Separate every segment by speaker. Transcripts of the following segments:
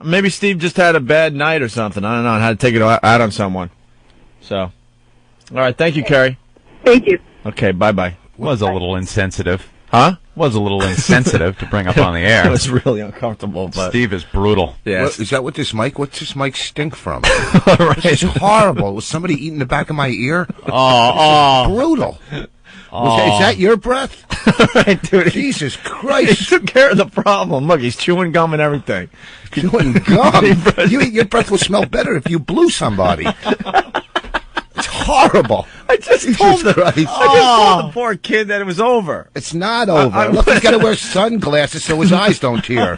Speaker 1: Maybe Steve just had a bad night or something. I don't know. I had to take it out on someone. So, all right. Thank you, Carrie.
Speaker 2: Thank you.
Speaker 1: Okay. Bye-bye.
Speaker 3: Was a little insensitive.
Speaker 1: Huh?
Speaker 3: Was a little insensitive to bring up on the air.
Speaker 1: It was really uncomfortable. But
Speaker 3: Steve is brutal.
Speaker 1: Yeah.
Speaker 4: Is that what this mic? What's this mic stink from?
Speaker 1: Right.
Speaker 4: This is horrible. Was somebody eating the back of my ear?
Speaker 3: Oh,
Speaker 4: Brutal. Is that your breath?
Speaker 1: Right, dude.
Speaker 4: Jesus
Speaker 1: He
Speaker 4: Christ.
Speaker 1: took care of the problem. Look, he's chewing gum and everything.
Speaker 4: Chewing gum. Your breath will smell better if you blew somebody. It's horrible.
Speaker 1: I just told the poor kid that it was over.
Speaker 4: It's not over. Look, he's got to wear sunglasses so his eyes don't tear.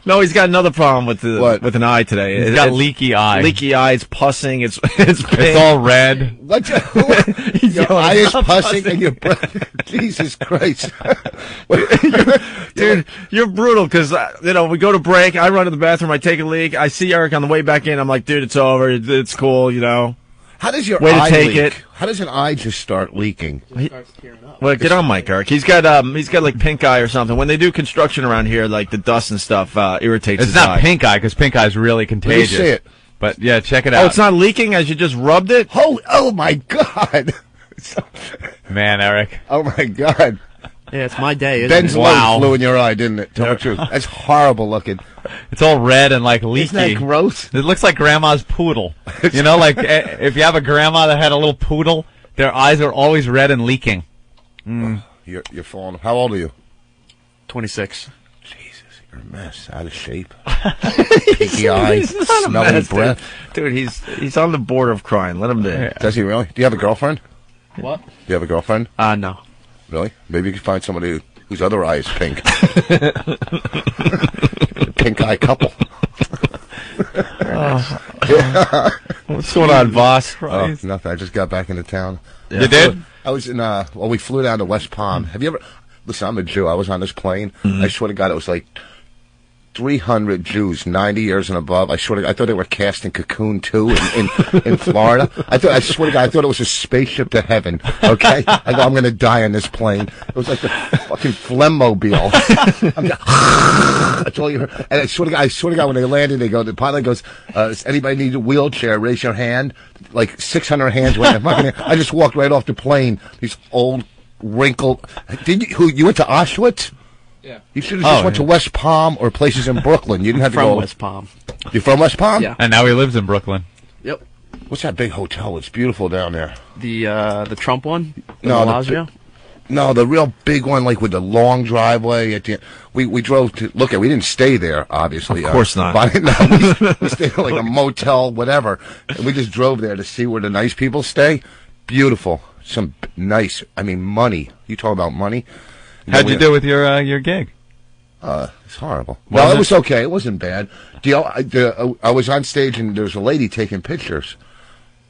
Speaker 1: No, he's got another problem with an eye today.
Speaker 3: He's got leaky eye.
Speaker 1: Leaky eye. It's pussing. It's
Speaker 3: It's all red.
Speaker 4: Your eye is pussing and your breath. Jesus Christ.
Speaker 1: Dude, you're brutal because, we go to break. I run to the bathroom. I take a leak. I see Eric on the way back in. I'm like, dude, it's over. It's cool,
Speaker 4: How does your
Speaker 1: Way to
Speaker 4: eye
Speaker 1: take
Speaker 4: leak?
Speaker 1: it.
Speaker 4: How does an eye just start leaking?
Speaker 1: Well, get on Mike, Eric. He's got like pink eye or something. When they do construction around here, like the dust and stuff irritates his eye.
Speaker 3: It's not pink eye because pink eye is really contagious.
Speaker 4: Let me see it.
Speaker 3: But yeah, check it out.
Speaker 1: Oh, it's not leaking as you just rubbed it?
Speaker 4: Oh my God.
Speaker 3: Man, Eric.
Speaker 4: Oh my God.
Speaker 5: Yeah, it's my day, isn't
Speaker 4: Ben's
Speaker 5: it?
Speaker 4: load flew in your eye, didn't it? Tell the truth. That's horrible looking.
Speaker 3: It's all red and like leaky.
Speaker 4: Isn't that gross?
Speaker 3: It looks like grandma's poodle. Like if you have a grandma that had a little poodle, their eyes are always red and leaking.
Speaker 4: Mm. You're falling. How old are you?
Speaker 5: 26.
Speaker 4: Jesus, you're a mess. Out of shape. Pinky eye. Smelly breath.
Speaker 1: Dude, he's on the border of crying. Let him be.
Speaker 4: Does he really? Do you have a girlfriend?
Speaker 5: What?
Speaker 4: Do you have a girlfriend?
Speaker 5: No.
Speaker 4: Really? Maybe you can find somebody whose other eye is pink. Pink eye couple.
Speaker 1: What's going on, boss?
Speaker 4: Oh, nothing. I just got back into town.
Speaker 3: Yeah. You did?
Speaker 4: I was in, we flew down to West Palm. Have you ever, listen, I'm a Jew. I was on this plane. I swear to God, it was like 300 Jews, 90 years and above. I thought they were casting Cocoon 2 in Florida. I swear to God, I thought it was a spaceship to heaven. Okay? I go, I'm going to die on this plane. It was like the fucking Flemmobile. That's all you heard. And I swear to God, when they landed, the pilot goes, does anybody need a wheelchair? Raise your hand. Like 600 hands went up. I just walked right off the plane. These old, wrinkled, you went to Auschwitz?
Speaker 5: Yeah.
Speaker 4: You should have just went to West Palm or places in Brooklyn. You didn't have to go.
Speaker 5: From West Palm.
Speaker 4: You from West Palm?
Speaker 5: Yeah.
Speaker 3: And now he lives in Brooklyn.
Speaker 5: Yep.
Speaker 4: What's that big hotel? It's beautiful down there.
Speaker 5: The Trump one?
Speaker 4: No,
Speaker 5: Bellagio?
Speaker 4: No, the real big one, like with the long driveway. At the we drove to look at. We didn't stay there, obviously.
Speaker 1: Of course not.
Speaker 4: But, no, we stayed at like a motel, whatever. And we just drove there to see where the nice people stay. Beautiful, some nice. I mean, money. You talk about money.
Speaker 3: How'd you do with your gig?
Speaker 4: It's horrible. Well, it was okay. It wasn't bad. I was on stage and there was a lady taking pictures.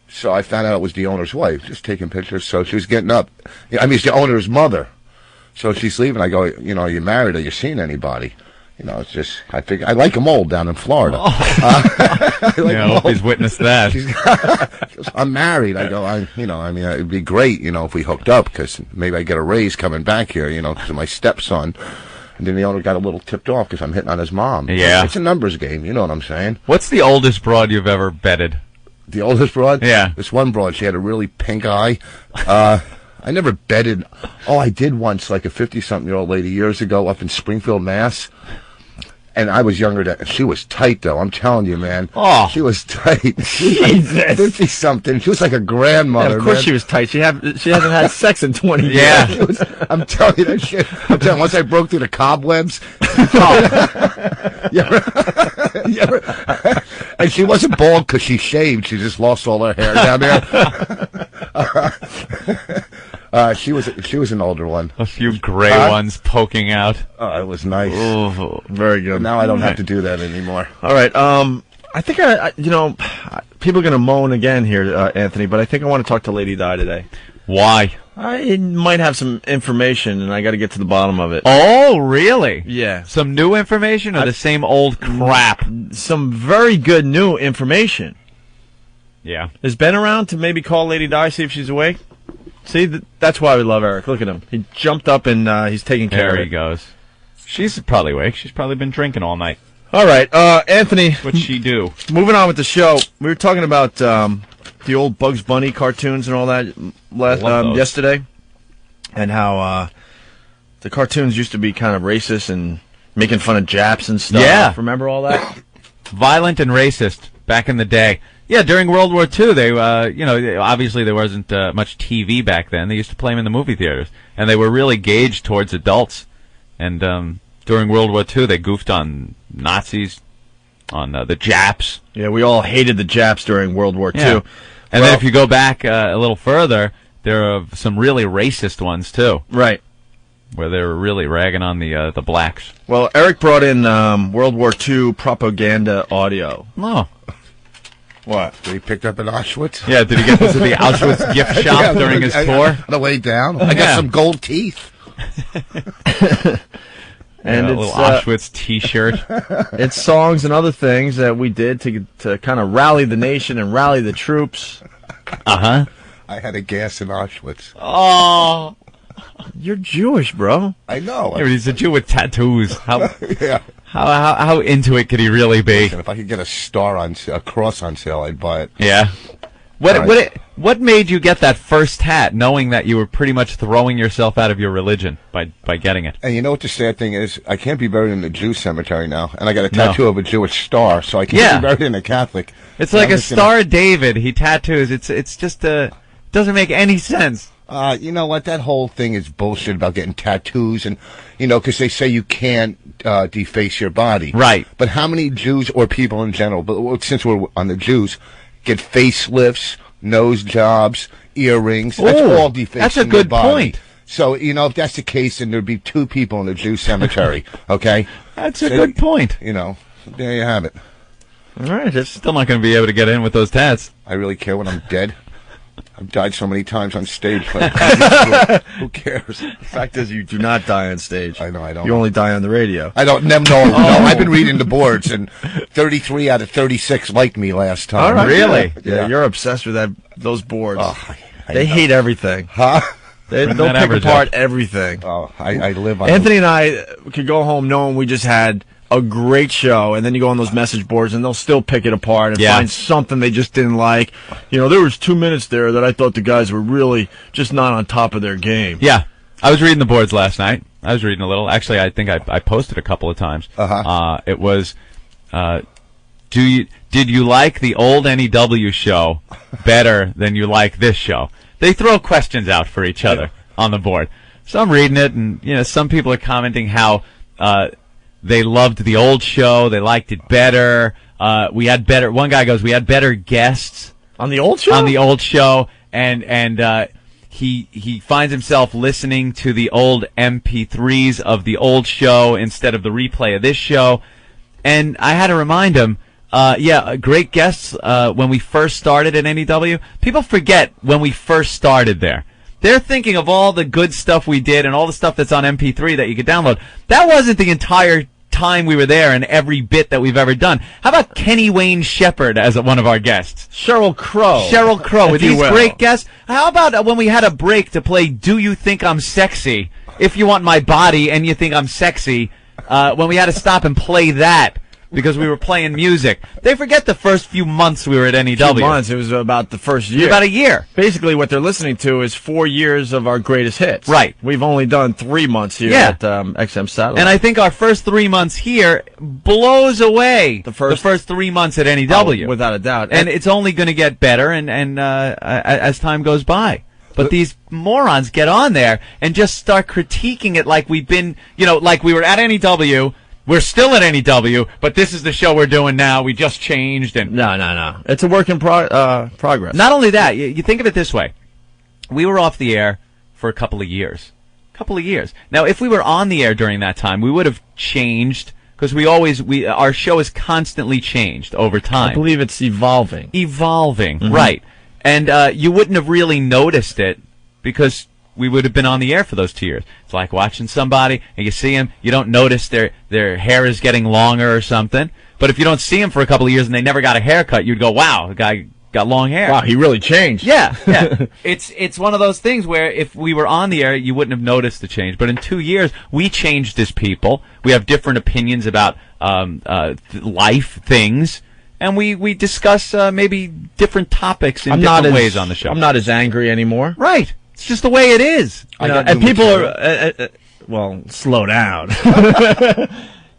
Speaker 4: So I found out it was the owner's wife, just taking pictures. So she was getting up. I mean, it's the owner's mother. So she's leaving. I go, are you married? Are you seeing anybody? It's just, I figure, I like them old down in Florida. I
Speaker 3: hope he's witnessed that.
Speaker 4: She goes, I'm married. I go, it'd be great, if we hooked up, because maybe I get a raise coming back here, because of my stepson. And then the owner got a little tipped off because I'm hitting on his mom.
Speaker 3: Yeah.
Speaker 4: It's a numbers game, you know what I'm saying?
Speaker 3: What's the oldest broad you've ever bedded?
Speaker 4: The oldest broad?
Speaker 3: Yeah.
Speaker 4: This one broad, she had a really pink eye. I never bedded. Oh, I did once, like a 50-something-year-old lady years ago up in Springfield, Mass. And I was younger than. She was tight, though. I'm telling you, man.
Speaker 3: Oh.
Speaker 4: She was tight.
Speaker 1: Jesus.
Speaker 4: 50-something. She was like a grandmother,
Speaker 1: Yeah, of course
Speaker 4: man.
Speaker 1: she was tight. She hasn't had sex in 20 years.
Speaker 4: Yeah. I'm telling you that shit. Once I broke through the cobwebs. You ever, and she wasn't bald because she shaved. She just lost all her hair down there. She was an older one.
Speaker 3: A few gray ones poking out.
Speaker 4: Oh, it was nice.
Speaker 1: Oh, very good.
Speaker 4: But now I don't have to do that anymore.
Speaker 1: All right. I think people are going to moan again here, Anthony, but I think I want to talk to Lady Di today.
Speaker 3: Why?
Speaker 1: I might have some information, and I got to get to the bottom of it.
Speaker 3: Oh, really?
Speaker 1: Yeah.
Speaker 3: Some new information or the same old crap?
Speaker 1: Some very good new information.
Speaker 3: Yeah.
Speaker 1: Is Ben around to maybe call Lady Di, see if she's awake? See, that's why we love Eric. Look at him. He jumped up and he's taking care of it.
Speaker 3: There he goes. She's probably awake. She's probably been drinking all night.
Speaker 1: All right, Anthony.
Speaker 3: What'd she do?
Speaker 1: Moving on with the show, we were talking about the old Bugs Bunny cartoons and all that yesterday, and how the cartoons used to be kind of racist and making fun of Japs and stuff.
Speaker 3: Yeah.
Speaker 1: Remember all that?
Speaker 3: Violent and racist back in the day. Yeah, during World War II, they, obviously there wasn't much TV back then. They used to play them in the movie theaters, and they were really gauged towards adults. And during World War II, they goofed on Nazis, on the Japs.
Speaker 1: Yeah, we all hated the Japs during World War II.
Speaker 3: Yeah. And then if you go back a little further, there are some really racist ones, too.
Speaker 1: Right.
Speaker 3: Where they were really ragging on the blacks.
Speaker 1: Well, Eric brought in World War II propaganda audio.
Speaker 3: Oh.
Speaker 4: What? Did he pick up at Auschwitz?
Speaker 3: Yeah, did he get to the Auschwitz gift shop during his tour?
Speaker 4: On the way down. I got some gold teeth.
Speaker 1: And
Speaker 3: a
Speaker 1: it's
Speaker 3: little Auschwitz T-shirt.
Speaker 1: It's songs and other things that we did to kind of rally the nation and rally the troops.
Speaker 3: Uh-huh.
Speaker 4: I had a gas in Auschwitz.
Speaker 3: Oh.
Speaker 1: You're Jewish, bro.
Speaker 4: I know.
Speaker 3: Yeah, he's a Jew with tattoos.
Speaker 4: Yeah.
Speaker 3: How into it could he really be?
Speaker 4: Listen, if I could get a cross on sale, I'd buy it.
Speaker 3: Yeah. What made you get that first hat, knowing that you were pretty much throwing yourself out of your religion by getting it?
Speaker 4: And you know what the sad thing is? I can't be buried in the Jew cemetery now, and I got a tattoo of a Jewish star, so I can't be buried in a Catholic.
Speaker 3: It's like a Star of David. He tattoos. It's just doesn't make any sense.
Speaker 4: You know what? That whole thing is bullshit about getting tattoos, and because they say you can't deface your body.
Speaker 3: Right.
Speaker 4: But how many Jews or people in general? But since we're on the Jews, get facelifts, nose jobs, earrings. That's all defacing.
Speaker 3: That's a good
Speaker 4: body.
Speaker 3: point.
Speaker 4: So if that's the case, then there'd be 2 people in the Jew cemetery. Okay.
Speaker 3: That's a good point.
Speaker 4: There you have it.
Speaker 1: All right. It's
Speaker 3: Still not going to be able to get in with those tats.
Speaker 4: I really care when I'm dead. I've died so many times on stage, but who cares?
Speaker 1: The fact is, you do not die on stage.
Speaker 4: I know, I don't.
Speaker 1: You only die on the radio.
Speaker 4: I don't. No, I've been reading the boards, and 33 out of 36 liked me last time.
Speaker 1: All right.
Speaker 3: Really?
Speaker 1: Yeah, you're obsessed with those boards.
Speaker 4: Oh,
Speaker 1: they hate everything.
Speaker 4: Huh?
Speaker 1: They'll pick apart everything.
Speaker 4: Oh, I live on
Speaker 1: Anthony and I could go home knowing we just had a great show, and then you go on those message boards and they'll still pick it apart and find something they just didn't like. There was 2 minutes there that I thought the guys were really just not on top of their game.
Speaker 3: Yeah. I was reading the boards last night. I was reading a little. Actually, I think I posted a couple of times. It was, did you like the old NEW show better than you like this show? They throw questions out for each other on the board. So I'm reading it, and some people are commenting how they loved the old show, they liked it better. We had better. One guy goes, we had better guests
Speaker 1: on the old show.
Speaker 3: And he finds himself listening to the old MP3s of the old show instead of the replay of this show. And I had to remind him, great guests when we first started at NEW. People forget when we first started there. They're thinking of all the good stuff we did and all the stuff that's on MP3 that you could download. That wasn't the entire time we were there and every bit that we've ever done. How about Kenny Wayne Shepherd as one of our guests?
Speaker 1: Sheryl Crow
Speaker 3: with these great guests. How about when we had a break to play Do You Think I'm Sexy? If You Want My Body and You Think I'm Sexy, when we had to stop and play that because we were playing music. They forget the first few months we were at NEW.
Speaker 1: Few months. It was about the first year.
Speaker 3: About a year.
Speaker 1: Basically, what they're listening to is 4 years of our greatest hits.
Speaker 3: Right.
Speaker 1: We've only done 3 months here at XM Satellite.
Speaker 3: And I think our first 3 months here blows away the first 3 months at NEW.
Speaker 1: Oh, without a doubt.
Speaker 3: And it's only going to get better and as time goes by. But these morons get on there and just start critiquing it like we've been, like we were at NEW. We're still at NEW, but this is the show we're doing now. We just changed. And
Speaker 1: No. It's a work in progress.
Speaker 3: Not only that, you think of it this way. We were off the air for a couple of years. Now, if we were on the air during that time, we would have changed because our show has constantly changed over time.
Speaker 1: I believe it's evolving.
Speaker 3: Mm-hmm. Right. And you wouldn't have really noticed it because we would have been on the air for those 2 years. It's like watching somebody, and you see them, you don't notice their hair is getting longer or something. But if you don't see them for a couple of years and they never got a haircut, you'd go, wow, the guy got long hair.
Speaker 1: Wow, he really changed.
Speaker 3: Yeah. It's one of those things where if we were on the air, you wouldn't have noticed the change. But in 2 years, we changed as people. We have different opinions about life, things, and we discuss maybe different topics in different ways on the show.
Speaker 1: I'm not as angry anymore.
Speaker 3: Right. It's just the way it is.
Speaker 1: And people are, well, slow down.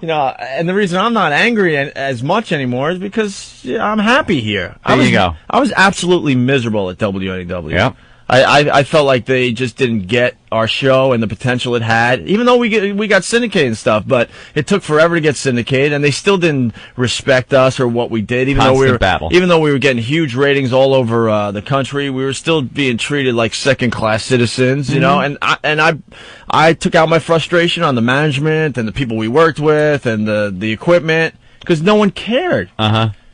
Speaker 1: And the reason I'm not angry as much anymore is because I'm happy here.
Speaker 3: There you go.
Speaker 1: I was absolutely miserable at WNEW.
Speaker 3: Yeah.
Speaker 1: I felt like they just didn't get our show and the potential it had, even though we got syndicated and stuff, but it took forever to get syndicated, and they still didn't respect us or what we did, even though we were getting huge ratings all over the country. We were still being treated like second-class citizens, you know, and I took out my frustration on the management and the people we worked with and the equipment, because no one cared.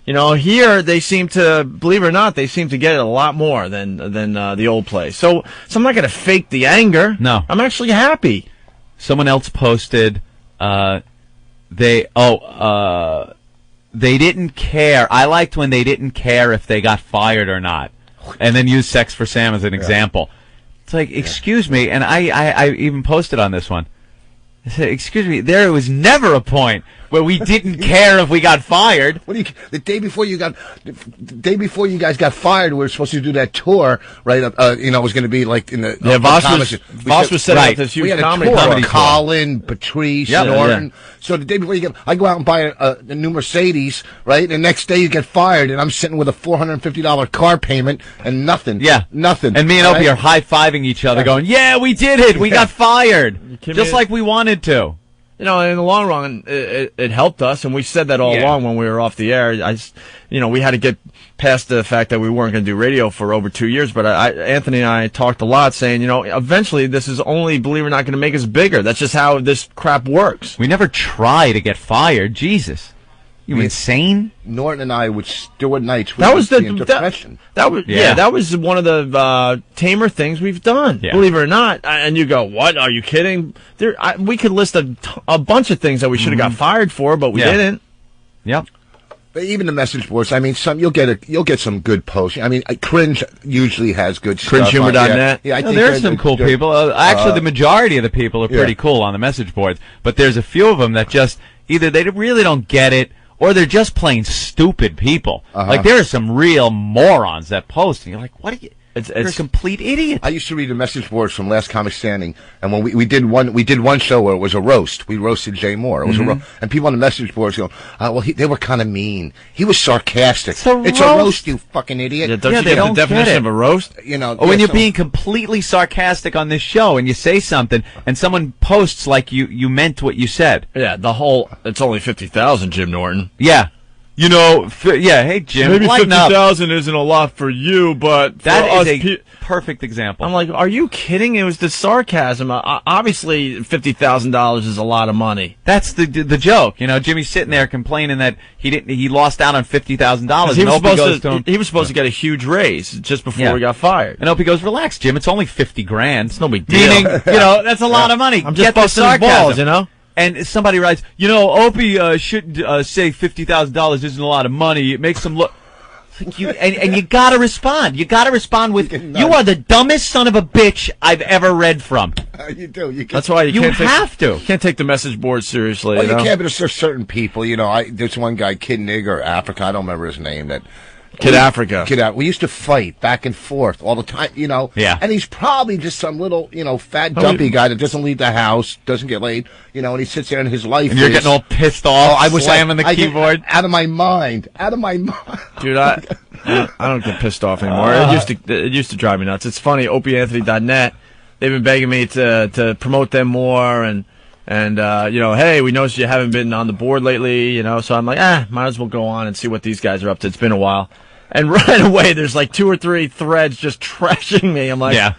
Speaker 1: Here they seem to, believe it or not, they seem to get it a lot more than the old place. So I'm not going to fake the anger.
Speaker 3: No,
Speaker 1: I'm actually happy.
Speaker 3: Someone else posted, they didn't care. I liked when they didn't care if they got fired or not, and then used Sex for Sam as an example. It's like, excuse me, and I even posted on this one. I said, excuse me, there was never a point where we didn't care if we got fired.
Speaker 4: The day before you guys got fired, we were supposed to do that tour, right? It was going to be like in the
Speaker 1: Voss was setting up this huge comedy tour.
Speaker 4: Colin, Patrice, Norton. Yeah. So the day before I go out and buy a new Mercedes, right? And the next day you get fired, and I'm sitting with a $450 car payment and nothing.
Speaker 3: Yeah,
Speaker 4: nothing.
Speaker 3: And me and Opie are high-fiving each other, going, "Yeah, we did it. We got fired, just like we wanted to."
Speaker 1: In the long run, it helped us, and we said that all along when we were off the air. We had to get past the fact that we weren't going to do radio for over 2 years, but Anthony and I talked a lot saying, eventually this is only, believe it or not, going to make us bigger. That's just how this crap works.
Speaker 3: We never try to get fired. Jesus. You insane?
Speaker 4: Norton and I would still at nights.
Speaker 1: That was
Speaker 4: depression.
Speaker 1: That was one of the tamer things we've done. Yeah. Believe it or not. And you go, what? Are you kidding? We could list a bunch of things that we should have got fired for, but we didn't.
Speaker 3: Yep.
Speaker 4: But even the message boards. I mean, you'll get some good posts. I mean, Cringe usually has good stuff.
Speaker 1: Cringehumor.net.
Speaker 4: Yeah, I think
Speaker 3: there's some cool people. Actually, the majority of the people are pretty cool on the message boards, but there's a few of them that just either they really don't get it, or they're just plain stupid people. Like, there are some real morons that post, and you're like, what are you? You're a complete idiot.
Speaker 4: I used to read the message boards from Last Comic Standing, and when we did one show where it was a roast. We roasted Jay Moore. It was a roast, and people on the message boards go, they were kind of mean. He was sarcastic.
Speaker 3: It's a
Speaker 4: roast, you fucking idiot.
Speaker 1: Yeah, don't you get the definition of a roast?
Speaker 3: When you're being completely sarcastic on this show, and you say something, and someone posts like you meant what you said.
Speaker 1: Yeah, it's only 50,000, Jim Norton.
Speaker 3: Yeah. Hey, Jim,
Speaker 1: maybe 50,000 isn't a lot for you, but
Speaker 3: that is a perfect example.
Speaker 1: I'm like, are you kidding? It was the sarcasm. Obviously, $50,000 is a lot of money.
Speaker 3: That's the joke. Jimmy's sitting there complaining that he lost out on $50,000.
Speaker 1: He was supposed to get a huge raise just before we got fired.
Speaker 3: And Opie goes, "Relax, Jim. It's only $50,000.
Speaker 1: It's no big deal.
Speaker 3: Meaning, that's a lot of money.
Speaker 1: I'm just busting his balls,
Speaker 3: And somebody writes, Opie shouldn't say $50,000 isn't a lot of money. It makes him look. And you gotta respond. You gotta respond with, "You are the dumbest son of a bitch I've ever read from."
Speaker 4: You do.
Speaker 1: That's why you
Speaker 3: can't
Speaker 1: can't take the message board seriously.
Speaker 4: Well, you can't, but there's certain people. There's one guy, Kid Nig or Africa. I don't remember his name.
Speaker 1: Kid Africa.
Speaker 4: We used to fight back and forth all the time,
Speaker 3: Yeah.
Speaker 4: And he's probably just some little, fat, dumpy guy that doesn't leave the house, doesn't get laid, and he sits there in his life.
Speaker 3: And you're getting all pissed off, slamming the keyboard.
Speaker 4: Out of my mind.
Speaker 1: Dude, I don't get pissed off anymore. It used to drive me nuts. It's funny, OpieAnthony.net, they've been begging me to promote them more, and hey, we noticed you haven't been on the board lately, so I'm like, might as well go on and see what these guys are up to. It's been a while. And right away, there's like 2 or 3 threads just trashing me. I'm like,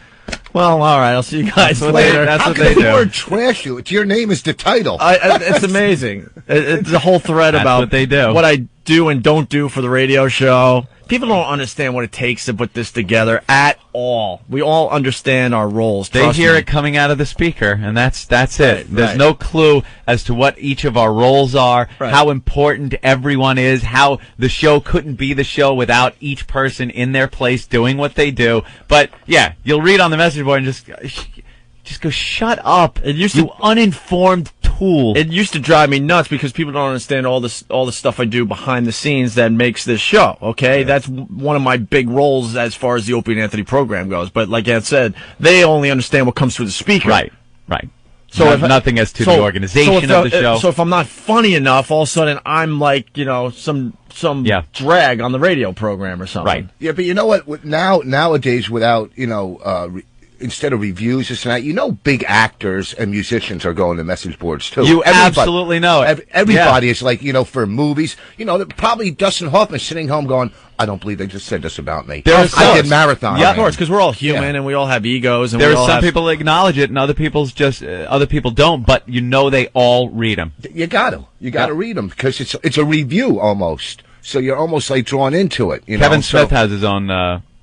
Speaker 1: Well, all right. I'll see you guys
Speaker 3: That's
Speaker 1: later.
Speaker 3: That's
Speaker 4: How
Speaker 3: what
Speaker 4: can
Speaker 3: they
Speaker 4: the
Speaker 3: do.
Speaker 4: word trash you? It's your name is the title.
Speaker 1: It's amazing. It's a whole thread
Speaker 3: That's
Speaker 1: about
Speaker 3: what they do.
Speaker 1: what I do and don't do for the radio show. People don't understand what it takes to put this together at all. We all understand our roles.
Speaker 3: They
Speaker 1: Trust
Speaker 3: hear
Speaker 1: me.
Speaker 3: it coming out of the speaker, and that's it.
Speaker 1: Right,
Speaker 3: There's
Speaker 1: right.
Speaker 3: no clue as to what each of our roles are,
Speaker 1: Right.
Speaker 3: how important everyone is, how the show couldn't be the show without each person in their place doing what they do. But yeah, you'll read on the message board and just go, shut up.
Speaker 1: It used
Speaker 3: you
Speaker 1: to-
Speaker 3: uninformed tool.
Speaker 1: It used to drive me nuts because people don't understand all the stuff I do behind the scenes that makes this show. Okay, that's one of my big roles as far as the Opie and Anthony program goes. But like Ed said, they only understand what comes through the speaker.
Speaker 3: Right.
Speaker 1: So if
Speaker 3: nothing as to the organization of the show.
Speaker 1: So if I'm not funny enough, all of a sudden I'm like, some drag on the radio program or something.
Speaker 3: Right.
Speaker 4: Yeah, but you know what? Nowadays, without instead of reviews, this and that, big actors and musicians are going to message boards too.
Speaker 3: You absolutely know it.
Speaker 4: Everybody is like, for movies, probably Dustin Hoffman sitting home going, I don't believe they just said this about me. I did marathon.
Speaker 1: Yeah, of course, because we're all human and we all have egos. And
Speaker 3: There
Speaker 1: we
Speaker 3: are
Speaker 1: all
Speaker 3: some
Speaker 1: have...
Speaker 3: people that acknowledge it, and other people don't. But they all read them.
Speaker 4: You got to read them because it's a review almost. So you're almost like drawn into it.
Speaker 3: Kevin Smith has his own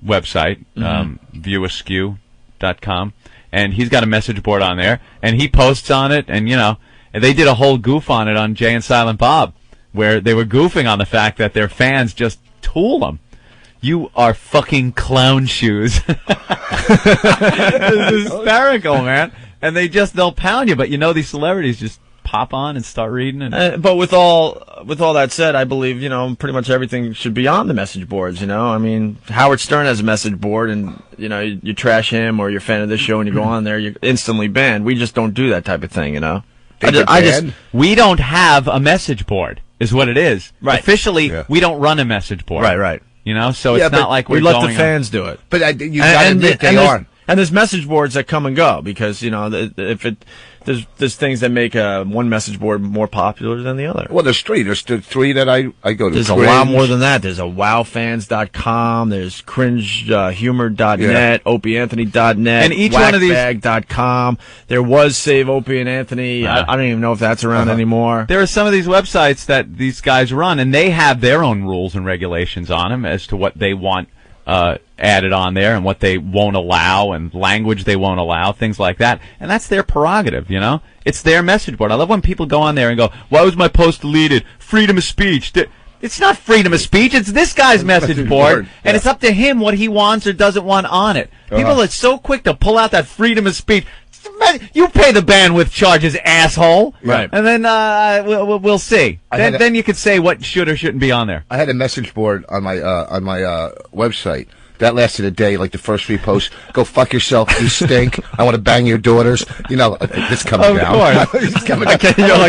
Speaker 3: website, viewaskew.com, and he's got a message board on there, and he posts on it, and they did a whole goof on it on Jay and Silent Bob, where they were goofing on the fact that their fans just tool them. You are fucking clown shoes. It's hysterical, man. And they'll pound you, but these celebrities just pop on and start reading. And
Speaker 1: but with all that said, I believe pretty much everything should be on the message boards. I mean, Howard Stern has a message board, and you trash him or you're a fan of this show and you go on there, you're instantly banned. We just don't do that type of thing.
Speaker 3: We don't have a message board, is what it is.
Speaker 1: Right.
Speaker 3: Officially, we don't run a message board.
Speaker 1: Right.
Speaker 3: So it's not like
Speaker 1: we let the fans do it.
Speaker 4: But you got to admit they aren't.
Speaker 1: And there's message boards that come and go because there's things that make one message board more popular than the other.
Speaker 4: Well, there's three. There's the three that I go to.
Speaker 1: There's a lot more than that. There's a wowfans.com. There's cringehumor.net, opieanthony.net,
Speaker 3: and each one of these
Speaker 1: whackbag.com. There was Save Opie and Anthony. I don't even know if that's around anymore.
Speaker 3: There are some of these websites that these guys run, and they have their own rules and regulations on them as to what they want added on there and what they won't allow and language they won't allow, things like that. And that's their prerogative, It's their message board. I love when people go on there and go, why was my post deleted? Freedom of speech. It's not freedom of speech. It's this guy's message board, and it's up to him what he wants or doesn't want on it. People are so quick to pull out that freedom of speech. You pay the bandwidth charges, asshole.
Speaker 1: Right.
Speaker 3: And then we'll see. Then you could say what should or shouldn't be on there.
Speaker 4: I had a message board on my website. That lasted a day, like the first three posts. Go fuck yourself, you stink. I want to bang your daughters. This coming down.
Speaker 3: Of course.
Speaker 4: It's coming down.
Speaker 1: I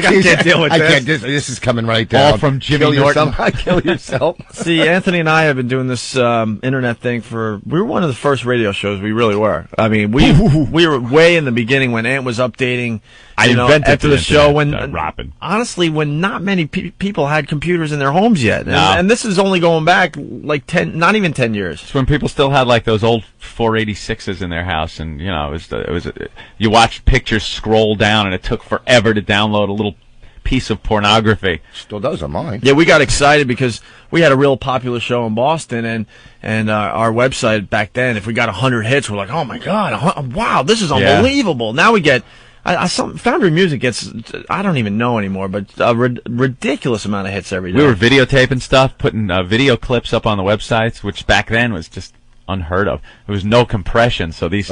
Speaker 1: can't deal with this.
Speaker 4: This is coming right down.
Speaker 3: All from Jimmy Norton.
Speaker 4: Kill yourself.
Speaker 1: See, Anthony and I have been doing this internet thing we were one of the first radio shows. We really were. I mean, we were way in the beginning when Ant was updating.
Speaker 3: I invented
Speaker 1: after the show
Speaker 3: Robin.
Speaker 1: Honestly, when not many people had computers in their homes yet,
Speaker 3: No.
Speaker 1: and this is only going back like 10, not even 10 years.
Speaker 3: It's when people still had like those old 486s in their house, and you watched pictures scroll down, and it took forever to download a little piece of pornography.
Speaker 4: Still does on mine.
Speaker 1: Yeah, we got excited because we had a real popular show in Boston, and our website back then, if we got 100 hits, we're like, oh my god, wow, this is unbelievable. Now we get. Foundry Music gets, I don't even know anymore, but a ridiculous amount of hits every day.
Speaker 3: We were videotaping stuff, putting video clips up on the websites, which back then was just unheard of. There was no compression, so these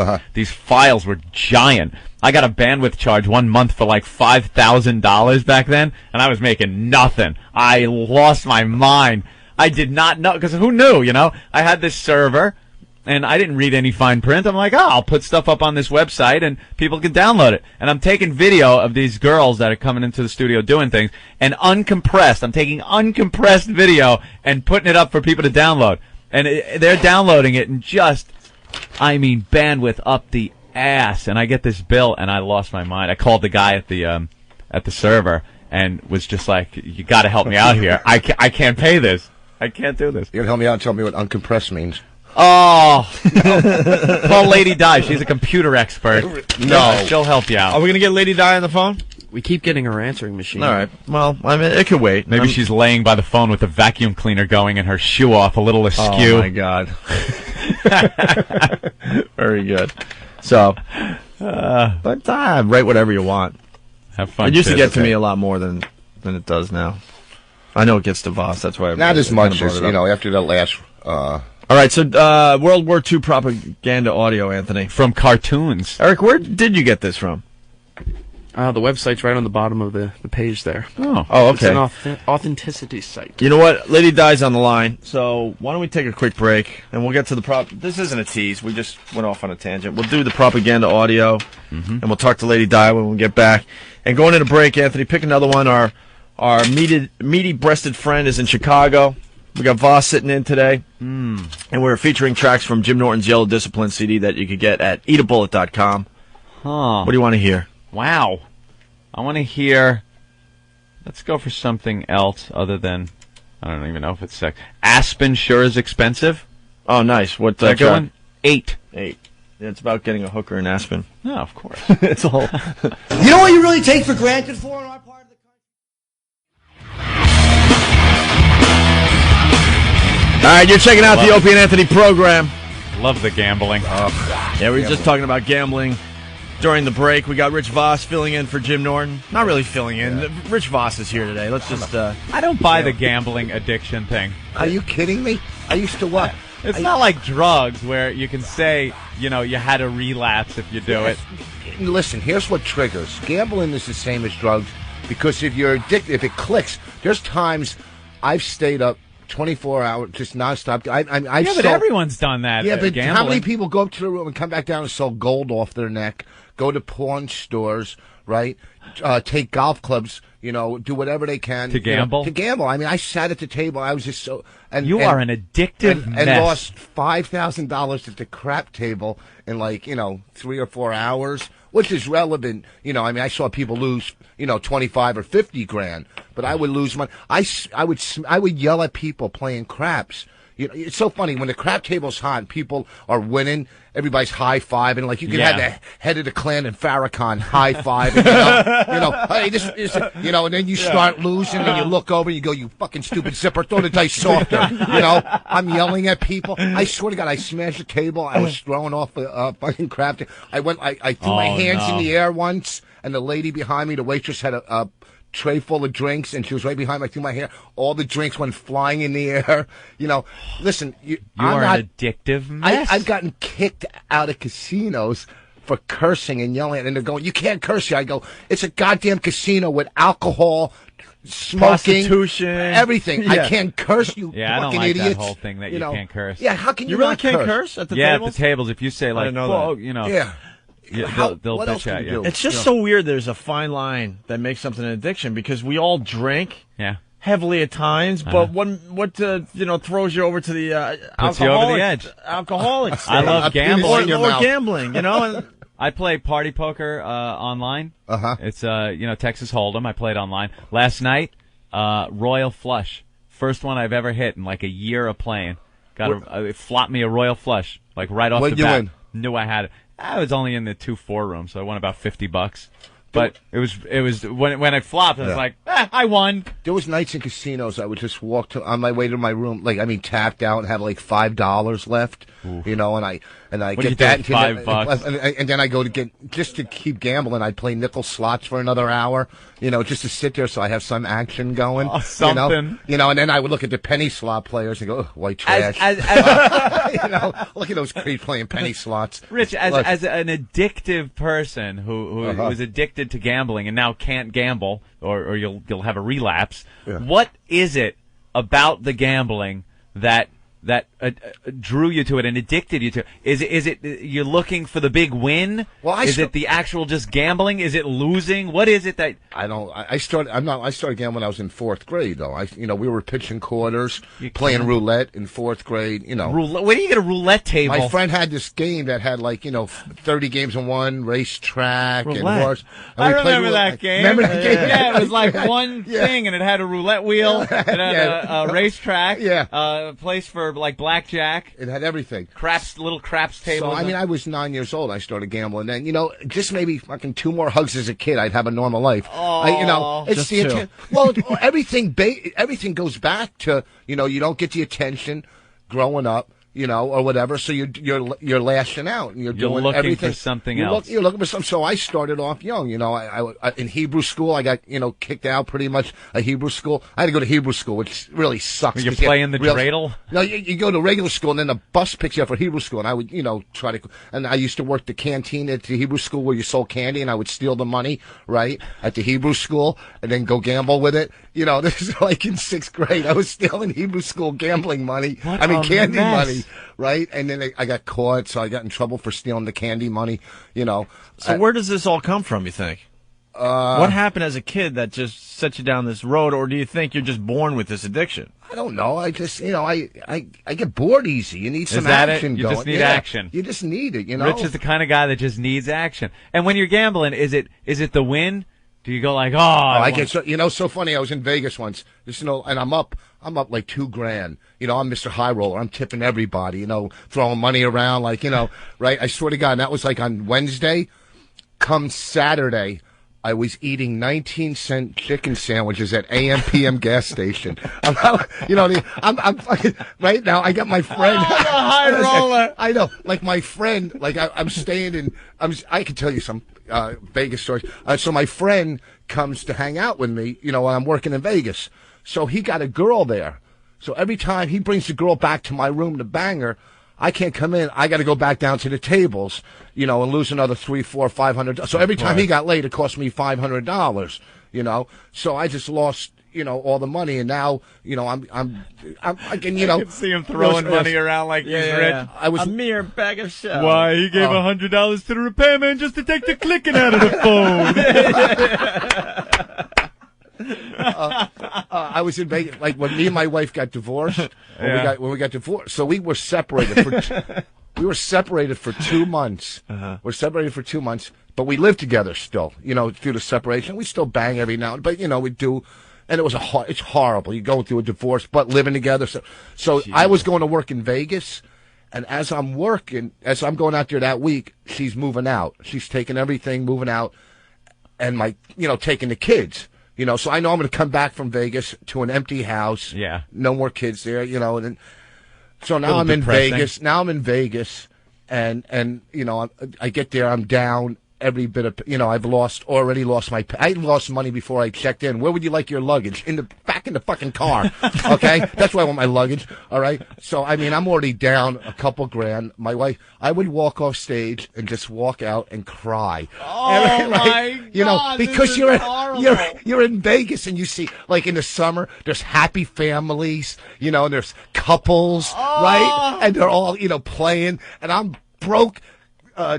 Speaker 3: files were giant. I got a bandwidth charge 1 month for like $5,000 back then, and I was making nothing. I lost my mind. I did not know, because who knew, I had this server, and I didn't read any fine print. I'm like, I'll put stuff up on this website and people can download it. And I'm taking video of these girls that are coming into the studio doing things and uncompressed. I'm taking uncompressed video and putting it up for people to download. And they're downloading it and bandwidth up the ass. And I get this bill and I lost my mind. I called the guy at the server and was just like, you got to help me out here. I can't pay this. I can't do this.
Speaker 4: You can help me out and tell me what uncompressed means.
Speaker 3: Oh, call Lady Di. She's a computer expert.
Speaker 4: No.
Speaker 3: She'll help you out.
Speaker 1: Are we going to get Lady Di on the phone?
Speaker 5: We keep getting her answering machine.
Speaker 1: All right. Well, I mean, it could wait.
Speaker 3: Maybe she's laying by the phone with the vacuum cleaner going and her shoe off a little askew.
Speaker 1: Oh, my God. Very good. So, but write whatever you want.
Speaker 3: Have fun.
Speaker 1: It used to get to me a lot more than it does now. I know it gets to Voss. That's why.
Speaker 4: Not as much as, after that last...
Speaker 1: All right, so World War II propaganda audio, Anthony.
Speaker 3: From cartoons.
Speaker 1: Eric, where did you get this from?
Speaker 5: The website's right on the bottom of the page there.
Speaker 1: Oh, okay.
Speaker 5: It's an authenticity site.
Speaker 1: You know what? Lady Di's on the line, so why don't we take a quick break, and we'll get to the This isn't a tease. We just went off on a tangent. We'll do the propaganda audio, and we'll talk to Lady Di when we get back. And going into break, Anthony, pick another one. Our meaty-breasted friend is in Chicago. We got Voss sitting in today, and we're featuring tracks from Jim Norton's Yellow Discipline CD that you could get at eatabullet.com.
Speaker 3: Huh.
Speaker 1: What do you want to hear?
Speaker 3: Wow. I want to hear... Let's go for something else other than... I don't even know if it's sex. Aspen sure is expensive.
Speaker 1: Oh, nice. What's
Speaker 3: that going? 8.
Speaker 1: Yeah, it's about getting a hooker in Aspen.
Speaker 3: No, of course.
Speaker 1: It's all...
Speaker 2: You know what you really take for granted for in our part of the country?
Speaker 1: All right, you're checking out the Opie and Anthony program.
Speaker 3: Love the gambling.
Speaker 1: Yeah, we were just talking about gambling during the break. We got Rich Voss filling in for Jim Norton. Not really filling in. Yeah. Rich Voss is here today. Let's just...
Speaker 3: I don't buy the gambling addiction thing.
Speaker 4: Are you kidding me? I used to what?
Speaker 3: It's not like drugs where you can say, you had a relapse if you do it.
Speaker 4: Listen, here's what triggers. Gambling is the same as drugs because if you're addicted, if it clicks, there's times I've stayed up 24 hours, just nonstop.
Speaker 3: But everyone's done that.
Speaker 4: Yeah, but
Speaker 3: gambling.
Speaker 4: How many people go up to the room and come back down and sell gold off their neck, go to porn stores, right? Take golf clubs, do whatever they can.
Speaker 3: To gamble?
Speaker 4: To gamble. I mean, I sat at the table. I was just so...
Speaker 3: You are an addictive mess.
Speaker 4: And lost $5,000 at the crap table in 3 or 4 hours, which is relevant. I saw people lose, 25 or 50 grand, but I would lose money. I would yell at people playing craps. It's so funny when the crap table's hot and people are winning. Everybody's high-fiving. Like you can have the head of the clan and Farrakhan high-fiving. Hey, this is, and then you start losing and you look over and you go, you fucking stupid zipper, throw the dice softer. I'm yelling at people. I swear to God, I smashed the table. I was throwing off a fucking crap table. I threw my hands in the air once, and the lady behind me, the waitress, had a tray full of drinks, and she was right behind me. I threw my hair. All the drinks went flying in the air. Listen,
Speaker 3: you are an addictive mess.
Speaker 4: I've gotten kicked out of casinos for cursing and yelling, and they're going, "You can't curse here." I go, "It's a goddamn casino with alcohol, smoking,
Speaker 1: prostitution,
Speaker 4: everything.
Speaker 1: Yeah.
Speaker 4: I can't curse, you
Speaker 3: I don't
Speaker 4: fucking
Speaker 3: like
Speaker 4: idiots."
Speaker 3: that whole thing that you can't curse.
Speaker 4: Yeah, how can you
Speaker 1: really
Speaker 4: not
Speaker 1: can't curse at the tables?
Speaker 3: At the tables. If you say
Speaker 1: I didn't know that.
Speaker 4: Yeah.
Speaker 3: They'll
Speaker 4: what else
Speaker 3: bitch at
Speaker 4: can
Speaker 3: you.
Speaker 4: do?
Speaker 1: It's just so weird. There's a fine line that makes something an addiction because we all drink.
Speaker 3: Yeah.
Speaker 1: Heavily at times, but what throws you over to the
Speaker 3: puts you over the edge.
Speaker 1: Alcoholic state.
Speaker 3: I love gambling.
Speaker 1: Or gambling, And
Speaker 3: I play party poker online. It's Texas Hold'em. I played online last night. Royal flush, first one I've ever hit in like a year of playing. It flopped me a royal flush like right off the bat.
Speaker 4: You win?
Speaker 3: Knew I had it. I was only in the 2-4 room, so I won about $50. But it was when I flopped, I was like, I won.
Speaker 4: There was nights in casinos I would just walk on my way to my room, tapped out and have like $5 left,
Speaker 3: Oof.
Speaker 4: and I
Speaker 3: what
Speaker 4: get that
Speaker 3: $5,
Speaker 4: and then I go to just to keep gambling. I'd play nickel slots for another hour, just to sit there so I have some action going.
Speaker 3: Oh, something.
Speaker 4: And then I would look at the penny slot players and go, oh, white trash. Look at those creeps playing penny slots.
Speaker 3: Rich, as an addictive person who was addicted to gambling and now can't gamble, or you'll have a relapse. Yeah. What is it about the gambling that drew you to it and addicted you to it? Is it you're looking for the big win? Well, is it the actual just gambling? Is it losing? What is it that
Speaker 4: I started gambling when I was in 4th grade though. We were pitching quarters, playing roulette in 4th grade,
Speaker 3: Roulette? Where do you get a roulette table?
Speaker 4: My friend had this game that had 30 games in one, racetrack
Speaker 3: roulette.
Speaker 4: And horse. And
Speaker 3: I remember that game.
Speaker 4: Remember that game?
Speaker 3: Yeah, it was like one thing and it had a roulette wheel, it had a racetrack, a place for for like blackjack.
Speaker 4: It had everything.
Speaker 3: Little craps table.
Speaker 4: So, I mean, I was 9 years old. I started gambling. And, you know, just maybe fucking 2 more hugs as a kid, I'd have a normal life. You know, it's the attention. Well, everything goes back to, you know, you don't get the attention growing up. You know, or whatever. So you're lashing out and you're doing
Speaker 3: looking
Speaker 4: everything.
Speaker 3: For something else.
Speaker 4: You're looking for something. So I started off young. You know, I in Hebrew school, I got kicked out pretty much of Hebrew school. I had to go to Hebrew school, which really sucks.
Speaker 3: You play in the dreidel?
Speaker 4: No, you go to regular school and then the bus picks you up for Hebrew school. And I would try to. And I used to work the canteen at the Hebrew school where you sold candy, and I would steal the money right at the Hebrew school and then go gamble with it. You know, this is like in 6th grade. I was stealing Hebrew school gambling money. Candy money. Right? And then I got caught, so I got in trouble for stealing the candy money, you know.
Speaker 1: So where does this all come from, you think? What happened as a kid that just set you down this road, or do you think you're just born with this addiction?
Speaker 4: I don't know. I just, I get bored easy. You need some action going.
Speaker 3: You just need action.
Speaker 4: You just need it, you know.
Speaker 3: Rich is the kind of guy that just needs action. And when you're gambling, is it the win? Do you go like, I get
Speaker 4: so funny. I was in Vegas once, and I'm up like $2,000. You know, I'm Mr. High Roller. I'm tipping everybody, you know, throwing money around, like, you know, right? I swear to God, and that was like on Wednesday. Come Saturday, I was eating 19-cent chicken sandwiches at AM/PM gas station. I'm fucking, right now. I got my friend.
Speaker 3: Oh, the High Roller.
Speaker 4: I know, like my friend, like I'm staying in. I can tell you some Vegas stories. So my friend comes to hang out with me, you know, when I'm working in Vegas. So he got a girl there. So every time he brings the girl back to my room to bang her, I can't come in. I got to go back down to the tables, you know, and lose another $300, $400, $500. So every time he got laid, it cost me $500, you know. So I just lost, you know, all the money, and now, you know, I'm again, you know.
Speaker 3: I can see him throwing money around like he's rich.
Speaker 1: Yeah. I was a mere bag of shell.
Speaker 3: Why, he gave $100 to the repairman just to take the clicking out of the phone.
Speaker 4: I was in Vegas, like when me and my wife got divorced. When we got divorced, so we were separated for 2 months. We're separated for 2 months, but we lived together still. You know, through the separation, we still bang every now and then, but you know, we do. And it was it's horrible. You go through a divorce, but living together. So I was going to work in Vegas, and as I'm going out there that week, she's moving out. She's taking everything, moving out, and taking the kids. You know, so I know I'm going to come back from Vegas to an empty house.
Speaker 3: Yeah.
Speaker 4: No more kids there, you know. And so now I'm
Speaker 3: depressing.
Speaker 4: in Vegas. Now I'm in Vegas, and you know, I get there, I'm down every bit of, you know, I lost I lost money before I checked in. Where would you like your luggage? Back in the fucking car. Okay? That's where I want my luggage. All right? So, I mean, I'm already down a couple grand. My wife, I would walk off stage and just walk out and cry.
Speaker 3: Oh, my God.
Speaker 4: You know, because you're in Vegas and you see, like in the summer, there's happy families, you know, and there's couples, right? And they're all, you know, playing, and I'm broke,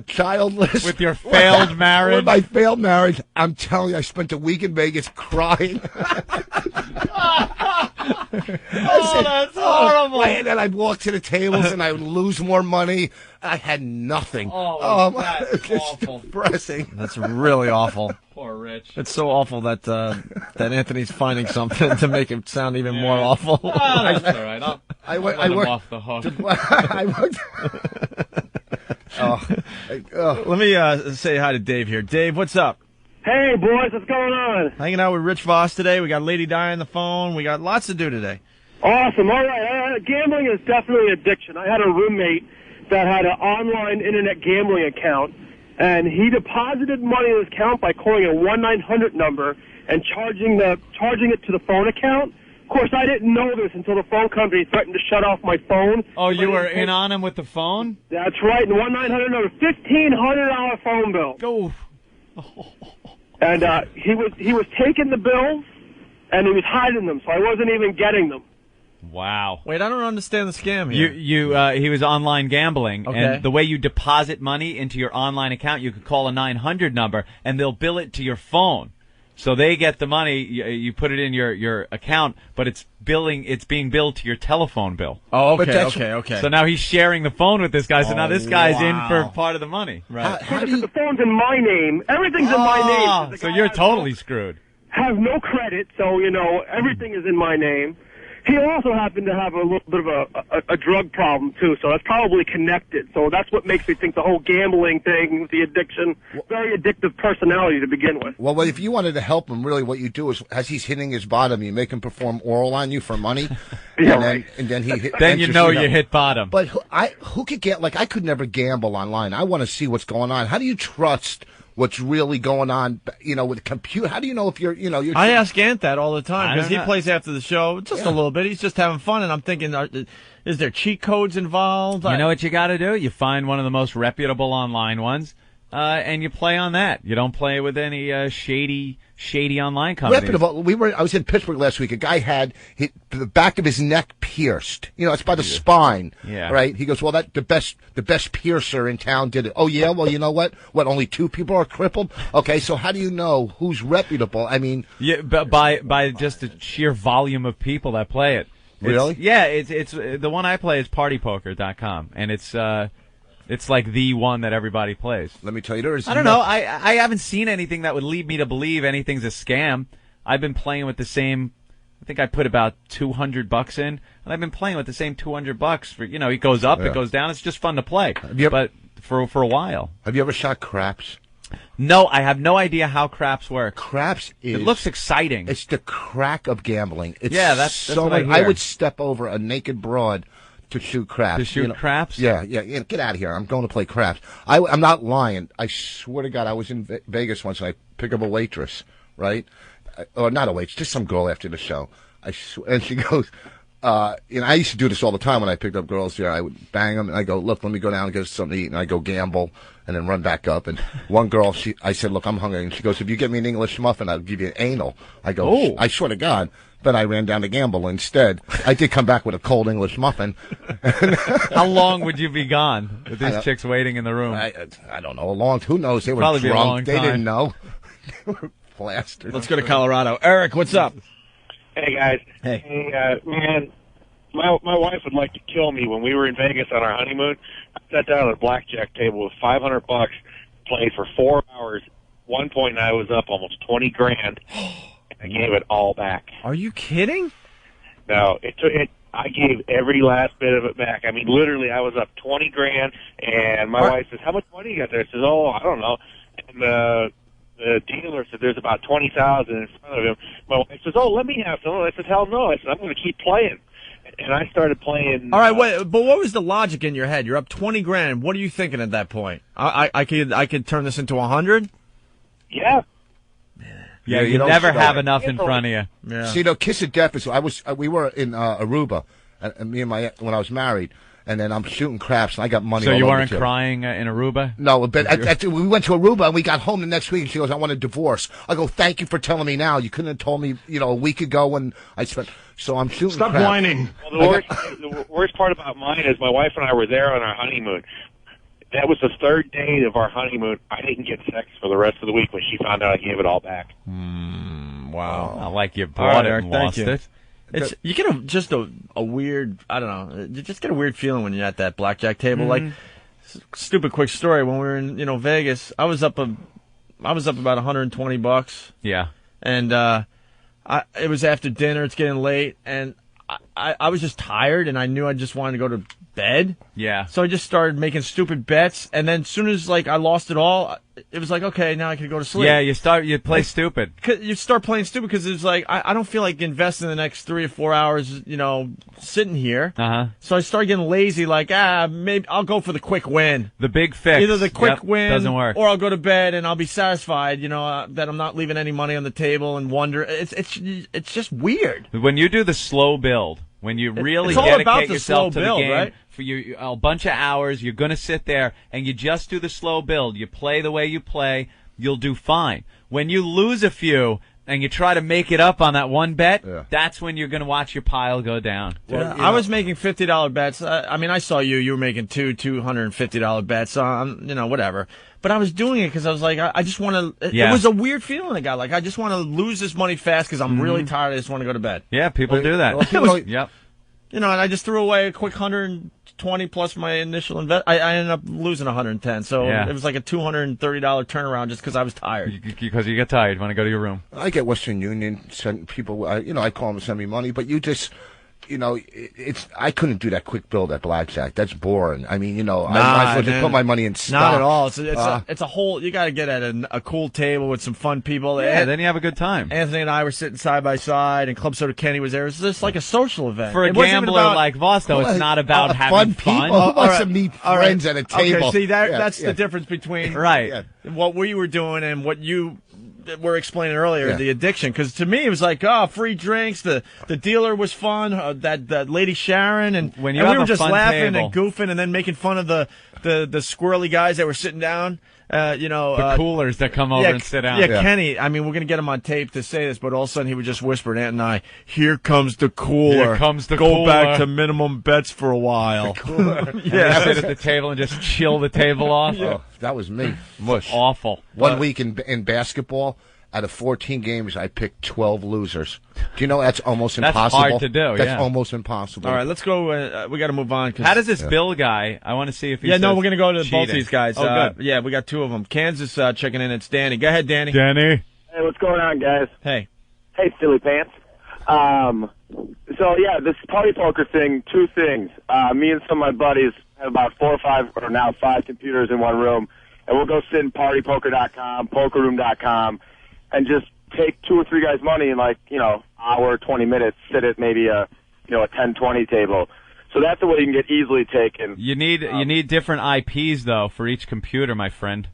Speaker 4: childless.
Speaker 3: With your failed marriage?
Speaker 4: With my failed marriage. I'm telling you, I spent a week in Vegas crying.
Speaker 3: That's horrible.
Speaker 4: And then I'd walk to the tables and I would lose more money. I had nothing.
Speaker 3: That's
Speaker 4: it's
Speaker 3: awful.
Speaker 4: Depressing.
Speaker 1: That's really awful.
Speaker 3: Poor Rich.
Speaker 1: It's so awful that Anthony's finding something to make it sound even more awful.
Speaker 3: That's all right. I worked off the hook.
Speaker 4: I worked.
Speaker 1: Let me say hi to Dave here. Dave, what's up?
Speaker 6: Hey, boys, what's going on?
Speaker 1: Hanging out with Rich Voss today. We got Lady Di on the phone. We got lots to do today.
Speaker 6: Awesome. All right. Gambling is definitely an addiction. I had a roommate that had an online internet gambling account, and he deposited money in his account by calling a 1-900 number and charging it to the phone account. Of course, I didn't know this until the phone company threatened to shut off my phone.
Speaker 3: Oh, you were in on him with the phone?
Speaker 6: That's right. The 1-900 number, $1,500 phone bill.
Speaker 3: Go.
Speaker 6: And he was taking the bills, and he was hiding them, so I wasn't even getting them.
Speaker 3: Wow.
Speaker 1: Wait, I don't understand the scam here.
Speaker 3: He was online gambling,
Speaker 1: okay.
Speaker 3: And the way you deposit money into your online account, you could call a 900 number, and they'll bill it to your phone. So they get the money, you put it in your account, but it's being billed to your telephone bill.
Speaker 1: Oh, okay.
Speaker 3: So now he's sharing the phone with this guy, so now this guy's in for part of the money.
Speaker 1: Right.
Speaker 6: The phone's in my name. Everything's in my name.
Speaker 3: So you're totally screwed.
Speaker 6: Have no credit, so, you know, everything is in my name. He also happened to have a little bit of a drug problem, too, so that's probably connected. So that's what makes me think the whole gambling thing, the addiction, very addictive personality to begin with.
Speaker 4: Well, if you wanted to help him, really what you do is, as he's hitting his bottom, you make him perform oral on you for money, and then he hit,
Speaker 3: then you know you hit bottom.
Speaker 4: But who could get, like, I could never gamble online. I want to see what's going on. How do you trust what's really going on, with the computer? How do you know if you're.
Speaker 1: I ask Ant that all the time because he plays after the show just a little bit. He's just having fun, and I'm thinking, is there cheat codes involved?
Speaker 3: You know what you got to do? You find one of the most reputable online ones, and you play on that. You don't play with any shady online companies.
Speaker 4: Reputable. I was in Pittsburgh last week. A guy had the back of his neck pierced. It's by the spine.
Speaker 3: Yeah.
Speaker 4: Right. He goes, well, the best piercer in town did it. Oh yeah. Well, you know what? What? Only 2 people are crippled. Okay. So how do you know who's reputable? I mean,
Speaker 3: but by just the sheer volume of people that play it.
Speaker 4: Really?
Speaker 3: It's the one I play is partypoker.com, and it's like the one that everybody plays.
Speaker 4: Let me tell you,
Speaker 3: I don't know. I haven't seen anything that would lead me to believe anything's a scam. I've been playing with the same. I think I put about $200 in, and I've been playing with the same $200 for. It goes up, it goes down. It's just fun to play. But for a while.
Speaker 4: Have you ever shot craps?
Speaker 3: No, I have no idea how craps work.
Speaker 4: Craps is.
Speaker 3: It looks exciting.
Speaker 4: It's the crack of gambling.
Speaker 3: That's
Speaker 4: so
Speaker 3: what I hear.
Speaker 4: I would step over a naked broad to shoot craps.
Speaker 3: To shoot craps?
Speaker 4: Yeah. Get out of here. I'm going to play craps. I'm not lying. I swear to God, I was in Vegas once, and I picked up a waitress, right? Or not a waitress, just some girl after the show. And she goes, I used to do this all the time when I picked up girls there. I would bang them, and I go, look, let me go down and get something to eat, and I go gamble, and then run back up. And one girl, I said, look, I'm hungry. And she goes, if you get me an English muffin, I'll give you an anal. I go,
Speaker 3: oh.
Speaker 4: I swear to God. But I ran down to gamble instead. I did come back with a cold English muffin.
Speaker 3: How long would you be gone with these chicks waiting in the room?
Speaker 4: I don't know. Who knows? They were
Speaker 3: Probably
Speaker 4: drunk. They didn't know. They were plastered.
Speaker 1: Let's go to Colorado. Eric, what's up?
Speaker 6: Hey, guys.
Speaker 1: Hey.
Speaker 6: Man, my wife would like to kill me. When we were in Vegas on our honeymoon, I sat down at a blackjack table with $500, played for 4 hours. One point, I was up almost $20,000. I gave it all back.
Speaker 1: Are you kidding?
Speaker 6: No, I gave every last bit of it back. I mean, literally, I was up $20,000, and my wife says, "How much money you got there?" I says, "Oh, I don't know." And the dealer said, "There's about $20,000 in front of him." My wife says, "Oh, let me have some." I said, "Hell no!" I said, "I'm going to keep playing." And I started playing.
Speaker 1: All right, wait, but what was the logic in your head? You're up $20,000. What are you thinking at that point? I could turn this into 100.
Speaker 6: Yeah.
Speaker 3: Yeah, you never have enough in front of you.
Speaker 4: Yeah. See, kiss of death is. We were in Aruba, and me and when I was married, and then I'm shooting craps, and I got money.
Speaker 3: So
Speaker 4: all
Speaker 3: you
Speaker 4: over
Speaker 3: weren't
Speaker 4: too.
Speaker 3: crying in Aruba?
Speaker 4: No, but we went to Aruba, and we got home the next week, and she goes, "I want a divorce." I go, "Thank you for telling me now. You couldn't have told me, a week ago when I spent." So I'm shooting.
Speaker 2: Stop
Speaker 4: craps.
Speaker 2: whining.
Speaker 6: Well, the worst part about mine is my wife and I were there on our honeymoon. That was the 3rd day of our honeymoon. I didn't get sex for the rest of the week when she found out I gave it all back.
Speaker 3: Wow. Not like you bought it and lost it.
Speaker 1: You get a weird, I don't know, you just get a weird feeling when you're at that blackjack table. Like, stupid quick story, when we were in, Vegas, I was up about $120.
Speaker 3: Yeah.
Speaker 1: And it was after dinner, it's getting late, and I was just tired, and I knew I just wanted to go to bed.
Speaker 3: Yeah.
Speaker 1: So I just started making stupid bets, and then as soon as I lost it all, it was like, okay, now I can go to sleep.
Speaker 3: Yeah, you play stupid.
Speaker 1: You start playing stupid because it's like I don't feel like investing the next 3 or 4 hours, sitting here. So I started getting lazy. Like maybe I'll go for the quick win.
Speaker 3: The big fix.
Speaker 1: Either the quick win
Speaker 3: doesn't work,
Speaker 1: or I'll go to bed and I'll be satisfied. That I'm not leaving any money on the table and wonder. It's just weird.
Speaker 3: When you do the slow build. When you really dedicate yourself to the game, right? For a bunch of hours, you're going to sit there and you just do the slow build. You play the way you play, you'll do fine. When you lose a few and you try to make it up on that one bet, that's when you're going to watch your pile go down.
Speaker 1: Well, I was making $50 bets. I saw you were making $250 bets, so whatever. But I was doing it because I was like, I just want to. It was a weird feeling I got. Like, I just want to lose this money fast because I'm really tired. I just want to go to bed.
Speaker 3: Yeah, people do that.
Speaker 1: Yep. And I just threw away a quick 120 plus my initial invest. I ended up losing 110. So it was like a $230 turnaround just because I was tired.
Speaker 3: Because you get tired, you want to go to your room.
Speaker 4: I get Western Union send people. I call them to send me money, but you just. I couldn't do that quick build at blackjack. That's boring. I mean, I might as well just put my money in stock.
Speaker 1: Not at all. It's a whole. You got to get at a cool table with some fun people.
Speaker 3: Yeah, then you have a good time.
Speaker 1: Anthony and I were sitting side by side, and Club Soda Kenny was there. It was just like a social event.
Speaker 3: For a gambler like Voss, though, it's not about having fun.
Speaker 4: People. Who wants to meet friends at a table?
Speaker 1: Okay, see, that's the difference between what we were doing and what you were explaining earlier, the addiction. Because to me, it was like, free drinks. The dealer was fun. That lady Sharon, and we were just laughing and goofing, and then making fun of the squirrely guys that were sitting down.
Speaker 3: The coolers that come over and sit down.
Speaker 1: Yeah, Kenny. I mean, we're gonna get him on tape to say this, but all of a sudden he would just whisper to Ant and I, "Here comes the cooler.
Speaker 3: Here comes the
Speaker 1: Go
Speaker 3: cooler.
Speaker 1: back to minimum bets for a while."
Speaker 3: Sit at the table and just chill the table off.
Speaker 4: Oh, that was me.
Speaker 3: Mush. Awful.
Speaker 4: One week in basketball, out of 14 games, I picked 12 losers. Do you know that's almost impossible?
Speaker 3: That's hard to do.
Speaker 4: That's almost impossible.
Speaker 1: All right, let's go. We got to move on.
Speaker 3: How does this Bill guy? I want to see if he.
Speaker 1: We're going to go to both these guys.
Speaker 3: Oh, good.
Speaker 1: Yeah, we got two of them. Kansas checking in. It's Danny. Go ahead, Danny.
Speaker 3: Danny.
Speaker 7: Hey, what's going on, guys?
Speaker 1: Hey.
Speaker 7: Hey, silly pants. So yeah, this party poker thing. Two things. Me and some of my buddies have about 4 or 5, or now 5 computers in one room, and we'll go sit in partypoker.com, pokerroom.com, and just take 2 or 3 guys' money in hour, 20 minutes, sit at maybe a 10-20 table. So that's the way you can get easily taken.
Speaker 3: You need different IPs though for each computer, my friend.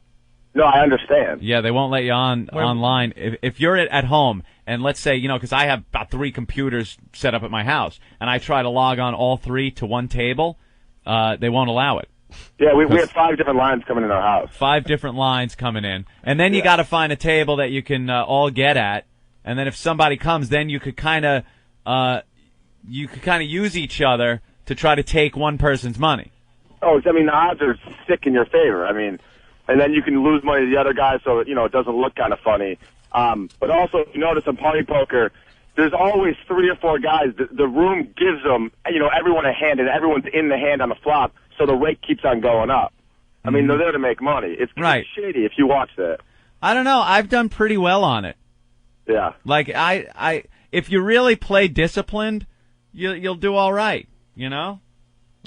Speaker 7: No, I understand.
Speaker 3: Yeah, they won't let you online. If you're at home, and let's say, because I have about 3 computers set up at my house, and I try to log on all 3 to one table, they won't allow it.
Speaker 7: Yeah, we have 5 different lines coming in our house.
Speaker 3: 5 different lines coming in. And then you got to find a table that you can all get at. And then if somebody comes, then you could kind of use each other to try to take one person's money.
Speaker 7: Oh, I mean, the odds are sick in your favor. I mean, and then you can lose money to the other guy so that, it doesn't look kind of funny. But also, if you notice on party poker, there's always 3 or 4 guys. The room gives them, everyone a hand, and everyone's in the hand on the flop, so the rate keeps on going up. I mean, they're there to make money. It's kind of shady if you watch that.
Speaker 3: I don't know. I've done pretty well on it.
Speaker 7: Yeah.
Speaker 3: Like, if you really play disciplined, you'll do all right, All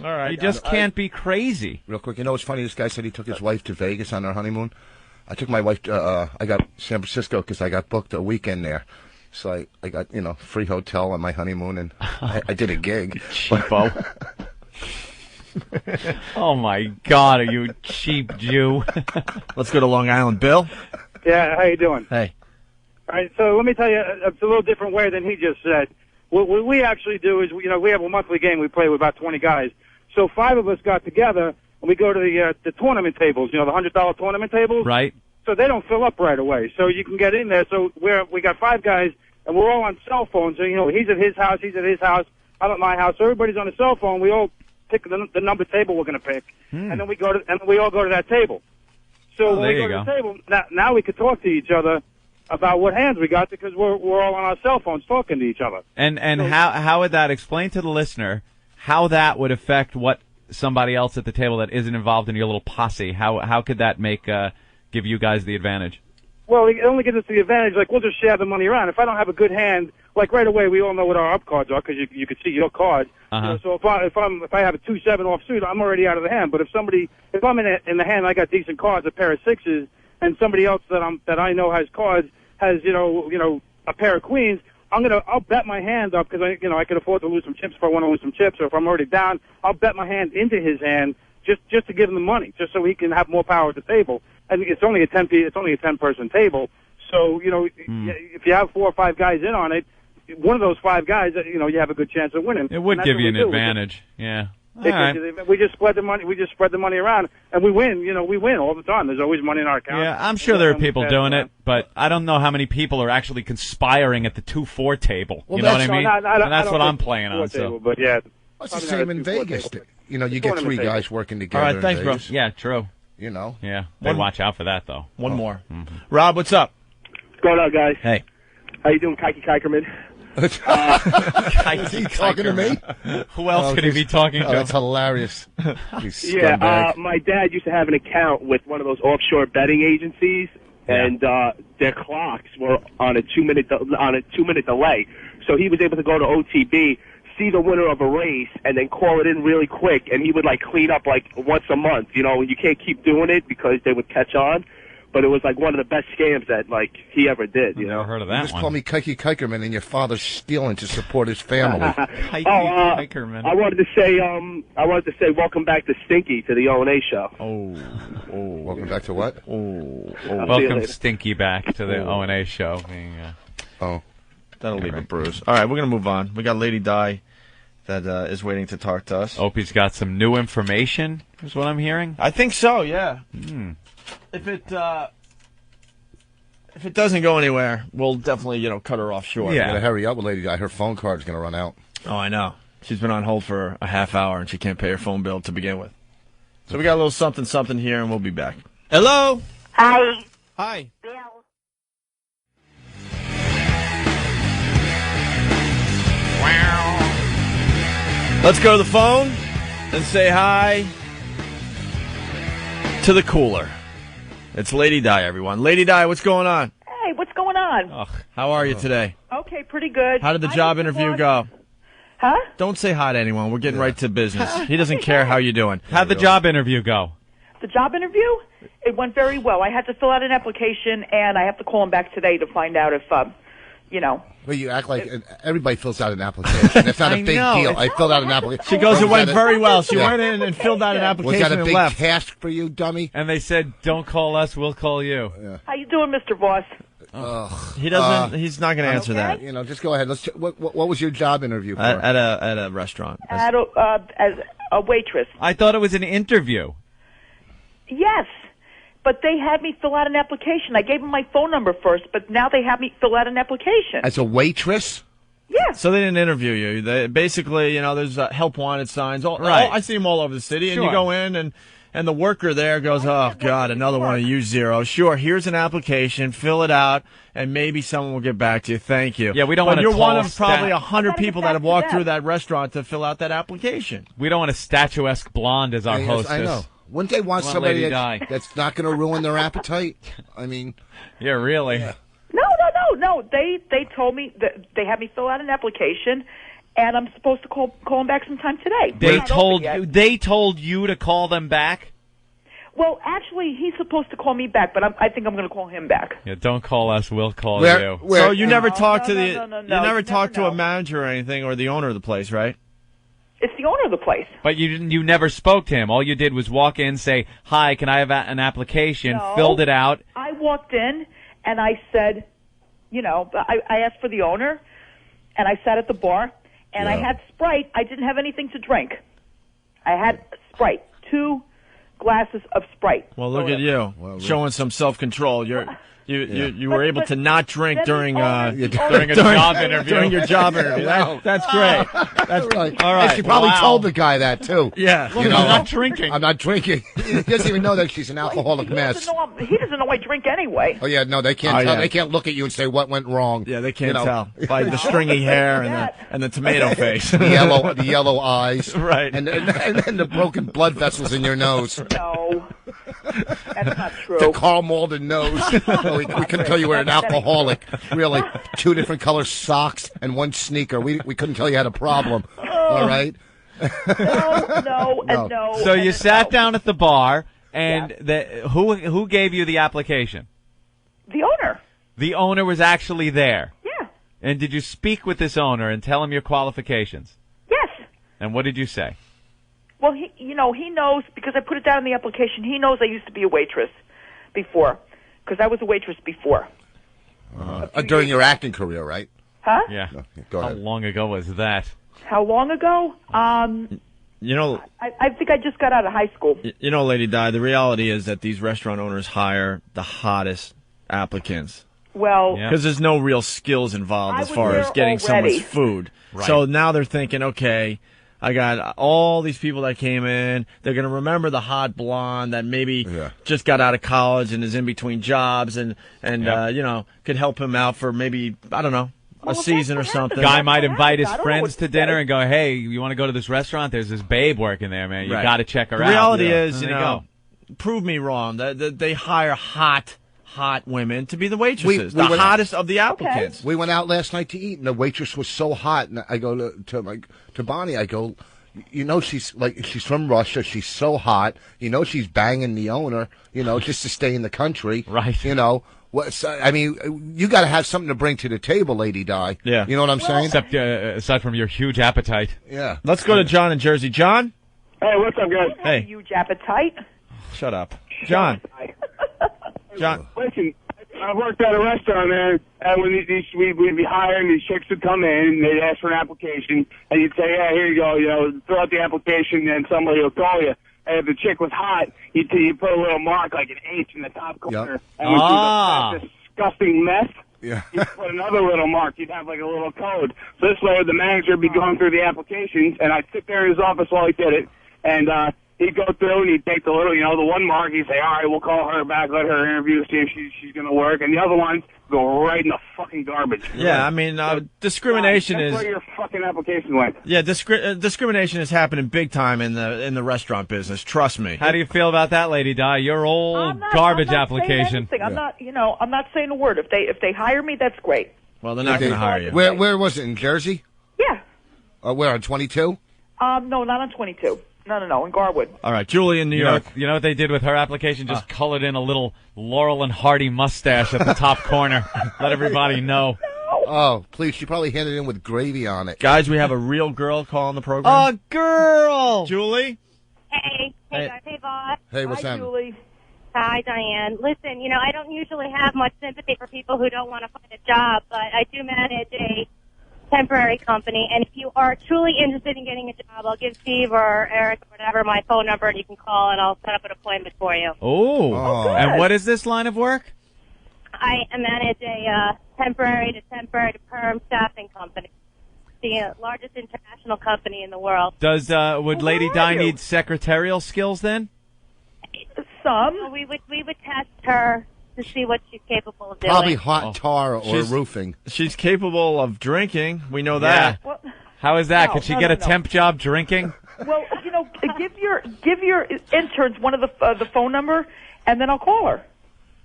Speaker 3: right. You just can't be crazy.
Speaker 4: Real quick, what's funny? This guy said he took his wife to Vegas on their honeymoon. I took my wife to, I got San Francisco because I got booked a weekend there. So I got, free hotel on my honeymoon, and I did a gig.
Speaker 3: Cheapo. Oh, my God, are you a cheap Jew?
Speaker 1: Let's go to Long Island. Bill?
Speaker 8: Yeah, how you doing?
Speaker 1: Hey.
Speaker 8: All right, so let me tell you, it's a little different way than he just said. What we actually do is, we have a monthly game we play with about 20 guys. So 5 of us got together, and we go to the tournament tables, the $100 tournament tables.
Speaker 3: Right.
Speaker 8: So they don't fill up right away. So you can get in there. So we got 5 guys, and we're all on cell phones. So, he's at his house, I'm at my house. So everybody's on a cell phone. We all pick the number table we're going to pick, and then we all go to that table. So when we go to the table, now we could talk to each other about what hands we got because we're all on our cell phones talking to each other.
Speaker 3: And how would that explain to the listener how that would affect what somebody else at the table that isn't involved in your little posse? How could that give you guys the advantage?
Speaker 8: Well, it only gives us the advantage. Like, we'll just share the money around. If I don't have a good hand, like right away, we all know what our up cards are because you can see your cards. So if I have a 2-7 offsuit, I'm already out of the hand. But if I'm in the hand, and I got decent cards, a pair of 6s, and somebody else that I know has cards has a pair of queens, I'll bet my hand up because I can afford to lose some chips if I want to lose some chips, or if I'm already down, I'll bet my hand into his hand just to give him the money, just so he can have more power at the table. And it's only a 10-person table, so if you have 4 or 5 guys in on it, one of those 5 guys, you have a good chance of winning.
Speaker 3: It would give you an advantage, yeah.
Speaker 8: We just spread the money. We just spread the money around, and we win. We win all the time. There's always money in our account.
Speaker 3: Yeah, I'm sure there are people doing it, but I don't know how many people are actually conspiring at the 2-4 table. You know what I mean? And that's what I'm playing on.
Speaker 8: Table, but yeah,
Speaker 4: it's the same in Vegas. You get 3 guys working together.
Speaker 1: All right, thanks, bro.
Speaker 3: Yeah, true. Yeah, they watch out for that though.
Speaker 1: One more. Mm-hmm. Rob, what's up?
Speaker 7: What's going on, guys?
Speaker 1: Hey.
Speaker 7: How you doing, Kikerman?
Speaker 4: Is he talking to me?
Speaker 3: Who else could he be talking to?
Speaker 4: That's hilarious.
Speaker 7: Yeah, my dad used to have an account with one of those offshore betting agencies, and their clocks were on a 2-minute delay. So he was able to go to OTB,
Speaker 6: see the winner of a race and then call it in really quick, and he would like clean up like once a month. You know, you can't keep doing it because they would catch on. But it was like one of the best scams that like he ever did. You know,
Speaker 3: never heard of that
Speaker 4: just call me Kikerman, and your father's stealing to support his family.
Speaker 3: Kikerman.
Speaker 6: I wanted to say welcome back to Stinky to the O&A show.
Speaker 4: Welcome back to what?
Speaker 3: Welcome Stinky back to the O&A show.
Speaker 1: That'll leave a bruise. All right, we're gonna move on. We got Lady Di that is waiting to talk to us.
Speaker 3: Opie's got some new information, is what I'm hearing.
Speaker 1: I think so. Yeah. If it doesn't go anywhere, we'll definitely cut her off short.
Speaker 4: Yeah, gotta hurry up with Lady Di. Her phone card's gonna run out.
Speaker 1: Oh, I know. She's been on hold for a half hour and she can't pay her phone bill to begin with. So we got a little something here, and we'll be back. Hello.
Speaker 9: Hi.
Speaker 1: Hi.
Speaker 9: Bill.
Speaker 1: Let's go to the phone and say hi to the cooler. It's Lady Di, everyone. Lady Di, what's going on?
Speaker 9: Hey, what's going on?
Speaker 1: How are you today?
Speaker 9: Okay, pretty good.
Speaker 1: How did the job interview go?
Speaker 9: Huh?
Speaker 1: Don't say hi to anyone. We're getting right to business. He doesn't care how you're doing.
Speaker 3: How'd the job interview go?
Speaker 9: The job interview? It went very well. I had to fill out an application, and I have to call him back today to find out if,
Speaker 4: Well, you act like everybody fills out an application. It's not a big deal. I filled out an application.
Speaker 1: She goes, it went very well. She went in and filled out an application
Speaker 4: and left. Was that a big task for you, dummy?
Speaker 3: And they said, don't call us, we'll call you.
Speaker 4: Yeah.
Speaker 9: How you doing, Mr. Voss?
Speaker 1: He doesn't. He's not going to answer that.
Speaker 4: Just go ahead. What was your job interview for?
Speaker 1: At a restaurant.
Speaker 9: As a waitress.
Speaker 3: I thought it was an interview.
Speaker 9: Yes. But they had me fill out an application. I gave them my phone number first, but now they have me fill out an application.
Speaker 4: As a waitress?
Speaker 9: Yes.
Speaker 1: So they didn't interview you. They basically, there's help wanted signs.
Speaker 3: Right.
Speaker 1: I see them all over the city.
Speaker 3: Sure.
Speaker 1: And you go in, and the worker there goes, oh, God, another one of you zeros. Sure, here's an application. Fill it out, and maybe someone will get back to you. Thank you.
Speaker 3: Yeah, we don't want to.
Speaker 1: You're one of probably 100 people that have walked through that restaurant to fill out that application.
Speaker 3: We don't want a statuesque blonde as our hostess.
Speaker 4: I know. Wouldn't they want somebody that's not going to ruin their appetite? I mean,
Speaker 3: yeah, really.
Speaker 4: Yeah.
Speaker 9: No. They told me that they had me fill out an application, and I'm supposed to call them back sometime today.
Speaker 3: They told you to call them back?
Speaker 9: Well, actually, he's supposed to call me back, but I think I'm going to call him back.
Speaker 3: Yeah, don't call us. We'll call you.
Speaker 1: So you never talked to you never
Speaker 9: talked
Speaker 1: to a manager or anything, or the owner of the place, right?
Speaker 9: It's the owner of the place.
Speaker 3: But you never spoke to him. All you did was walk in, say, hi, can I have an application, filled it out.
Speaker 9: I walked in, and I said, I asked for the owner, and I sat at the bar, and I had Sprite. I didn't have anything to drink. I had Sprite, 2 glasses of Sprite.
Speaker 1: Well, look at you, showing some self-control. You were able to not drink during a job interview. During your job interview. That's great. That's
Speaker 4: right.
Speaker 1: All right.
Speaker 4: And she probably told the guy that too.
Speaker 1: Yeah.
Speaker 3: I'm not drinking.
Speaker 4: I'm not drinking. He doesn't even know that she's an alcoholic mess.
Speaker 9: He doesn't know I drink anyway.
Speaker 4: Oh yeah, no, they can't tell. Yeah. They can't look at you and say what went wrong.
Speaker 1: Yeah, they can't tell by the stringy hair and the tomato face,
Speaker 4: the yellow eyes,
Speaker 1: right,
Speaker 4: and the broken blood vessels in your nose.
Speaker 9: No. That's not true.
Speaker 4: The Karl Malden nose. We couldn't tell you were an alcoholic. Really, 2 different color socks and 1 sneaker. We couldn't tell you had a problem. All right.
Speaker 9: No.
Speaker 3: So you sat down at the bar, and who gave you the application?
Speaker 9: The owner.
Speaker 3: The owner was actually there.
Speaker 9: Yeah.
Speaker 3: And did you speak with this owner and tell him your qualifications?
Speaker 9: Yes.
Speaker 3: And what did you say?
Speaker 9: Well, he knows, because I put it down in the application, he knows I used to be a waitress before, because I was a waitress before.
Speaker 4: During your acting career, right?
Speaker 9: Huh?
Speaker 3: Yeah.
Speaker 4: No, go ahead.
Speaker 3: How long ago was that?
Speaker 9: How long ago? I think I just got out of high school.
Speaker 1: Lady Di, the reality is that these restaurant owners hire the hottest applicants.
Speaker 9: Well,
Speaker 1: because there's no real skills involved as far as getting someone's food.
Speaker 3: Right.
Speaker 1: So now they're thinking, okay, I got all these people that came in. They're going to remember the hot blonde that maybe just got out of college and is in between jobs and could help him out for maybe, I don't know, a season or something.
Speaker 3: Guy might invite his friends to dinner and go, hey, you want to go to this restaurant? There's this babe working there, man. You got to check her out.
Speaker 1: The reality is, prove me wrong. They hire hot hot women to be the waitresses, the hottest of the applicants.
Speaker 4: Okay. We went out last night to eat, and the waitress was so hot. And I go to Bonnie, I go, you know, she's from Russia. She's so hot. You know, she's banging the owner. You know, just to stay in the country.
Speaker 3: Right.
Speaker 4: You know. I mean, you got to have something to bring to the table, Lady Di.
Speaker 1: Yeah.
Speaker 4: You know what I'm saying?
Speaker 3: Except aside from your huge appetite.
Speaker 4: Yeah.
Speaker 1: Let's go to John in Jersey. John?
Speaker 7: Hey, what's up, guys?
Speaker 1: Hey.
Speaker 9: Huge appetite.
Speaker 1: Shut up. John. John.
Speaker 7: Listen, I worked at a restaurant there, and when we'd be hiring, these chicks would come in, and they'd ask for an application, and you'd say, yeah, here you go, you know, fill out the application, and somebody will call you. And if the chick was hot, you put a little mark, like an H in the top corner, and when she was a disgusting mess, you'd put another little mark. You'd have like a little code. So this way, the manager would be going through the applications, and I'd sit there in his office while he did it, and he'd go through and he'd take the little, you know, the one mark. He'd say, all right, we'll call her back, let her interview, see if she's going to work. And the other ones go right in the fucking garbage.
Speaker 1: Yeah, I mean, discrimination
Speaker 7: that's
Speaker 1: is
Speaker 7: where your fucking application went.
Speaker 1: Yeah, discrimination is happening big time in the restaurant business. Trust me.
Speaker 3: How do you feel about that, Lady Di? Your old garbage application.
Speaker 9: I'm not, I'm not saying a word. If they hire me, that's great.
Speaker 1: Well, they're not going to hire you.
Speaker 4: Where was it? In Jersey?
Speaker 9: Yeah.
Speaker 4: Where, on 22?
Speaker 9: No, not on 22. No, in Garwood.
Speaker 1: All right, Julie in New York.
Speaker 3: You know what they did with her application? Just colored in a little Laurel and Hardy mustache at the top corner. Let everybody know.
Speaker 4: Oh, please. She probably handed it in with gravy on it.
Speaker 1: Guys, we have a real girl calling the program.
Speaker 3: A girl!
Speaker 1: Julie?
Speaker 10: Hey guys. Hey, boss.
Speaker 4: Hey, what's
Speaker 9: Hi,
Speaker 4: happening?
Speaker 9: Julie.
Speaker 10: Hi, Diane. Listen, I don't usually have much sympathy for people who don't want to find a job, but I do manage a temporary company, and if you are truly interested in getting a job, I'll give Steve or Eric or whatever my phone number, and you can call, and I'll set up an appointment for you.
Speaker 3: Oh. And what is this line of work?
Speaker 10: I manage a temporary to perm staffing company, the largest international company in the world.
Speaker 3: Would Lady Di need secretarial skills then?
Speaker 9: Some.
Speaker 10: We would test her to see what she's capable of doing.
Speaker 4: Probably hot tar or roofing.
Speaker 1: She's capable of drinking. We know that.
Speaker 3: Yeah. How is that? Could she get a temp job drinking?
Speaker 9: Well, give your interns one of the phone number, and then I'll call her.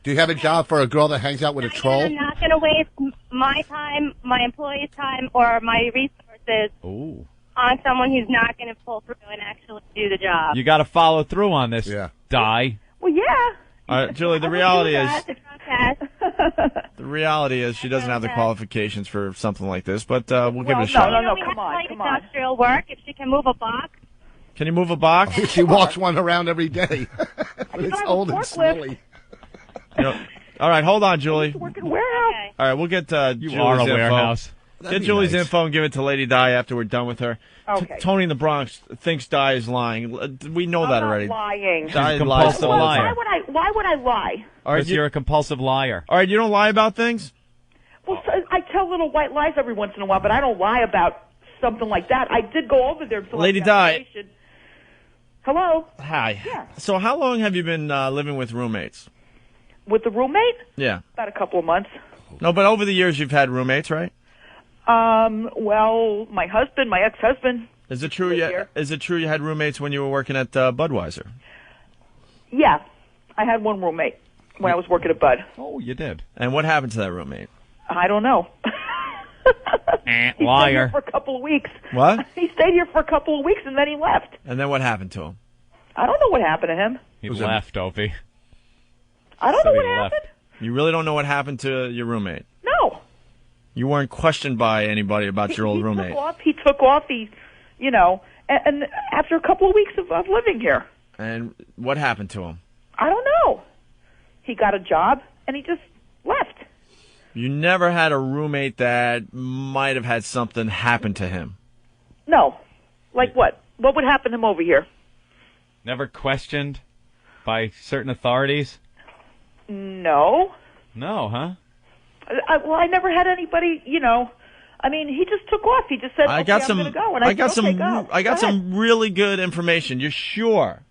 Speaker 4: Do you have a job for a girl that hangs out with a troll?
Speaker 10: I'm not going to waste my time, my employees' time, or my resources on someone who's not going to pull through and actually do the job.
Speaker 3: You got to follow through on this, Di.
Speaker 9: Well, yeah.
Speaker 1: All right, Julie, the reality is she doesn't have the qualifications for something like this, but we'll give it a shot.
Speaker 10: No, come on. Industrial work, if she can move a box.
Speaker 1: Can you move a box?
Speaker 4: She walks one around every day. But it's old and smelly.
Speaker 1: All right, hold on, Julie.
Speaker 9: Work in a warehouse.
Speaker 10: Okay.
Speaker 1: All right, we'll get Julie's info.
Speaker 3: Warehouse.
Speaker 1: Get Julie's info and give it to Lady Di after we're done with her.
Speaker 9: Okay.
Speaker 1: Tony in the Bronx thinks Di is lying. We know that already.
Speaker 9: I'm not lying.
Speaker 1: Di
Speaker 3: She's a
Speaker 1: lies
Speaker 3: compulsive
Speaker 1: all the
Speaker 3: liar.
Speaker 1: time.
Speaker 9: Why would I lie?
Speaker 1: All right,
Speaker 3: Because you're a compulsive liar.
Speaker 1: All right, you don't lie about things?
Speaker 9: Well, I tell little white lies every once in a while, but I don't lie about something like that. I did go over there and fill out
Speaker 1: Lady
Speaker 9: the
Speaker 1: Di.
Speaker 9: application. Hello?
Speaker 1: Hi.
Speaker 9: Yeah.
Speaker 1: So how long have you been living with roommates?
Speaker 9: With the roommate?
Speaker 1: Yeah.
Speaker 9: About a couple of months.
Speaker 1: No, but over the years you've had roommates, right?
Speaker 9: Well, my ex-husband.
Speaker 1: Is it true you had roommates when you were working at Budweiser?
Speaker 9: Yeah. I had one roommate when I was working at Bud.
Speaker 3: Oh, you did.
Speaker 1: And what happened to that roommate?
Speaker 9: I don't know. He stayed
Speaker 3: Liar.
Speaker 9: here for a couple of weeks.
Speaker 1: What?
Speaker 9: He stayed here for a couple of weeks and then he left.
Speaker 1: And then what happened to him?
Speaker 9: I don't know what happened to him.
Speaker 3: He left, Opie.
Speaker 9: I don't know what
Speaker 3: he left.
Speaker 9: happened.
Speaker 1: You really don't know what happened to your roommate?
Speaker 9: No.
Speaker 1: You weren't questioned by anybody about your old roommate?
Speaker 9: He took off. And after a couple of weeks of living here.
Speaker 1: And what happened to him?
Speaker 9: I don't know. He got a job and he just left.
Speaker 1: You never had a roommate that might have had something happen to him?
Speaker 9: No. Like what? What would happen to him over here?
Speaker 3: Never questioned by certain authorities?
Speaker 9: No.
Speaker 3: No, huh?
Speaker 9: I never had anybody, I mean, he just took off. He just said, I'm going to go. And I
Speaker 1: got some really good information. You're sure?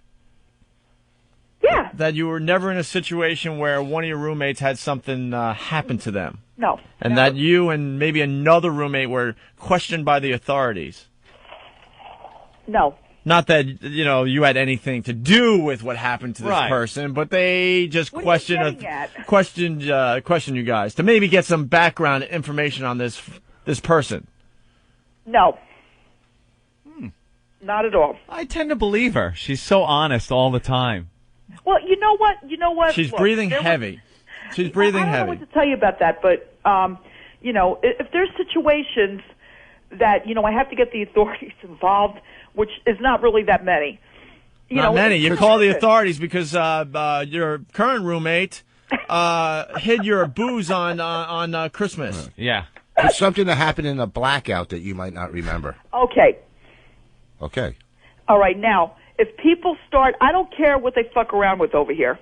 Speaker 9: Yeah.
Speaker 1: That you were never in a situation where one of your roommates had something happen to them?
Speaker 9: No.
Speaker 1: And that you and maybe another roommate were questioned by the authorities?
Speaker 9: No.
Speaker 1: Not that, you had anything to do with what happened to this person, but they just questioned you guys to maybe get some background information on this person.
Speaker 9: No. Not at all.
Speaker 3: I tend to believe her. She's so honest all the time.
Speaker 9: Well, you know what?
Speaker 1: She's breathing heavy. She's breathing heavy.
Speaker 9: I don't know what to tell you about that, but, if there's situations that, I have to get the authorities involved, which is not really that many.
Speaker 1: Not many. You call the authorities because your current roommate hid your booze on Christmas.
Speaker 3: Yeah.
Speaker 4: It's something that happened in a blackout that you might not remember.
Speaker 9: Okay.
Speaker 1: All
Speaker 9: right, now, if people start, I don't care what they fuck around with over here.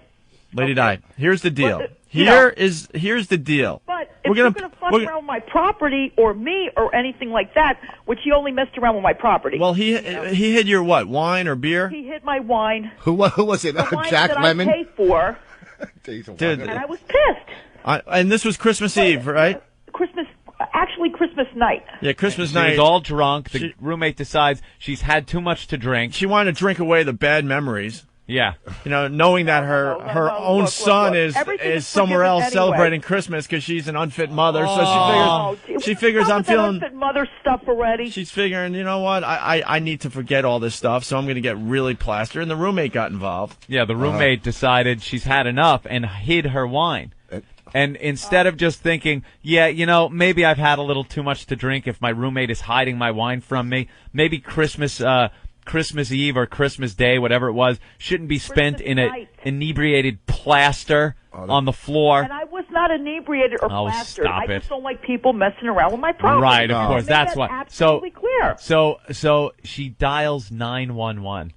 Speaker 1: Lady Di, here's the deal. Here's the deal.
Speaker 9: But if you're going to fuck around with my property or me or anything like that, which he only messed around with my property.
Speaker 1: Well, he hid your what? Wine or beer?
Speaker 9: He hid my wine.
Speaker 4: Who was it?
Speaker 9: The wine
Speaker 4: Jack
Speaker 9: that
Speaker 4: Lemmon?
Speaker 9: I paid for.
Speaker 1: Dude,
Speaker 9: and I was pissed.
Speaker 1: And this was Christmas Eve, right?
Speaker 9: Christmas night.
Speaker 1: Yeah, Christmas night.
Speaker 3: She's all drunk. The roommate decides she's had too much to drink.
Speaker 1: She wanted to drink away the bad memories.
Speaker 3: Yeah.
Speaker 1: Knowing that her own son is somewhere else celebrating Christmas because she's an unfit mother. So she figures I'm feeling
Speaker 9: unfit mother stuff already.
Speaker 1: She's figuring, you know what? I need to forget all this stuff, so I'm going to get really plastered. And the roommate got involved.
Speaker 3: Yeah, the roommate decided she's had enough and hid her wine. And instead of just thinking, maybe I've had a little too much to drink if my roommate is hiding my wine from me, maybe Christmas Eve or Christmas Day, whatever it was, shouldn't be spent in an inebriated plaster on the floor.
Speaker 9: And I was not inebriated or plastered.
Speaker 3: Stop
Speaker 9: I just don't like people messing around with my property.
Speaker 3: Right, of course. That's why.
Speaker 9: Absolutely clear.
Speaker 3: So she dials 911.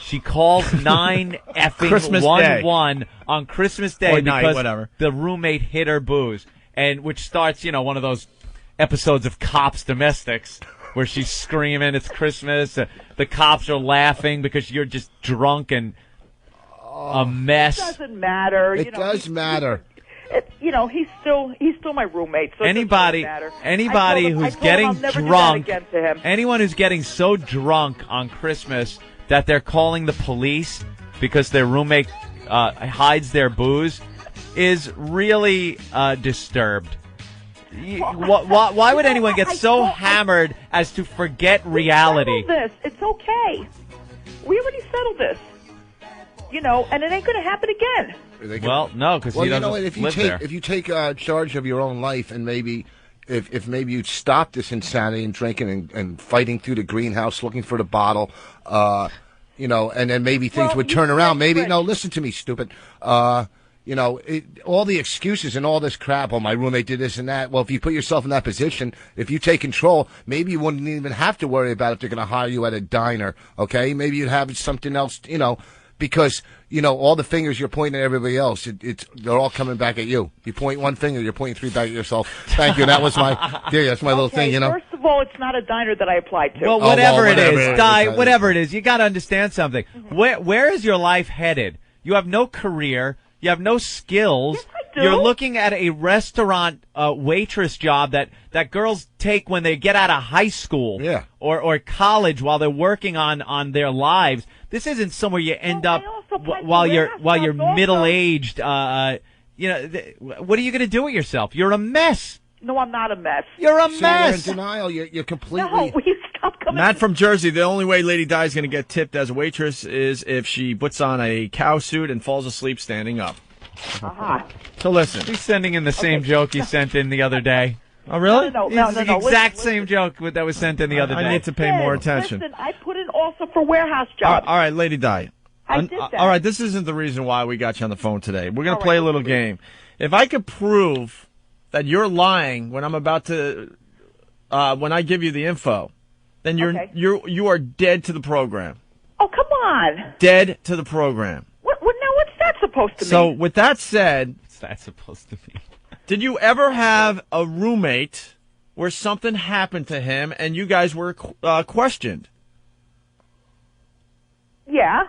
Speaker 3: She calls 9 effing
Speaker 1: Christmas
Speaker 3: 11 on Christmas Day
Speaker 1: or night,
Speaker 3: because
Speaker 1: whatever.
Speaker 3: The roommate hid her booze, and which starts, one of those episodes of Cops Domestics where she's screaming, "It's Christmas!" The cops are laughing because you're just drunk and a mess.
Speaker 9: It doesn't matter.
Speaker 4: It does matter.
Speaker 9: He's still my roommate. So
Speaker 3: anybody who's getting drunk, anyone who's getting so drunk on Christmas that they're calling the police because their roommate hides their booze is really disturbed. Why would anyone get so hammered as to forget reality?
Speaker 9: It's okay. We already settled this. And it ain't going to happen again.
Speaker 3: Well, no, because he doesn't live there.
Speaker 4: If you take charge of your own life and maybe if maybe you'd stop this insanity and drinking and fighting through the greenhouse looking for the bottle, and then maybe things would turn around. Maybe, no, listen to me, stupid. All the excuses and all this crap, my roommate did this and that. Well, if you put yourself in that position, if you take control, maybe you wouldn't even have to worry about if they're going to hire you at a diner, okay? Maybe you'd have something else, because, all the fingers you're pointing at everybody else, they're all coming back at you. You point one finger, you're pointing 3 back at yourself. Thank you. That's my little thing,
Speaker 9: First of all, it's not a diner that I applied to.
Speaker 3: Well, whatever it is, you got to understand something. Mm-hmm. Where is your life headed? You have no career. You have no skills.
Speaker 9: Yes, I do.
Speaker 3: You're looking at a restaurant waitress job that girls take when they get out of high school or college while they're working on their lives. This isn't somewhere you end up while you're middle aged. What are you going to do with yourself? You're a mess.
Speaker 9: No, I'm not a mess.
Speaker 3: You're a mess.
Speaker 4: You're in denial. You're completely.
Speaker 9: No, will you stop coming?
Speaker 1: Matt from Jersey. The only way Lady Di is going to get tipped as a waitress is if she puts on a cow suit and falls asleep standing up. So listen.
Speaker 3: He's sending in the same joke he sent in the other day.
Speaker 1: Oh, really?
Speaker 9: No.
Speaker 3: The exact same joke that was sent in the other day.
Speaker 1: I need to pay more attention.
Speaker 9: Listen, I put in also for warehouse jobs.
Speaker 1: All right, Lady Di.
Speaker 9: I did that.
Speaker 1: All right, this isn't the reason why we got you on the phone today. We're going to play a little game. If I could prove that you're lying when I'm about to, when I give you the info, then you are dead to the program.
Speaker 9: Oh, come on.
Speaker 1: Dead to the program.
Speaker 9: Now, what's that supposed to mean?
Speaker 1: So, with that said,
Speaker 3: what's that supposed to mean?
Speaker 1: Did you ever have a roommate where something happened to him and you guys were questioned?
Speaker 9: Yeah.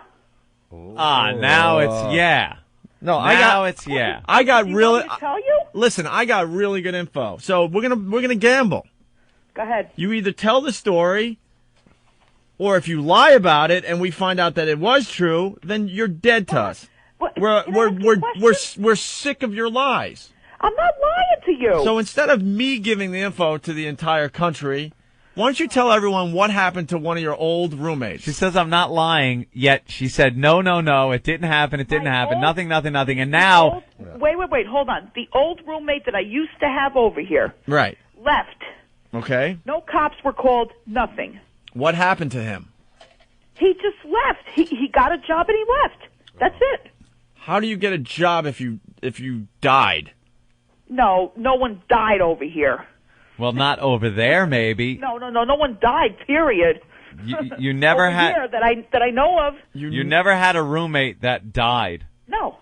Speaker 3: Now it's yeah.
Speaker 1: No,
Speaker 3: I got really.
Speaker 9: Tell you?
Speaker 1: Listen, I got really good info. So we're gonna gamble.
Speaker 9: Go ahead.
Speaker 1: You either tell the story, Or if you lie about it and we find out that it was true, then you're dead to us. We're sick of your lies.
Speaker 9: I'm not lying to you.
Speaker 1: So instead of me giving the info to the entire country, why don't you tell everyone what happened to one of your old roommates?
Speaker 3: She says I'm not lying, yet she said, no, it didn't happen, nothing. And now...
Speaker 9: Wait, hold on. The old roommate that I used to have over here
Speaker 1: right.
Speaker 9: left.
Speaker 1: Okay.
Speaker 9: No cops were called, nothing.
Speaker 1: What happened to him?
Speaker 9: He just left. He got a job and he left. That's it.
Speaker 1: How do you get a job if you died?
Speaker 9: No one died over here.
Speaker 3: Well, not over there, maybe.
Speaker 9: No one died, period.
Speaker 3: You never
Speaker 9: over
Speaker 3: had...
Speaker 9: here that I know of.
Speaker 3: You never had a roommate that died.
Speaker 9: No.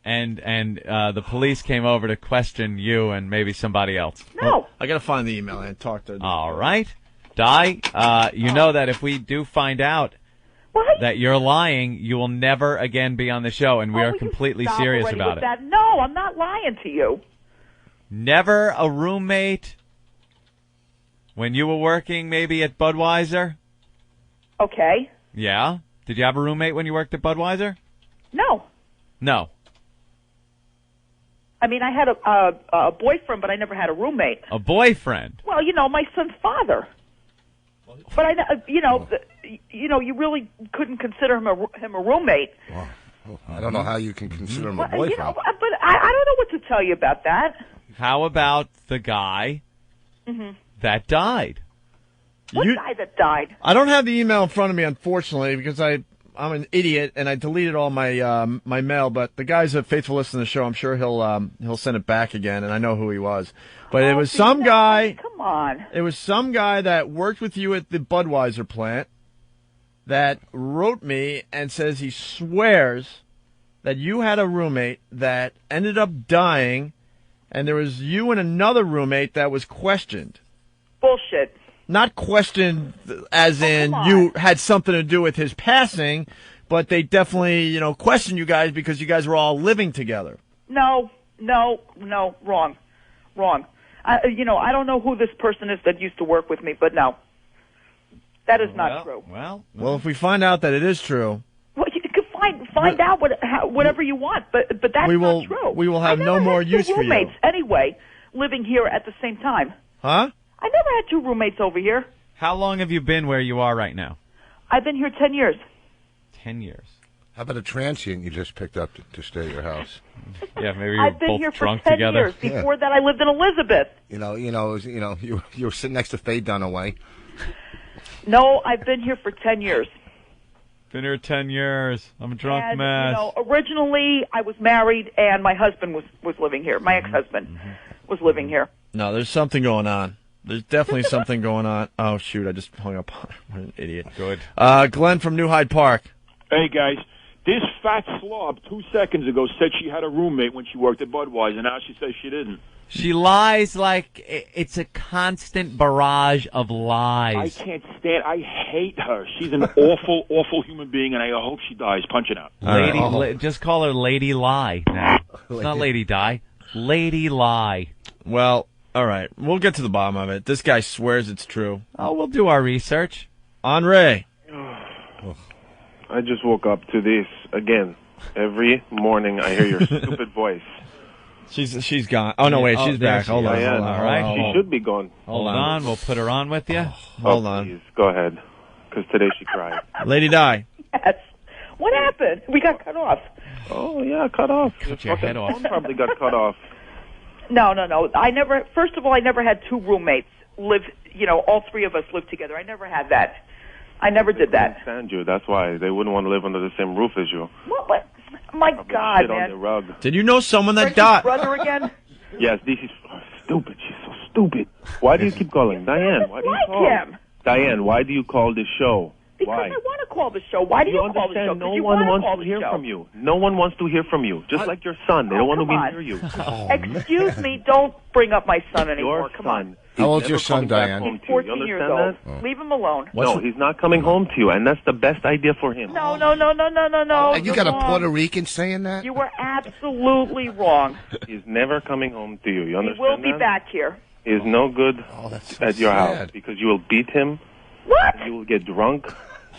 Speaker 3: And the police came over to question you and maybe somebody else.
Speaker 9: No.
Speaker 1: Well, I got to find the email and talk to her.
Speaker 3: All right. Di, you know that if we do find out that you're lying, you will never again be on the show, and we are completely serious about it.
Speaker 9: That? No, I'm not lying to you.
Speaker 3: Never a roommate when you were working maybe at Budweiser?
Speaker 9: Okay.
Speaker 3: Yeah? Did you have a roommate when you worked at Budweiser?
Speaker 9: No.
Speaker 3: No.
Speaker 9: I mean, I had a boyfriend, but I never had a roommate.
Speaker 3: A boyfriend?
Speaker 9: Well, my son's father. But you really couldn't consider him a roommate.
Speaker 4: Wow. I don't know how you can consider him a boyfriend.
Speaker 9: But I don't know what to tell you about that.
Speaker 3: How about the guy that died?
Speaker 9: What guy that died?
Speaker 1: I don't have the email in front of me, unfortunately, because I'm an idiot and I deleted all my my mail. But the guy's a faithful listener to the show. I'm sure he'll send it back again, and I know who he was. But it was some guy.
Speaker 9: Come on.
Speaker 1: It was some guy that worked with you at the Budweiser plant that wrote me and says he swears that you had a roommate that ended up dying, and there was you and another roommate that was questioned.
Speaker 9: Bullshit.
Speaker 1: Not questioned as in you had something to do with his passing, but they definitely, questioned you guys because you guys were all living together.
Speaker 9: No, wrong. I don't know who this person is that used to work with me, but no. That is not true.
Speaker 1: Well, if we find out that it is true...
Speaker 9: Well, you can find out whatever you want, but that's not true.
Speaker 1: We will have no more use for you.
Speaker 9: I never had two roommates anyway living here at the same time.
Speaker 1: Huh?
Speaker 9: I never had two roommates over here.
Speaker 3: How long have you been where you are right now?
Speaker 9: I've been here 10 years.
Speaker 3: 10 years.
Speaker 4: How about a transient you just picked up to stay at your house?
Speaker 3: Yeah, maybe you're
Speaker 9: I've been
Speaker 3: both
Speaker 9: here
Speaker 3: drunk
Speaker 9: for 10
Speaker 3: together.
Speaker 9: years. Before that, I lived in Elizabeth.
Speaker 4: You were sitting next to Faye Dunaway.
Speaker 9: No, I've been here for 10 years.
Speaker 3: Been here 10 years. I'm a drunk mess.
Speaker 9: Originally I was married and my husband was living here. My ex-husband was living here.
Speaker 1: No, there's something going on. There's definitely something going on. Oh, shoot, I just hung up on what an idiot.
Speaker 3: Good.
Speaker 1: Glenn from New Hyde Park.
Speaker 11: Hey, guys. This fat slob 2 seconds ago said she had a roommate when she worked at Budweiser. Now she says she didn't.
Speaker 3: She lies like it's a constant barrage of lies.
Speaker 11: I can't stand. I hate her. She's an awful, awful human being, and I hope she dies. Punch it out.
Speaker 3: Just call her Lady Lie now. It's not Lady Di. Lady Lie.
Speaker 1: Well, all right. We'll get to the bottom of it. This guy swears it's true.
Speaker 3: Oh, we'll do our research.
Speaker 1: Henri.
Speaker 12: I just woke up to this again. Every morning I hear your stupid voice.
Speaker 1: She's gone. Oh, no, wait. She's back. Hold on.
Speaker 12: All right. She should be gone.
Speaker 3: Hold on. We'll put her on with you.
Speaker 1: Hold on.
Speaker 12: Please, go ahead. Because today she cried.
Speaker 1: Lady Di.
Speaker 9: Yes. What happened? We got cut off.
Speaker 12: Oh, yeah, cut off.
Speaker 3: Cut your head off.
Speaker 12: Phone probably got cut off.
Speaker 9: No. First of all, I never had two roommates live, all three of us live together. I never had that. I never did that.
Speaker 12: I understand you. That's why they wouldn't want to live under the same roof as you.
Speaker 9: What? My God,
Speaker 12: shit
Speaker 9: man.
Speaker 12: on the rug.
Speaker 1: Did you know someone that died?
Speaker 9: Brother again?
Speaker 12: Yes, this is stupid. She's so stupid. Why do you keep calling? Diane, why do you call?
Speaker 9: Him.
Speaker 12: Diane, why do you call this show?
Speaker 9: Because
Speaker 12: why?
Speaker 9: I want to call the show. Why do you call the show?
Speaker 12: No one wants to hear from you. No one wants to hear from you. Just like your son. They don't want to be near you.
Speaker 9: Excuse me, don't bring up my son anymore.
Speaker 12: Your
Speaker 9: Come
Speaker 12: son.
Speaker 9: on.
Speaker 4: How old's your son, Diane?
Speaker 9: He's 14 years old.
Speaker 12: Oh.
Speaker 9: Leave him alone.
Speaker 12: No, he's not coming home to you, and that's the best idea for him.
Speaker 9: No.
Speaker 4: And you got a Puerto Rican saying that?
Speaker 9: You were absolutely wrong.
Speaker 12: He's never coming home to you. You understand
Speaker 9: He will be back here.
Speaker 12: He is no good
Speaker 4: so
Speaker 12: at your
Speaker 4: sad.
Speaker 12: house because you will beat him
Speaker 9: What?
Speaker 12: You will get drunk,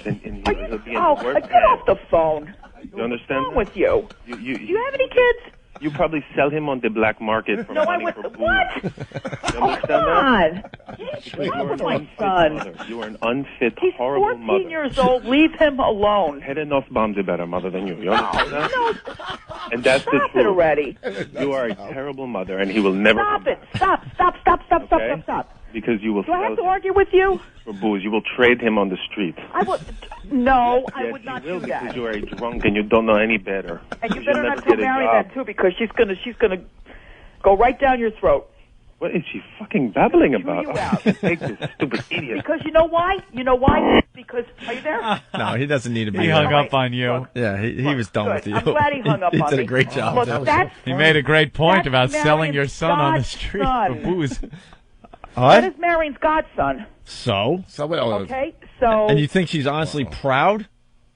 Speaker 12: and he'll be in the worst
Speaker 9: get off the phone.
Speaker 12: You understand?
Speaker 9: What's wrong with you? Do you have any kids?
Speaker 12: You probably sell him on the black market for money for booze.
Speaker 9: What?
Speaker 12: You understand that?
Speaker 9: What's wrong with my son?
Speaker 12: You are an unfit,
Speaker 9: He's
Speaker 12: horrible
Speaker 9: 14
Speaker 12: mother.
Speaker 9: years old. Leave him alone.
Speaker 12: Had enough bombs a better mother than you. You understand that?
Speaker 9: No.
Speaker 12: And that's the
Speaker 9: Stop
Speaker 12: truth.
Speaker 9: it already.
Speaker 12: You are a terrible mother, and he will never.
Speaker 9: Stop it. Stop.
Speaker 12: Because you will.
Speaker 9: Do I have to argue with you?
Speaker 12: For booze, you will trade him on the street.
Speaker 9: I would. No, I
Speaker 12: Yes,
Speaker 9: would not
Speaker 12: you will
Speaker 9: do that.
Speaker 12: because you are a drunk and you don't know any better.
Speaker 9: And you
Speaker 12: You'll
Speaker 9: better
Speaker 12: never
Speaker 9: not tell
Speaker 12: get a
Speaker 9: Mary
Speaker 12: job.
Speaker 9: that too, because she's gonna go right down your throat.
Speaker 12: What is she fucking babbling
Speaker 9: Chew
Speaker 12: about?
Speaker 9: you out.
Speaker 12: Take this stupid idiot.
Speaker 9: Because you know why? Because are you there?
Speaker 1: No, he doesn't need to be.
Speaker 3: He hung up on you.
Speaker 1: Yeah, he was done with you.
Speaker 9: I'm glad he hung up
Speaker 1: He
Speaker 9: on
Speaker 1: did
Speaker 9: me.
Speaker 1: a great job.
Speaker 9: Look, that's
Speaker 3: He made a great point
Speaker 9: That's
Speaker 3: about selling
Speaker 9: Marion's
Speaker 3: your son on the street for
Speaker 9: godson.
Speaker 3: booze.
Speaker 9: that is Marion's godson.
Speaker 1: So?
Speaker 9: Okay, so
Speaker 1: And you think she's honestly proud?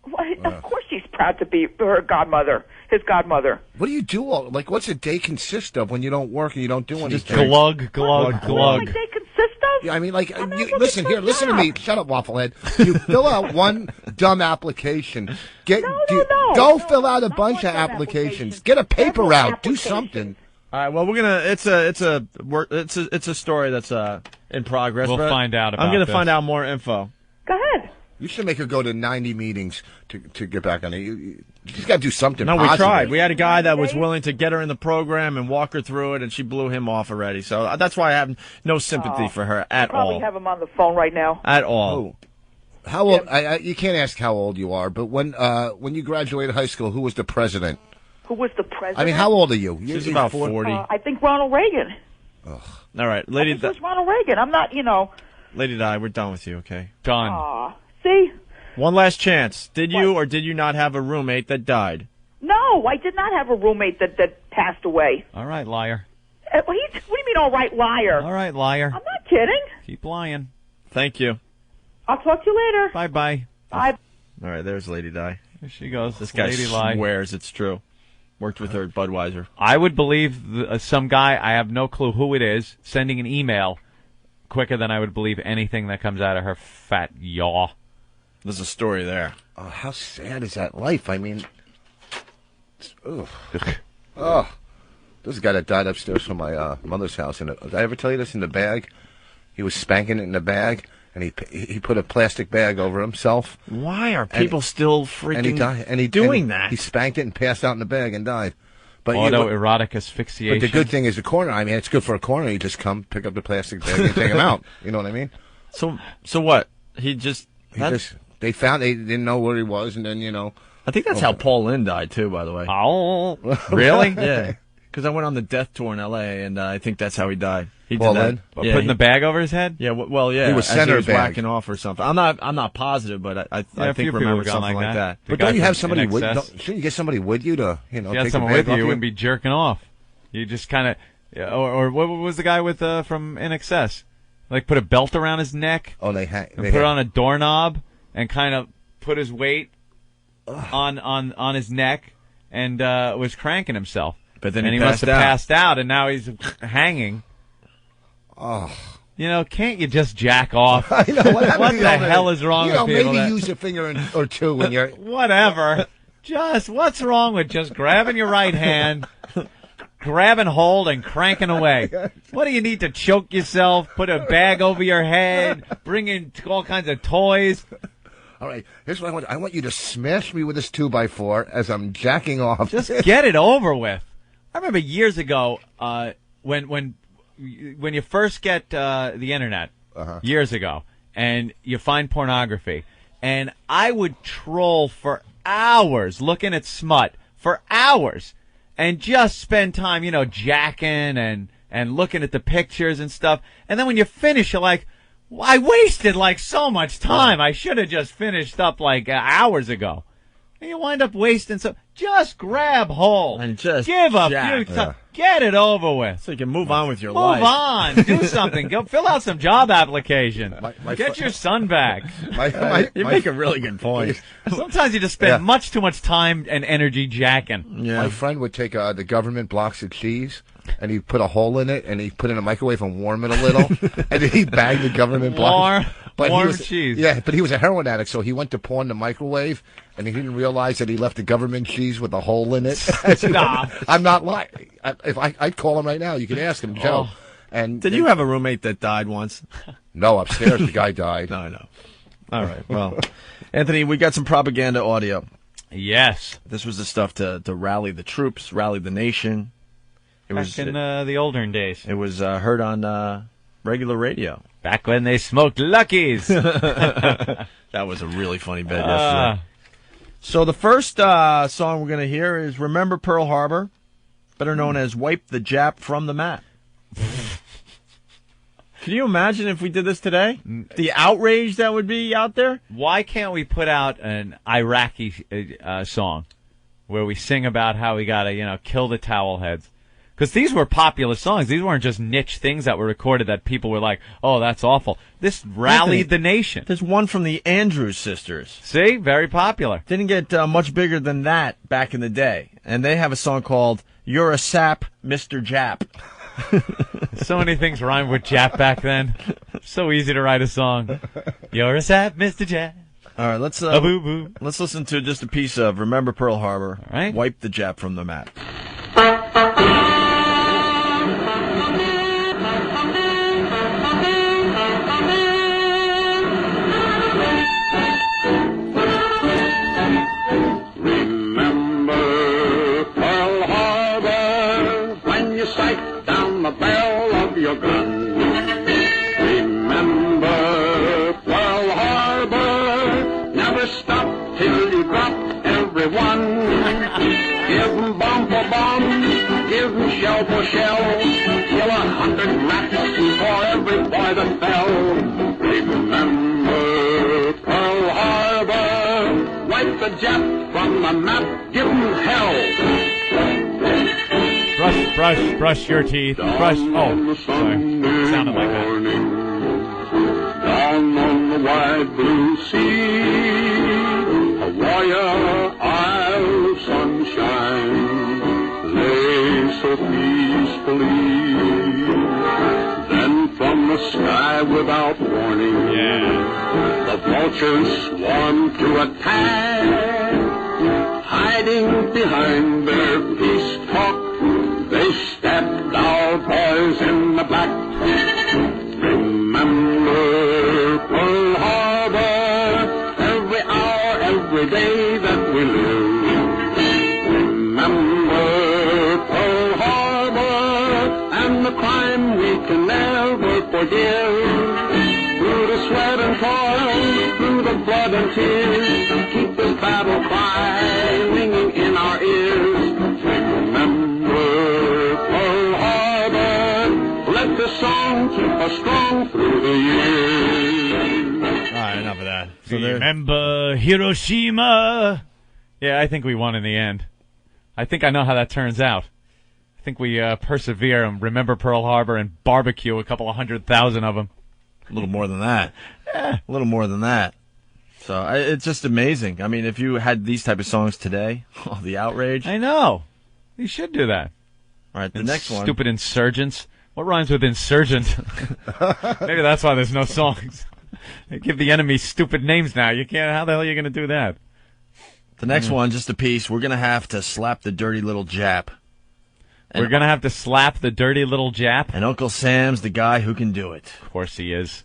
Speaker 9: Well, of course she's proud to be her godmother, his godmother.
Speaker 4: What do you do? Like, what's a day consist of when you don't work and you don't do anything?
Speaker 3: Just glug.
Speaker 9: What they consist of?
Speaker 4: Yeah, I mean, like, listen to me. Shut up, wafflehead. You fill out one dumb application. Go fill out a bunch of applications. Get a paper route. Do something.
Speaker 1: All right. Well, we're gonna. It's a story that's in progress.
Speaker 3: We'll
Speaker 1: but
Speaker 3: find out about
Speaker 1: I'm gonna
Speaker 3: this.
Speaker 1: find out more info.
Speaker 9: Go ahead.
Speaker 4: You should make her go to 90 meetings to get back on it. You just got to do something.
Speaker 1: No,
Speaker 4: positive.
Speaker 1: we tried. We had a guy that was willing to get her in the program and walk her through it, and she blew him off already. So that's why I have no sympathy for her at
Speaker 9: Probably
Speaker 1: all.
Speaker 9: have him on the phone right now.
Speaker 1: At all.
Speaker 4: How old? You can't ask how old you are, but when you graduated high school, who was the president?
Speaker 9: Who was the president?
Speaker 4: I mean, how old are you?
Speaker 1: She's about 40.
Speaker 9: I think Ronald Reagan.
Speaker 1: All right, Lady.
Speaker 9: It was Ronald Reagan. I'm not,
Speaker 1: Lady Di, we're done with you. Okay.
Speaker 3: Done.
Speaker 9: See?
Speaker 1: One last chance. Did you or did you not have a roommate that died?
Speaker 9: No, I did not have a roommate that passed away.
Speaker 3: All right, liar.
Speaker 9: What do you mean, all right, liar?
Speaker 3: All right, liar.
Speaker 9: I'm not kidding.
Speaker 3: Keep lying.
Speaker 1: Thank you.
Speaker 9: I'll talk to you later.
Speaker 3: Bye-bye.
Speaker 9: Bye.
Speaker 1: All right, there's Lady Di.
Speaker 3: There she goes.
Speaker 1: This guy
Speaker 3: Lady lie.
Speaker 1: swears it's true. Worked with her at Budweiser.
Speaker 3: I would believe some guy, I have no clue who it is, sending an email quicker than I would believe anything that comes out of her fat yaw.
Speaker 1: There's a story there.
Speaker 4: Oh, how sad is that life? I mean, there's a guy that died upstairs from my mother's house. And did I ever tell you this? In the bag, he was spanking it in the bag, and he put a plastic bag over himself.
Speaker 1: Why are people still freaking
Speaker 4: doing
Speaker 1: that?
Speaker 4: He spanked it and passed out in the bag and died. But
Speaker 3: Autoerotic asphyxiation.
Speaker 4: But the good thing is the coroner. I mean, it's good for a coroner. You just come, pick up the plastic bag, and take him out. You know what I mean?
Speaker 1: So what?
Speaker 4: They found they didn't know where he was, and then
Speaker 1: I think that's how Paul Lynde died too. By the way.
Speaker 3: Oh, really?
Speaker 1: Yeah. Because I went on the death tour in L.A. and I think that's how he died. He
Speaker 4: Paul
Speaker 1: did that.
Speaker 4: Lynde?
Speaker 1: Yeah,
Speaker 3: Putting the bag over his head?
Speaker 1: Yeah. Well, yeah.
Speaker 4: He was
Speaker 1: as
Speaker 4: center
Speaker 1: he was
Speaker 4: bag.
Speaker 1: whacking off or something. I'm not positive, but I
Speaker 3: a
Speaker 1: think
Speaker 3: few people
Speaker 1: remember
Speaker 3: have gone
Speaker 1: something like that.
Speaker 3: The
Speaker 4: But
Speaker 3: guy
Speaker 4: don't you have
Speaker 3: from
Speaker 4: somebody with?
Speaker 3: NXS.
Speaker 4: Shouldn't you get somebody with you to
Speaker 3: If you
Speaker 4: take
Speaker 3: had someone
Speaker 4: the
Speaker 3: with
Speaker 4: bag
Speaker 3: you, you
Speaker 4: off
Speaker 3: wouldn't be jerking off. You just kind of, or what was the guy with from NXS? Like put a belt around his neck.
Speaker 4: Oh, they
Speaker 3: put it on a doorknob and kind of put his weight on his neck and was cranking himself.
Speaker 1: But then
Speaker 3: he must have passed out, and now he's hanging.
Speaker 4: Oh.
Speaker 3: Can't you just jack off?
Speaker 4: I know.
Speaker 3: What the hell is wrong with people?
Speaker 4: Maybe use a finger or two when you're...
Speaker 3: Whatever. What's wrong with just grabbing your right hand, grabbing hold, and cranking away? What do you need to choke yourself, put a bag over your head, bring in all kinds of toys?
Speaker 4: All right, here's what I want. I want you to smash me with this 2x4 as I'm jacking off.
Speaker 3: Just get it over with. I remember years ago when you first get the internet, years ago, and you find pornography, and I would troll for hours looking at smut for hours, and just spend time, jacking and looking at the pictures and stuff, and then when you finish, you're like, I wasted so much time. I should have just finished up hours ago. And you wind up wasting some. Just grab hold
Speaker 1: and just
Speaker 3: give a
Speaker 1: jack.
Speaker 3: few. Get it over with.
Speaker 1: So you can move on with your
Speaker 3: life.
Speaker 1: life.
Speaker 3: Move on. Do something. Go fill out some job application. Get your son back.
Speaker 1: You make a really good point.
Speaker 3: Sometimes you just spend much too much time and energy jacking.
Speaker 4: Yeah. My friend would take the government blocks of cheese, and he'd put a hole in it, and he'd put it in a microwave and warm it a little, and then he'd bag the government blocks. But
Speaker 3: warm cheese.
Speaker 4: Yeah, but he was a heroin addict, so he went to pawn the microwave, and he didn't realize that he left the government cheese with a hole in it.
Speaker 3: Stop.
Speaker 4: I'm not lying. If I'd call him right now. You can ask him, Joe.
Speaker 1: Oh. And did you have a roommate that died once?
Speaker 4: No, upstairs the guy died.
Speaker 1: No, I know. All right. Well, Anthony, we got some propaganda audio.
Speaker 3: Yes.
Speaker 1: This was the stuff to rally the troops, rally the nation. It
Speaker 3: Back
Speaker 1: was
Speaker 3: in the olden days.
Speaker 1: It was heard on regular radio.
Speaker 3: Back when they smoked Luckies.
Speaker 1: That was a really funny bit yesterday. So the first song we're going to hear is Remember Pearl Harbor, better known as Wipe the Jap from the Map. Can you imagine if we did this today? The outrage that would be out there?
Speaker 3: Why can't we put out an Iraqi song where we sing about how we got to, kill the towel heads? Because these were popular songs. These weren't just niche things that were recorded that people were like, oh, that's awful. This rallied the nation.
Speaker 1: There's one from the Andrews Sisters.
Speaker 3: See? Very popular.
Speaker 1: Didn't get much bigger than that back in the day. And they have a song called You're a Sap, Mr. Jap.
Speaker 3: So many things rhymed with Jap back then. So easy to write a song. You're a sap, Mr. Jap.
Speaker 1: All right, let's listen to just a piece of Remember Pearl Harbor.
Speaker 3: All right.
Speaker 1: Wipe the Jap from the map.
Speaker 13: Remember Pearl Harbor when you sight down the barrel of your gun. Remember Pearl Harbor, never stop till you drop everyone. Give 'em bomb for bomb, give 'em shell for shell, kill 100 rats for every boy that fell. Remember Pearl Harbor, wipe the Jap from the map, give 'em hell.
Speaker 3: Brush your teeth. Brush. Oh, sorry. It sounded like that.
Speaker 13: Down on the wide blue sea, a warrior isle of sunshine lay so peacefully. Then from the sky without warning, the vultures swarmed to attack. Hiding behind their peace talk, they stabbed our boys in the back. Remember Pearl Harbor, every hour, every day that we live. Remember Pearl Harbor and the crime we can never forgive. Through the sweat and toil, through the blood and tears, keep this battle cry ringing in our ears. Remember Pearl Harbor, let the song keep us strong through the years.
Speaker 1: All right, enough of that. So
Speaker 3: Remember Hiroshima. Yeah, I think we won in the end. I think I know how that turns out. I think we persevere and remember Pearl Harbor and barbecue a couple of 100,000 of them.
Speaker 1: A little more than that. A little more than that. So it's just amazing. I mean, if you had these type of songs today, the outrage.
Speaker 3: I know. You should do that.
Speaker 1: All right, the next one.
Speaker 3: Stupid insurgents. What rhymes with insurgent? Maybe that's why there's no songs. They give the enemy stupid names now. You can't. How the hell are you going to do that?
Speaker 1: The next one, just a piece. We're going to have to slap the dirty little Jap.
Speaker 3: We're going to have to slap the dirty little Jap.
Speaker 1: And Uncle Sam's the guy who can do it.
Speaker 3: Of course he is.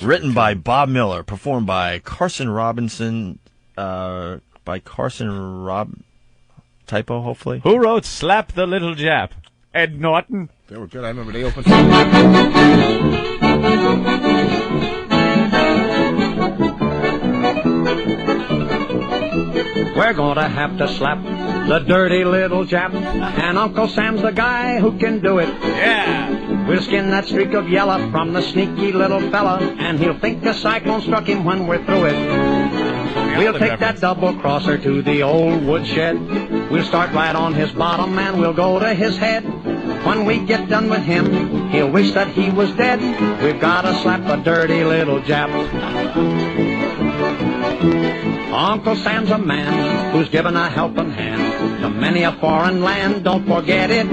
Speaker 1: Written by Bob Miller, performed by Carson Robinson, typo, hopefully.
Speaker 3: Who wrote Slap the Little Jap? Ed Norton.
Speaker 4: They were good. I remember they opened.
Speaker 14: We're gonna have to slap the dirty little Jap, and Uncle Sam's the guy who can do it.
Speaker 3: Yeah.
Speaker 14: We'll skin that streak of yellow from the sneaky little fella, and he'll think a cyclone struck him when we're through it. We'll take that double crosser to the old woodshed. We'll start right on his bottom and we'll go to his head. When we get done with him, he'll wish that he was dead. We've gotta slap the dirty little Jap. Uncle Sam's a man who's given a helping hand to many a foreign land, don't forget it.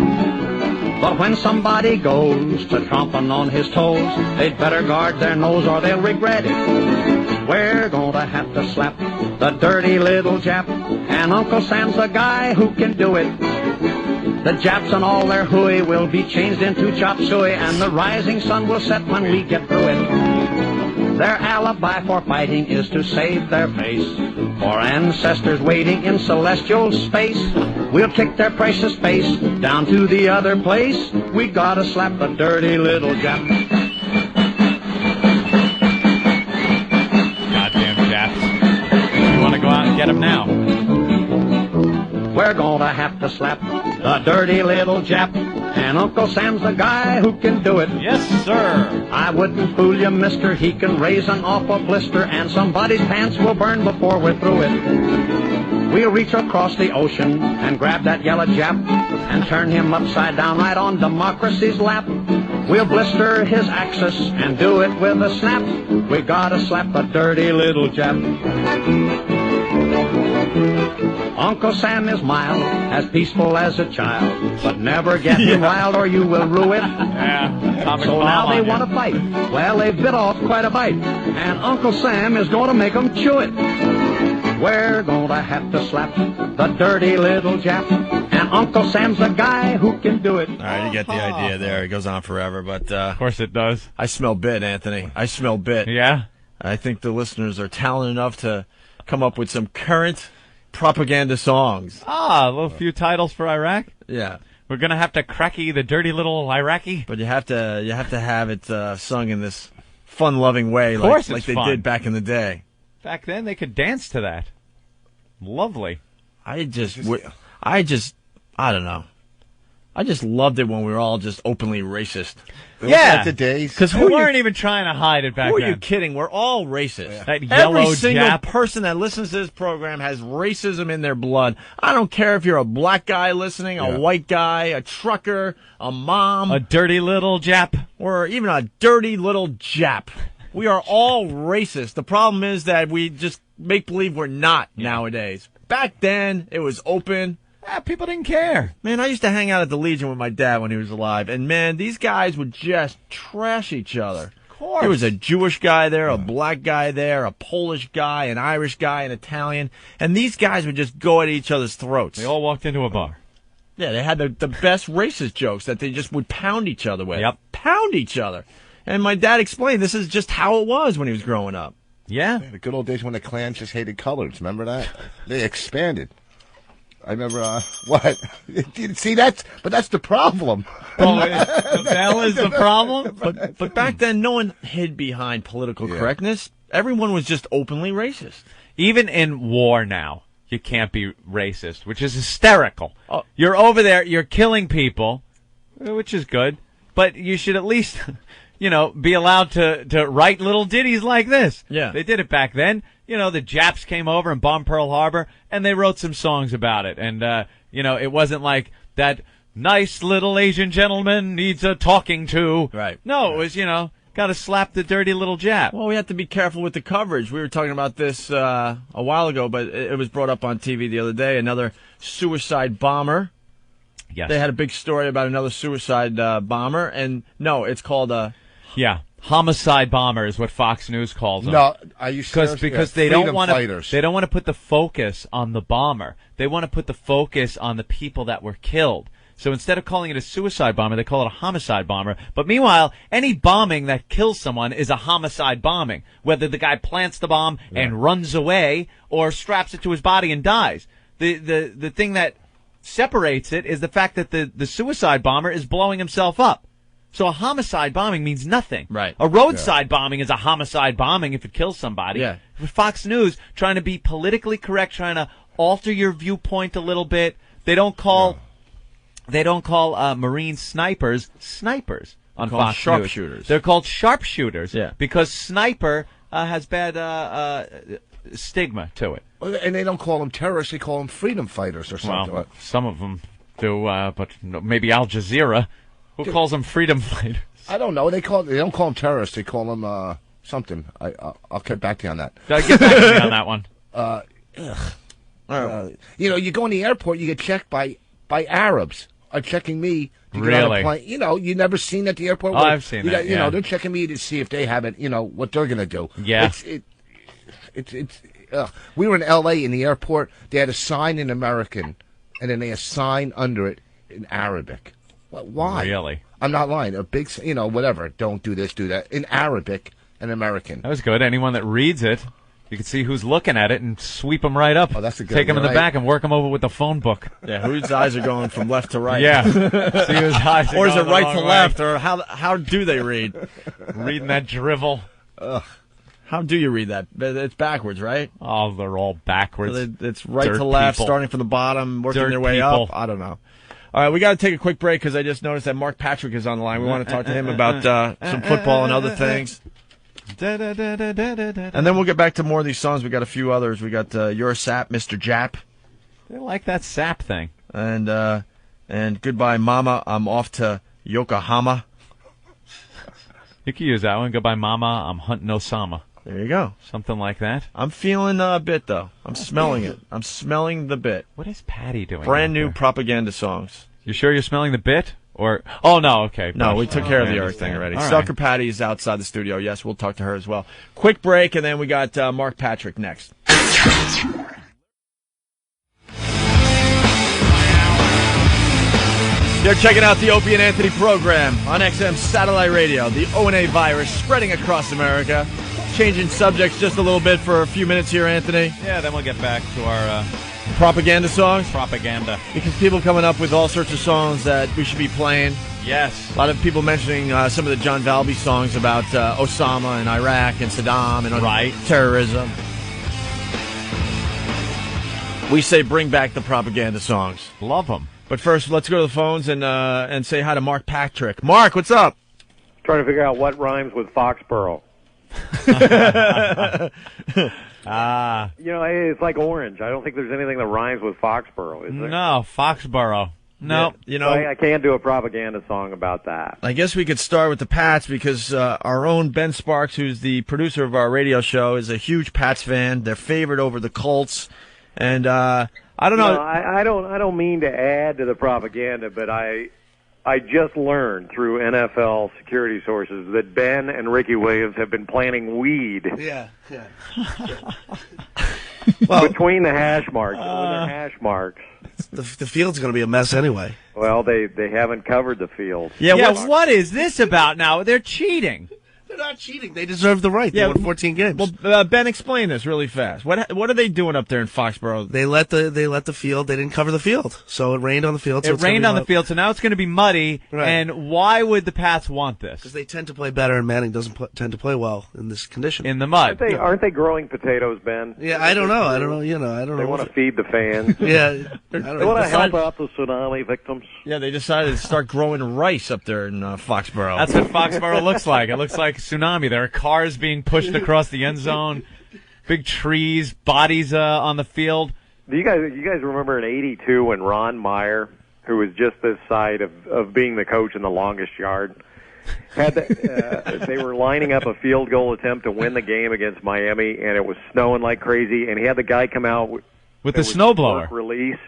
Speaker 14: But when somebody goes to tromping on his toes, they'd better guard their nose or they'll regret it. We're gonna have to slap the dirty little Jap, and Uncle Sam's the guy who can do it. The Japs and all their hooey will be changed into chop suey, and the rising sun will set when we get through it. Their alibi for fighting is to save their face, for ancestors waiting in celestial space. We'll kick their precious face down to the other place. We gotta slap the dirty little Jap.
Speaker 3: Goddamn Japs. You want to go out and get them now?
Speaker 14: We're gonna have to slap the dirty little Jap, and Uncle Sam's the guy who can do it.
Speaker 3: Yes, sir.
Speaker 14: I wouldn't fool you, mister. He can raise an awful blister, and somebody's pants will burn before we're through it. We'll reach across the ocean and grab that yellow Jap and turn him upside down right on democracy's lap. We'll blister his axis and do it with a snap. We gotta slap the dirty little Jap. Uncle Sam is mild, as peaceful as a child, but never get him wild or you will rue it.
Speaker 3: Yeah,
Speaker 14: so now they want to fight. Well, they've bit off quite a bite, and Uncle Sam is going to make them chew it. We're going to have to slap the dirty little Jap, and Uncle Sam's the guy who can do it.
Speaker 1: All right, you get the idea there. It goes on forever, but
Speaker 3: of course it does.
Speaker 1: I smell bit, Anthony. I smell bit.
Speaker 3: Yeah?
Speaker 1: I think the listeners are talented enough to come up with some current propaganda songs.
Speaker 3: A little few titles for Iraq.
Speaker 1: Yeah,
Speaker 3: we're gonna have to cracky the dirty little Iraqi.
Speaker 1: But you have to have it sung in this fun-loving way, like they did back in the day.
Speaker 3: Back then, they could dance to that. Lovely.
Speaker 1: I don't know. I just loved it when we were all just openly racist.
Speaker 3: Yeah,
Speaker 4: the days.
Speaker 3: Because we weren't even trying to hide it back then.
Speaker 1: Who are you kidding? We're all racist.
Speaker 3: Yeah. That yellow
Speaker 1: Every single
Speaker 3: Jap.
Speaker 1: person that listens to this program has racism in their blood. I don't care if you're a black guy listening, a white guy, a trucker, a mom,
Speaker 3: a dirty little Jap,
Speaker 1: or even a dirty little Jap. We are all racist. The problem is that we just make believe we're not nowadays. Back then, it was open.
Speaker 3: People didn't care.
Speaker 1: Man, I used to hang out at the Legion with my dad when he was alive, and man, these guys would just trash each other.
Speaker 3: Of course.
Speaker 1: There was a Jewish guy there, a black guy there, a Polish guy, an Irish guy, an Italian, and these guys would just go at each other's throats.
Speaker 3: They all walked into a bar.
Speaker 1: Yeah, they had the best racist jokes that they just would pound each other with.
Speaker 3: Yep.
Speaker 1: Pound each other. And my dad explained this is just how it was when he was growing up.
Speaker 3: Yeah.
Speaker 4: The good old days when the Klans just hated colors. Remember that? They expanded. I remember, what? See, that's the problem.
Speaker 3: Oh, that was the problem?
Speaker 1: But back then, no one hid behind political correctness. Everyone was just openly racist.
Speaker 3: Even in war now, you can't be racist, which is hysterical.
Speaker 1: Oh.
Speaker 3: You're over there, you're killing people, which is good, but you should at least, be allowed to write little ditties like this.
Speaker 1: Yeah.
Speaker 3: They did it back then. The Japs came over and bombed Pearl Harbor, and they wrote some songs about it. And, it wasn't like that nice little Asian gentleman needs a talking to.
Speaker 1: Right.
Speaker 3: No, it was, got to slap the dirty little Jap.
Speaker 1: Well, we have to be careful with the coverage. We were talking about this a while ago, but it was brought up on TV the other day. Another suicide bomber.
Speaker 3: Yes.
Speaker 1: They had a big story about another suicide bomber, and no, it's called
Speaker 3: Yeah. Homicide bomber is what Fox News calls them.
Speaker 4: No, are you serious?
Speaker 3: Because they don't want to put the focus on the bomber. They want to put the focus on the people that were killed. So instead of calling it a suicide bomber, they call it a homicide bomber. But meanwhile, any bombing that kills someone is a homicide bombing, whether the guy plants the bomb and runs away or straps it to his body and dies. The thing that separates it is the fact that the suicide bomber is blowing himself up. So a homicide bombing means nothing.
Speaker 1: Right.
Speaker 3: A roadside bombing is a homicide bombing if it kills somebody.
Speaker 1: Yeah.
Speaker 3: Fox News trying to be politically correct, trying to alter your viewpoint a little bit. They don't call Marine snipers on Fox
Speaker 1: sharpshooters.
Speaker 3: News. They're called sharpshooters.
Speaker 1: Yeah.
Speaker 3: Because sniper has bad stigma to it.
Speaker 4: And they don't call them terrorists; they call them freedom fighters or something.
Speaker 3: Well, some of them do, but maybe Al Jazeera. Who calls them freedom fighters?
Speaker 4: I don't know. They don't call them terrorists. They call them something. I'll get back to you on that.
Speaker 3: Get back to me on that one.
Speaker 4: You go in the airport, you get checked by Arabs. are checking me to get on
Speaker 3: Really?
Speaker 4: a plane. You know, you never seen at the airport.
Speaker 3: Oh, I've seen that.
Speaker 4: You know, they're checking me to see if they have it. You know what they're gonna do.
Speaker 3: Yeah.
Speaker 4: It's. We were in L.A. in the airport. They had a sign in American, and then they had a sign under it in Arabic. Why?
Speaker 3: Really?
Speaker 4: I'm not lying. A big, whatever. Don't do this, do that. In Arabic and American.
Speaker 3: That was good. Anyone that reads it, you can see who's looking at it and sweep them right up.
Speaker 4: Oh, that's a good
Speaker 3: Take them in the
Speaker 4: right.
Speaker 3: back and work them over with the phone book.
Speaker 1: Yeah, whose eyes are going from left to right?
Speaker 3: Yeah. See whose eyes are
Speaker 1: or is it
Speaker 3: going the
Speaker 1: right
Speaker 3: wrong
Speaker 1: to
Speaker 3: way.
Speaker 1: left? Or how do they read?
Speaker 3: Reading that drivel.
Speaker 1: Ugh. How do you read that? It's backwards, right?
Speaker 3: Oh, they're all backwards.
Speaker 1: So it's right
Speaker 3: Dirt
Speaker 1: to left,
Speaker 3: people.
Speaker 1: starting from the bottom, working
Speaker 3: Dirt
Speaker 1: their way
Speaker 3: people.
Speaker 1: up. I don't know. All right, we got to take a quick break because I just noticed that Mark Patrick is on the line. We want to talk to him about some football and other things. And then we'll get back to more of these songs. We got a few others. We got Your Sap, Mr. Jap.
Speaker 3: They like that sap thing.
Speaker 1: And Goodbye Mama, I'm off to Yokohama.
Speaker 3: You can use that one. Goodbye, Mama. I'm hunting Osama.
Speaker 1: There you go.
Speaker 3: Something like that.
Speaker 1: I'm feeling a bit, though. I'm smelling it. I'm smelling the bit.
Speaker 3: What is Patty doing?
Speaker 1: Brand
Speaker 3: out
Speaker 1: new
Speaker 3: there?
Speaker 1: propaganda songs.
Speaker 3: You sure you're smelling the bit? Or oh no, okay.
Speaker 1: No, we took care of the Eric thing already. Sucker Patty is outside the studio. Yes, we'll talk to her as well. Quick break, and then we got Mark Patrick next. You're checking out the Opie and Anthony program on XM Satellite Radio. The O&A virus spreading across America. Changing subjects just a little bit for a few minutes here, Anthony.
Speaker 3: Yeah, then we'll get back to our
Speaker 1: propaganda songs.
Speaker 3: Propaganda.
Speaker 1: Because people coming up with all sorts of songs that we should be playing.
Speaker 3: Yes.
Speaker 1: A lot of people mentioning some of the John Valby songs about Osama and Iraq and Saddam and terrorism. We say bring back the propaganda songs.
Speaker 3: Love them.
Speaker 1: But first, let's go to the phones and say hi to Mark Patrick. Mark, what's up?
Speaker 15: Trying to figure out what rhymes with Foxborough. You know, it's like orange. I don't think there's anything that rhymes with Foxborough, is there?
Speaker 3: No, Foxborough. No.
Speaker 1: Yeah, you know,
Speaker 15: I can't do a propaganda song about that.
Speaker 1: I guess we could start with the Pats because our own Ben Sparks, who's the producer of our radio show, is a huge Pats fan. They're favored over the Colts. And I don't know.
Speaker 15: No, I don't mean to add to the propaganda, but I just learned through NFL security sources that Ben and Ricky Williams have been planting weed.
Speaker 2: Yeah.
Speaker 15: Between the hash marks. With their hash marks.
Speaker 2: The field's going to be a mess anyway.
Speaker 15: Well, they haven't covered the field.
Speaker 3: Yeah, what is this about now? They're cheating.
Speaker 2: They're not cheating. They deserve the right. They won 14 games.
Speaker 1: Well, Ben, explain this really fast. What are they doing up there in Foxborough?
Speaker 2: They let the field. They didn't cover the field, so it rained on the field. So
Speaker 3: It rained on the field, so now it's going to be muddy.
Speaker 2: Right.
Speaker 3: And why would the Pats want this?
Speaker 2: Because they tend to play better, and Manning doesn't tend to play well in this condition.
Speaker 3: In the mud.
Speaker 15: Aren't they growing potatoes, Ben?
Speaker 2: Yeah, I don't know. I don't know.
Speaker 15: They want to feed the fans.
Speaker 2: Yeah,
Speaker 15: They want to help out the tsunami victims.
Speaker 1: Yeah, they decided to start growing rice up there in Foxborough.
Speaker 3: That's what Foxborough looks like. It looks like tsunami. There are cars being pushed across the end zone, big trees, bodies on the field.
Speaker 15: Do you guys remember in '82 when Ron Meyer, who was just this side of being the coach in the longest yard, they were lining up a field goal attempt to win the game against Miami, and it was snowing like crazy, and he had the guy come out
Speaker 3: with the snowblower
Speaker 15: release.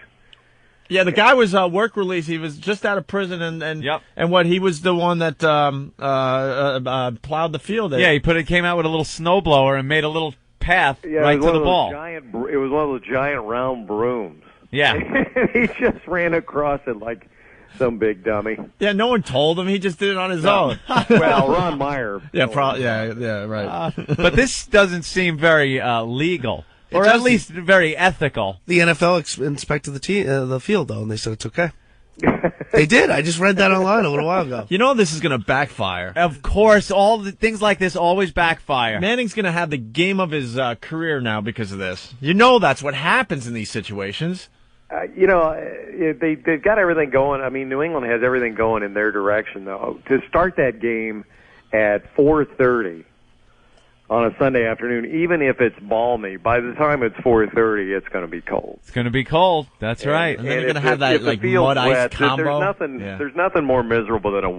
Speaker 1: Yeah, the guy was work release. He was just out of prison, and what he was the one that plowed the field.
Speaker 3: Yeah, he came out with a little snowblower and made a little path right to the ball.
Speaker 15: It was one of those giant round brooms.
Speaker 3: Yeah,
Speaker 15: he just ran across it like some big dummy.
Speaker 1: Yeah, no one told him. He just did it on his own.
Speaker 15: Well, Ron Meyer.
Speaker 1: Yeah, right.
Speaker 3: But this doesn't seem very legal. Or at least very ethical.
Speaker 2: The NFL inspected the field, though, and they said it's okay. They did. I just read that online a little while ago.
Speaker 1: You know this is going to backfire.
Speaker 3: Of course, all the things like this always backfire.
Speaker 1: Manning's going to have the game of his career now because of this. You know that's what happens in these situations.
Speaker 15: They've got everything going. I mean, New England has everything going in their direction, though. To start that game at 4:30 on a Sunday afternoon, even if it's balmy, by the time it's 4:30, it's going to be cold.
Speaker 3: It's going to be cold. That's right.
Speaker 1: And then you're going to have that like mud ice combo.
Speaker 15: There's nothing more miserable than a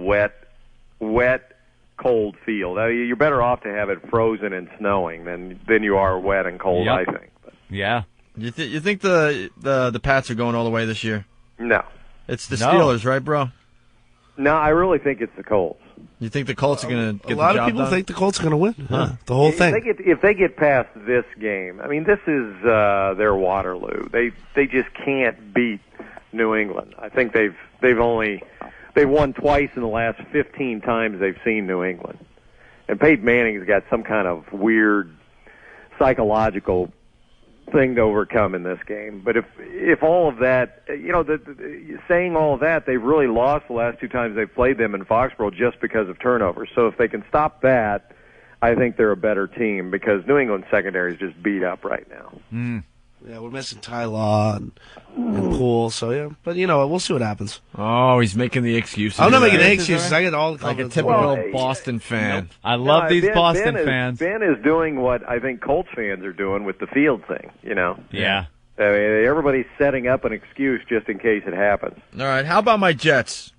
Speaker 15: wet, cold field. I mean, you're better off to have it frozen and snowing than you are wet and cold.
Speaker 3: Yep.
Speaker 15: I think.
Speaker 3: Yeah.
Speaker 1: You think the Pats are going all the way this year?
Speaker 15: No.
Speaker 1: It's the
Speaker 3: No.
Speaker 1: Steelers, right, bro?
Speaker 15: No, I really think it's the Colts.
Speaker 1: You think the Colts are going to get
Speaker 2: A lot
Speaker 1: the job
Speaker 2: of people
Speaker 1: done?
Speaker 2: think the Colts are going to win. Yeah, the whole thing.
Speaker 15: If they get past this game, I mean, this is their Waterloo. They just can't beat New England. I think they've won twice in the last 15 times they've seen New England. And Peyton Manning's got some kind of weird psychological thing to overcome in this game. But if all of that, saying all of that, they've really lost the last 2 times they've played them in Foxborough just because of turnovers. So if they can stop that, I think they're a better team because New England's secondary is just beat up right now.
Speaker 2: Yeah, we're missing Ty Law and Poole, so yeah. But we'll see what happens.
Speaker 1: Oh, he's making the excuses.
Speaker 2: I'm not making any excuses. I get all the
Speaker 1: like a
Speaker 2: confidence.
Speaker 1: typical Boston fan.
Speaker 3: I love these Boston
Speaker 15: fans. Ben is doing what I think Colts fans are doing with the field thing,
Speaker 3: Yeah.
Speaker 15: I mean, everybody's setting up an excuse just in case it happens.
Speaker 1: All right, how about my Jets?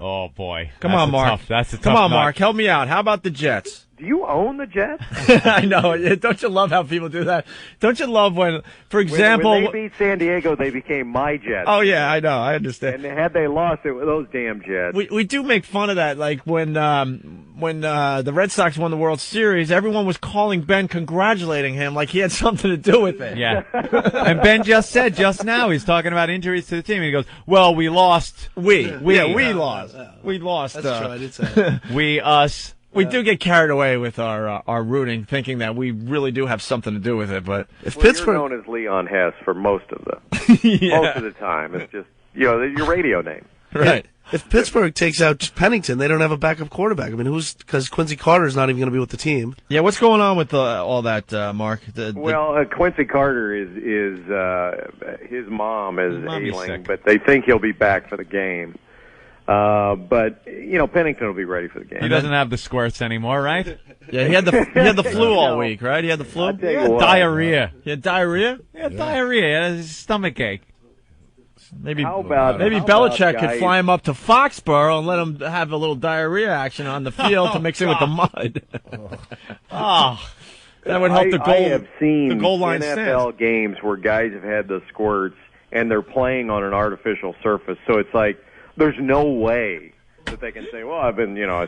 Speaker 3: Oh, boy.
Speaker 1: Come on, Mark.
Speaker 3: That's a tough
Speaker 1: Come on,
Speaker 3: nut.
Speaker 1: Mark. Help me out. How about the Jets?
Speaker 15: Do you own the Jets?
Speaker 1: I know. Don't you love how people do that? Don't you love when, for example...
Speaker 15: When they beat San Diego, they became my Jets.
Speaker 1: Oh, yeah, I know. I understand.
Speaker 15: And had they lost, it was those damn Jets.
Speaker 1: We do make fun of that. Like when the Red Sox won the World Series, everyone was calling Ben, congratulating him like he had something to do with it.
Speaker 3: Yeah. And Ben just said just now, he's talking about injuries to the team. He goes, well, we lost.
Speaker 1: We lost. We lost.
Speaker 2: That's true. I did say that.
Speaker 3: We, us.
Speaker 1: We do get carried away with our rooting, thinking that we really do have something to do with it. But
Speaker 15: if Pittsburgh, you're known as Leon Hess for most of the time, it's just your radio name,
Speaker 1: right?
Speaker 2: If Pittsburgh takes out Pennington, they don't have a backup quarterback. I mean, because Quincy Carter's not even going to be with the team.
Speaker 1: Yeah, what's going on with all that, Mark?
Speaker 15: Quincy Carter is his mom is ailing,
Speaker 3: sick.
Speaker 15: but they think he'll be back for the game. But Pennington will be ready for the game.
Speaker 3: He doesn't have the squirts anymore, right?
Speaker 1: Yeah, he had the flu all week, right? He had the flu.
Speaker 3: He had diarrhea.
Speaker 1: He had diarrhea.
Speaker 3: He had diarrhea. He had a stomach ache.
Speaker 1: Maybe
Speaker 15: Belichick
Speaker 1: Belichick could fly him up to Foxborough and let him have a little diarrhea action on the field to mix in with the mud. That would help the goal.
Speaker 15: I have seen
Speaker 1: the goal line
Speaker 15: NFL
Speaker 1: stands.
Speaker 15: games where guys have had the squirts and they're playing on an artificial surface, so it's like there's no way that they can say, "Well, I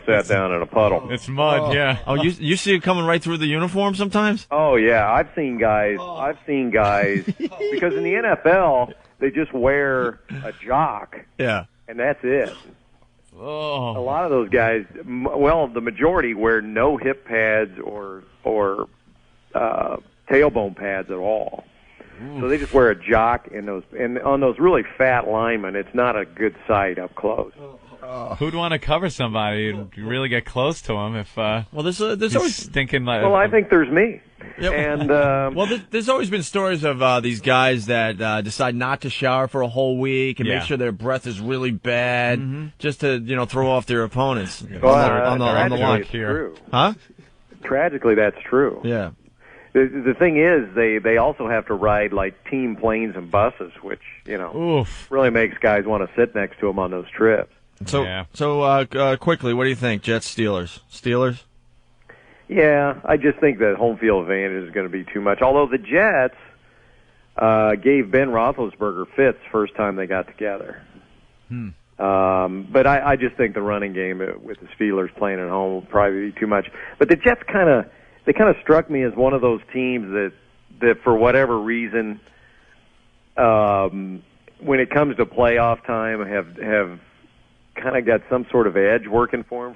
Speaker 15: sat down in a puddle."
Speaker 3: It's mud, yeah.
Speaker 1: Oh, you see it coming right through the uniform sometimes?
Speaker 15: Oh yeah, I've seen guys because in the NFL they just wear a jock.
Speaker 1: Yeah.
Speaker 15: And that's it.
Speaker 3: Oh.
Speaker 15: A lot of those guys, the majority wear no hip pads or tailbone pads at all. So they just wear a jock and on those really fat linemen, it's not a good sight up close.
Speaker 3: Who'd want to cover somebody and really get close to him if
Speaker 1: there's
Speaker 3: always stinking like.
Speaker 15: Well, I think there's me.
Speaker 1: Yep.
Speaker 15: And
Speaker 1: there's always been stories of these guys that decide not to shower for a whole week and make sure their breath is really bad, just to throw off their opponents on the line.
Speaker 15: True.
Speaker 1: Huh?
Speaker 15: Tragically, that's true.
Speaker 1: Yeah.
Speaker 15: The thing is, they also have to ride like team planes and buses, which really makes guys want to sit next to them on those trips.
Speaker 1: So quickly, what do you think? Jets, Steelers? Steelers?
Speaker 15: Yeah, I just think that home field advantage is going to be too much. Although the Jets gave Ben Roethlisberger fits first time they got together. But I just think the running game with the Steelers playing at home will probably be too much. But the Jets kind of struck me as one of those teams that for whatever reason, when it comes to playoff time, have kind of got some sort of edge working for him.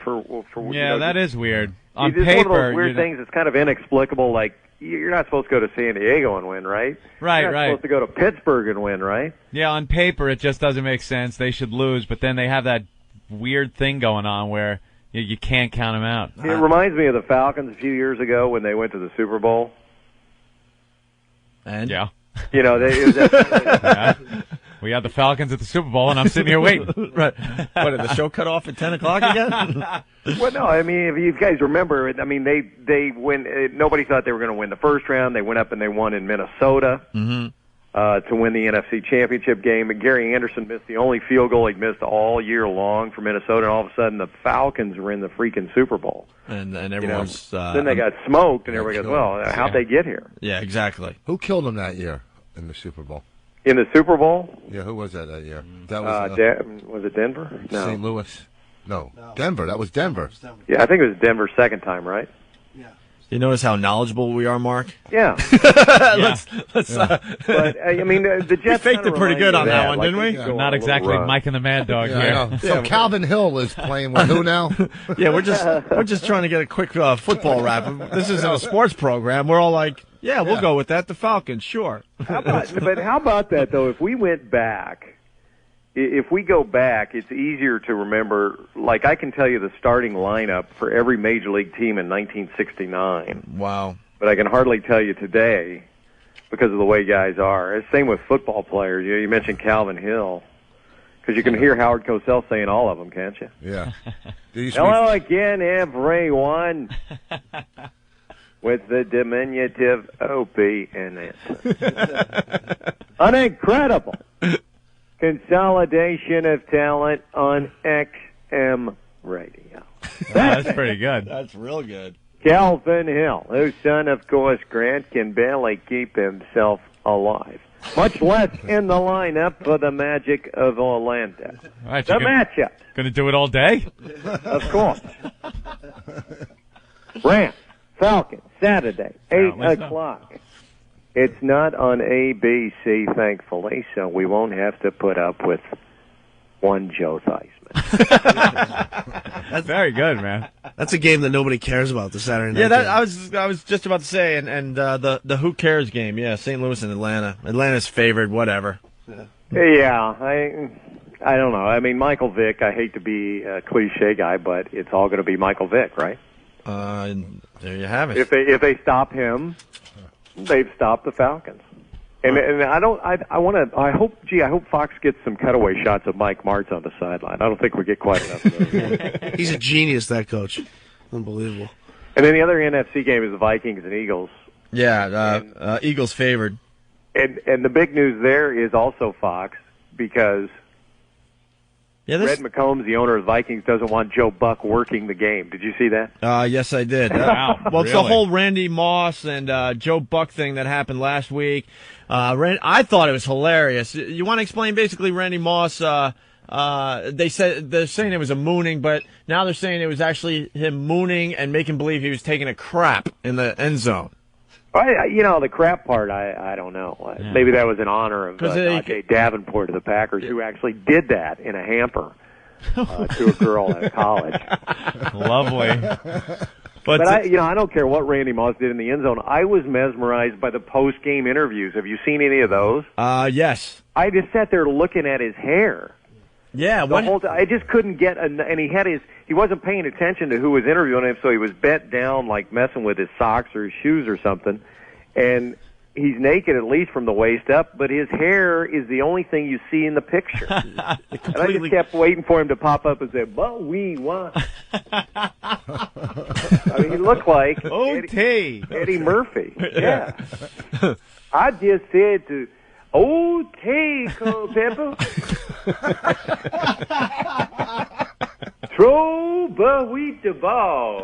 Speaker 3: That is weird. On
Speaker 15: it's
Speaker 3: paper,
Speaker 15: one of those weird things that's kind of inexplicable. Like you're not supposed to go to San Diego and win, right?
Speaker 3: Right,
Speaker 15: you're not supposed to go to Pittsburgh and win, right?
Speaker 3: Yeah, on paper it just doesn't make sense. They should lose, but then they have that weird thing going on where you can't count them out.
Speaker 15: It reminds me of the Falcons a few years ago when they went to the Super Bowl.
Speaker 1: And
Speaker 3: yeah,
Speaker 15: we
Speaker 3: had the Falcons at the Super Bowl, and I'm sitting here waiting.
Speaker 1: Right? What, did the show cut off at 10:00 again?
Speaker 15: Well, no. I mean, if you guys remember, I mean, they win. Nobody thought they were going to win the first round. They went up and they won in Minnesota. To win the NFC Championship game. And Gary Anderson missed the only field goal he'd missed all year long for Minnesota, and all of a sudden the Falcons were in the freaking Super Bowl.
Speaker 1: And everyone's...
Speaker 15: then they got smoked, and everybody goes, well, how'd they get here?
Speaker 1: Yeah, exactly.
Speaker 4: Who killed them that year in the Super Bowl?
Speaker 15: In the Super Bowl?
Speaker 4: Yeah, who was that year? That
Speaker 15: was it Denver? No.
Speaker 4: St. Louis. No, Denver. That was Denver.
Speaker 15: Yeah, I think it was Denver's second time, right?
Speaker 1: You notice how knowledgeable we are, Mark?
Speaker 15: Yeah.
Speaker 1: Let's.
Speaker 15: But I mean, the Jets
Speaker 1: we faked it pretty good on that one, didn't we?
Speaker 3: Not exactly Mike and the Mad Dog here.
Speaker 4: So Calvin Hill is playing with who now?
Speaker 1: Yeah, we're just trying to get a quick football wrap. This isn't a sports program. We're all like, yeah, we'll go with that. The Falcons, sure.
Speaker 15: But how about that though? If we went back. If we go back, it's easier to remember. Like, I can tell you the starting lineup for every major league team in 1969.
Speaker 1: Wow.
Speaker 15: But I can hardly tell you today because of the way guys are. It's same with football players. You mentioned Calvin Hill. Because you can hear Howard Cosell saying all of them, can't you?
Speaker 4: Yeah.
Speaker 15: Hello again, everyone. With the diminutive Opie in it. An incredible consolidation of talent on XM radio.
Speaker 3: That's pretty good.
Speaker 1: That's real good.
Speaker 15: Calvin Hill, whose son, of course, Grant, can barely keep himself alive, much less in the lineup for the Magic of Orlando.
Speaker 3: All right,
Speaker 15: the matchup.
Speaker 3: Going to do it all day?
Speaker 15: Of course. Rams, Falcons, Saturday, 8 o'clock. It's not on ABC, thankfully, so we won't have to put up with one Joe Theismann.
Speaker 3: That's very good, man.
Speaker 2: That's a game that nobody cares about, the Saturday night.
Speaker 1: Yeah,
Speaker 2: game.
Speaker 1: I was just about to say, and the who cares game, yeah, St. Louis and Atlanta. Atlanta's favored, whatever.
Speaker 15: Yeah, I don't know. I mean, Michael Vick, I hate to be a cliche guy, but it's all going to be Michael Vick, right?
Speaker 1: There you have it.
Speaker 15: If they stop him, they've stopped the Falcons. And I hope Fox gets some cutaway shots of Mike Martz on the sideline. I don't think we get quite enough of those.
Speaker 2: He's a genius, that coach. Unbelievable.
Speaker 15: And then the other NFC game is the Vikings and Eagles.
Speaker 1: Yeah, Eagles favored.
Speaker 15: And the big news there is also Fox, because Red McCombs, the owner of the Vikings, doesn't want Joe Buck working the game. Did you see that?
Speaker 1: Yes, I did.
Speaker 3: Wow,
Speaker 1: well, it's the whole Randy Moss and Joe Buck thing that happened last week. I thought it was hilarious. You want to explain basically Randy Moss? They're saying it was a mooning, but now they're saying it was actually him mooning and making believe he was taking a crap in the end zone.
Speaker 15: The crap part, I don't know. Yeah. Maybe that was in honor of Ajay Davenport of the Packers, who actually did that in a hamper to a girl at college.
Speaker 3: Lovely.
Speaker 15: But I don't care what Randy Moss did in the end zone. I was mesmerized by the post-game interviews. Have you seen any of those?
Speaker 1: Yes.
Speaker 15: I just sat there looking at his hair.
Speaker 1: Yeah,
Speaker 15: I just couldn't get, and he wasn't paying attention to who was interviewing him, so he was bent down, like messing with his socks or his shoes or something. And he's naked, at least from the waist up, but his hair is the only thing you see in the picture. And I just kept waiting for him to pop up and say, "But we want." I mean, he looked like Eddie Murphy. Yeah. I just said to Culpepper. Throw Buckwheat the ball.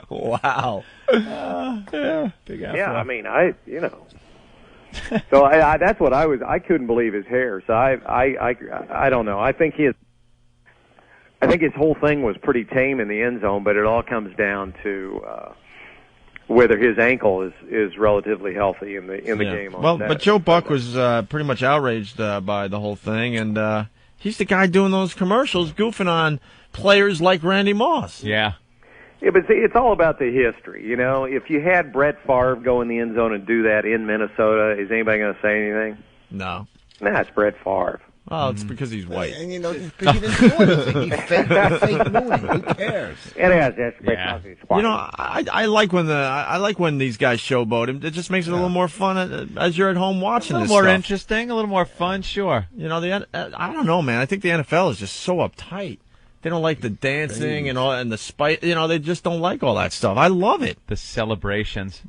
Speaker 1: Wow.
Speaker 3: Big
Speaker 15: yeah, I mean, So that's what I couldn't believe his hair. So I don't know. I think his whole thing was pretty tame in the end zone, but it all comes down to whether his ankle is relatively healthy in the game.
Speaker 1: But Joe Buck was pretty much outraged by the whole thing, and he's the guy doing those commercials, goofing on players like Randy Moss.
Speaker 3: Yeah.
Speaker 15: Yeah, but see, it's all about the history. You know, if you had Brett Favre go in the end zone and do that in Minnesota, is anybody going to say anything?
Speaker 1: No.
Speaker 15: Nah, it's Brett Favre.
Speaker 1: Oh, it's because he's white.
Speaker 4: And he didn't do anything. He fake mooning. Who cares?
Speaker 15: That's because he's white.
Speaker 1: You know, I like when these guys showboat him. It just makes it a little more fun as you're at home watching.
Speaker 3: A little more interesting, a little more fun, sure.
Speaker 1: You know, I don't know, man. I think the NFL is just so uptight. They don't like the dancing and the spite. You know, they just don't like all that stuff. I love it.
Speaker 3: The celebrations.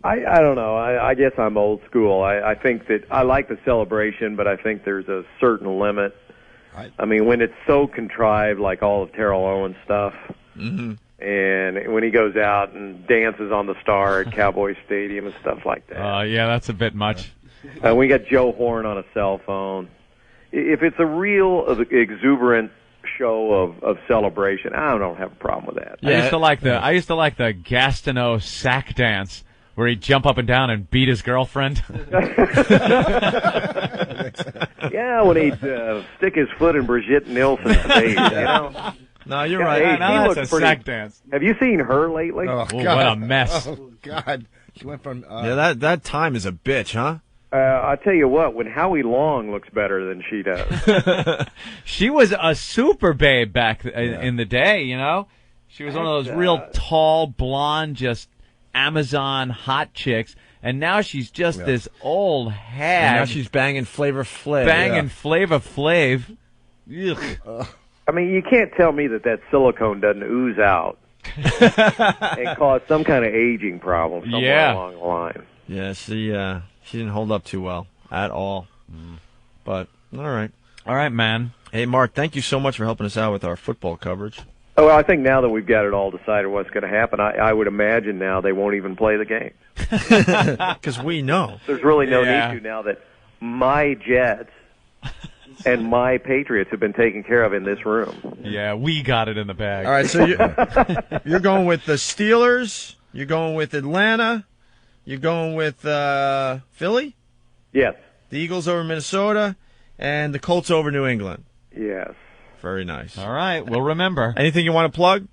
Speaker 15: I don't know. I guess I'm old school. I think that I like the celebration, but I think there's a certain limit. I mean, when it's so contrived, like all of Terrell Owens stuff, and And when he goes out and dances on the star at Cowboy Stadium and stuff like that.
Speaker 3: Yeah, that's a bit much.
Speaker 15: We got Joe Horn on a cell phone. If it's a real exuberant show of celebration, I don't have a problem with that.
Speaker 3: Yeah. I used to like the Gastineau sack dance where he'd jump up and down and beat his girlfriend.
Speaker 15: Yeah, when he'd stick his foot in Brigitte Nielsen's face, you know.
Speaker 1: No, you're right.
Speaker 3: Now that's a sack dance.
Speaker 15: Have you seen her lately?
Speaker 4: Oh,
Speaker 3: Ooh,
Speaker 4: God.
Speaker 3: what a mess.
Speaker 4: Oh, God. She went from...
Speaker 1: yeah, that time is a bitch, huh?
Speaker 15: I'll tell you what, when Howie Long looks better than she does.
Speaker 3: She was a super babe back in the day, you know? She was one of those real tall, blonde, just Amazon hot chicks. And now she's just this old hag.
Speaker 1: And now she's banging Flavor Flav.
Speaker 3: Banging Flavor Flav. Ugh.
Speaker 15: I mean, you can't tell me that silicone doesn't ooze out and cause some kind of aging problem somewhere along the line.
Speaker 1: Yeah, she didn't hold up too well at all. But, all right.
Speaker 3: All right, man.
Speaker 1: Hey, Mark, thank you so much for helping us out with our football coverage.
Speaker 15: Oh, well, I think now that we've got it all decided what's going to happen, I would imagine now they won't even play the game.
Speaker 1: Because we know.
Speaker 15: There's really no need to now that my Jets and my Patriots have been taken care of in this room.
Speaker 3: Yeah, we got it in the bag.
Speaker 1: All right, so you're going with the Steelers, you're going with Atlanta, you're going with Philly?
Speaker 15: Yes.
Speaker 1: The Eagles over Minnesota, and the Colts over New England.
Speaker 15: Yes.
Speaker 1: Very nice.
Speaker 3: All right, we'll remember.
Speaker 1: Anything you want to plug?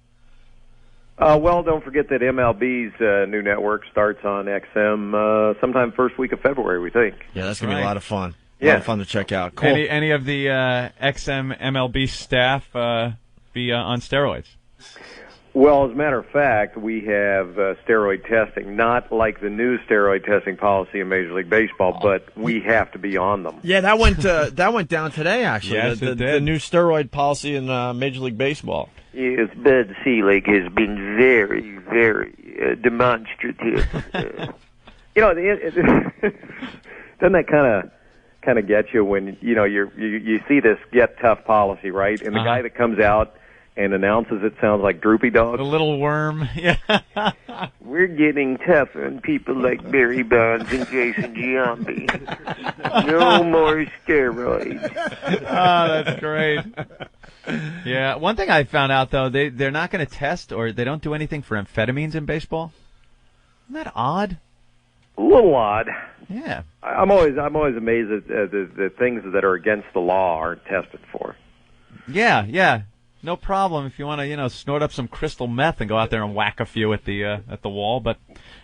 Speaker 15: Well, don't forget that MLB's new network starts on XM sometime first week of February, we think.
Speaker 1: Yeah, that's going to be a lot of fun. A
Speaker 15: Yeah.
Speaker 1: lot of fun to check out. Cool.
Speaker 3: Any of the XM MLB staff be on steroids?
Speaker 15: Well, as a matter of fact, we have steroid testing, not like the new steroid testing policy in Major League Baseball, but we have to be on them.
Speaker 1: Yeah, that went down today, actually.
Speaker 3: Yes,
Speaker 1: the
Speaker 3: it did.
Speaker 1: The new steroid policy in Major League Baseball.
Speaker 16: Yes, Bud Selig has been very, very demonstrative.
Speaker 15: You know, doesn't that kind of get you when you see this get tough policy, right? And the guy that comes out and announces it sounds like Droopy Dog.
Speaker 3: The little worm. Yeah.
Speaker 16: We're getting tough on people like Barry Bonds and Jason Giambi. No more steroids.
Speaker 3: Oh, that's great. Yeah. One thing I found out, though, they're not going to test or they don't do anything for amphetamines in baseball. Isn't that odd?
Speaker 15: A little odd.
Speaker 3: Yeah.
Speaker 15: I'm always amazed at the things that are against the law aren't tested for.
Speaker 3: Yeah. No problem if you want to, snort up some crystal meth and go out there and whack a few at the wall. But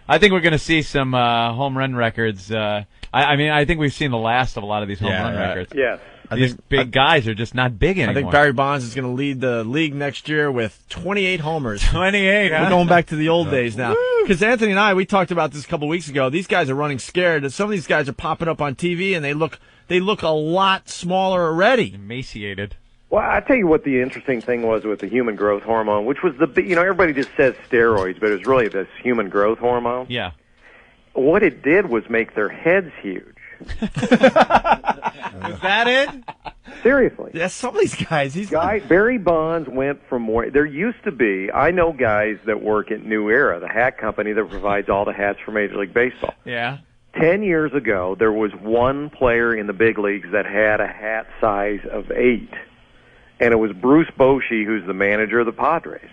Speaker 3: I think we're going to see some home run records. I think we've seen the last of a lot of these home run records.
Speaker 15: Yes.
Speaker 3: These big guys are just not big anymore.
Speaker 1: I think Barry Bonds is going to lead the league next year with 28 homers.
Speaker 3: 28, huh?
Speaker 1: We're going back to the old days now. Because Anthony and I, we talked about this a couple weeks ago. These guys are running scared. Some of these guys are popping up on TV, and they look a lot smaller already.
Speaker 3: Emaciated.
Speaker 15: Well, I tell you what the interesting thing was with the human growth hormone, which was everybody just says steroids, but it was really this human growth hormone.
Speaker 3: Yeah.
Speaker 15: What it did was make their heads huge.
Speaker 3: Is that it?
Speaker 15: Seriously.
Speaker 1: Yeah, some of these guys.
Speaker 15: Barry Bonds went from where there used to be. I know guys that work at New Era, the hat company that provides all the hats for Major League Baseball.
Speaker 3: Yeah.
Speaker 15: 10 years ago, there was one player in the big leagues that had a hat size of 8. And it was Bruce Bochy, who's the manager of the Padres.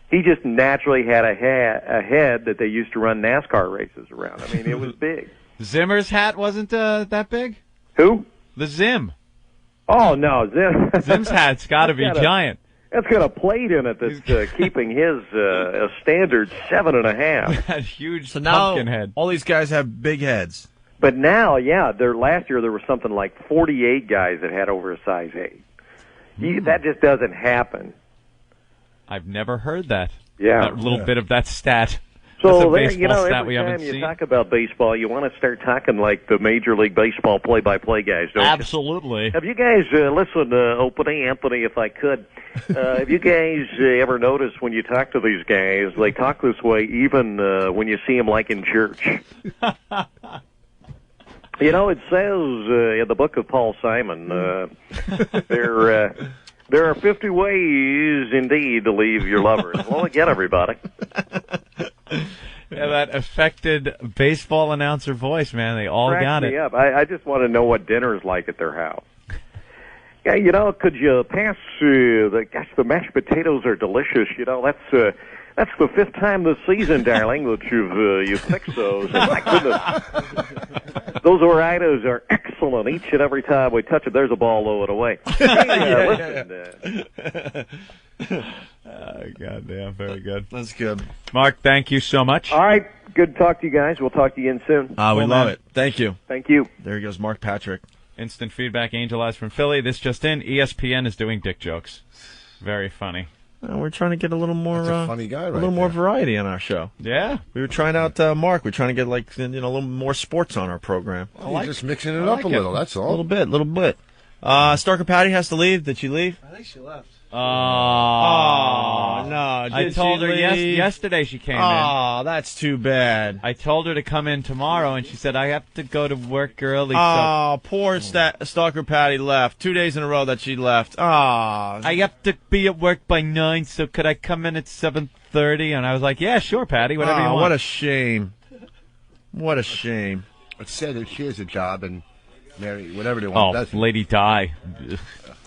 Speaker 15: He just naturally had a head that they used to run NASCAR races around. I mean, it was big.
Speaker 3: Zimmer's hat wasn't that big?
Speaker 15: Who?
Speaker 3: The Zim.
Speaker 15: Oh, no.
Speaker 3: Zim's hat's got to be giant.
Speaker 15: That's got a plate in it that's keeping his a standard 7.5.
Speaker 3: That huge
Speaker 1: So now
Speaker 3: pumpkin head.
Speaker 1: all these guys have big heads.
Speaker 15: But now, last year there was something like 48 guys that had over a size 8. That just doesn't happen.
Speaker 3: I've never heard that.
Speaker 15: Yeah.
Speaker 3: That little bit of that stat.
Speaker 15: So,
Speaker 3: That's a baseball stat we
Speaker 15: every
Speaker 3: haven't
Speaker 15: time you
Speaker 3: seen.
Speaker 15: talk about baseball, you want to start talking like the Major League Baseball play-by-play guys, don't you?
Speaker 3: Absolutely.
Speaker 15: Have you guys, listen, Opie, Anthony, if I could, have you guys ever noticed when you talk to these guys, they talk this way even when you see them like in church? It says in the book of Paul Simon, There are 50 ways, indeed, to leave your lover. Well, again, everybody.
Speaker 3: Yeah, that affected baseball announcer voice, man. They all got it.
Speaker 15: Up. I just want to know what dinner's like at their house. Yeah, you know, could you pass the mashed potatoes are delicious. You know, that's the 5th time this season, darling, that you've fixed those. And my goodness, those Oritos are excellent. Each and every time we touch it, there's a ball low and away.
Speaker 3: Goddamn, very good.
Speaker 1: That's good.
Speaker 3: Mark, thank you so much.
Speaker 15: All right, good to talk to you guys. We'll talk to you again soon.
Speaker 1: We love it. Thank you.
Speaker 15: Thank you.
Speaker 1: There he goes, Mark Patrick.
Speaker 3: Instant feedback, Angel Eyes from Philly. This just in, ESPN is doing dick jokes. Very funny.
Speaker 1: We're trying to get a little more
Speaker 4: funny guy,
Speaker 1: a little more variety on our show.
Speaker 3: Yeah,
Speaker 1: we were trying out Mark. We're trying to get a little more sports on our program.
Speaker 4: Well, just mixing it up a little. That's all.
Speaker 1: A little bit. Starker Patty has to leave. Did she leave?
Speaker 2: I think she left.
Speaker 1: Oh no!
Speaker 3: I told her yesterday she came in.
Speaker 1: Oh, that's too bad.
Speaker 3: I told her to come in tomorrow, and she said, I have to go to work early.
Speaker 1: Oh, poor Stalker Patty left. 2 days in a row that she left. Oh.
Speaker 3: I have to be at work by 9, so could I come in at 7:30? And I was like, yeah, sure, Patty, whatever you want.
Speaker 1: What a shame. What a shame.
Speaker 4: It's said that she has a job, and Mary, whatever they want.
Speaker 3: Oh, Lady Di.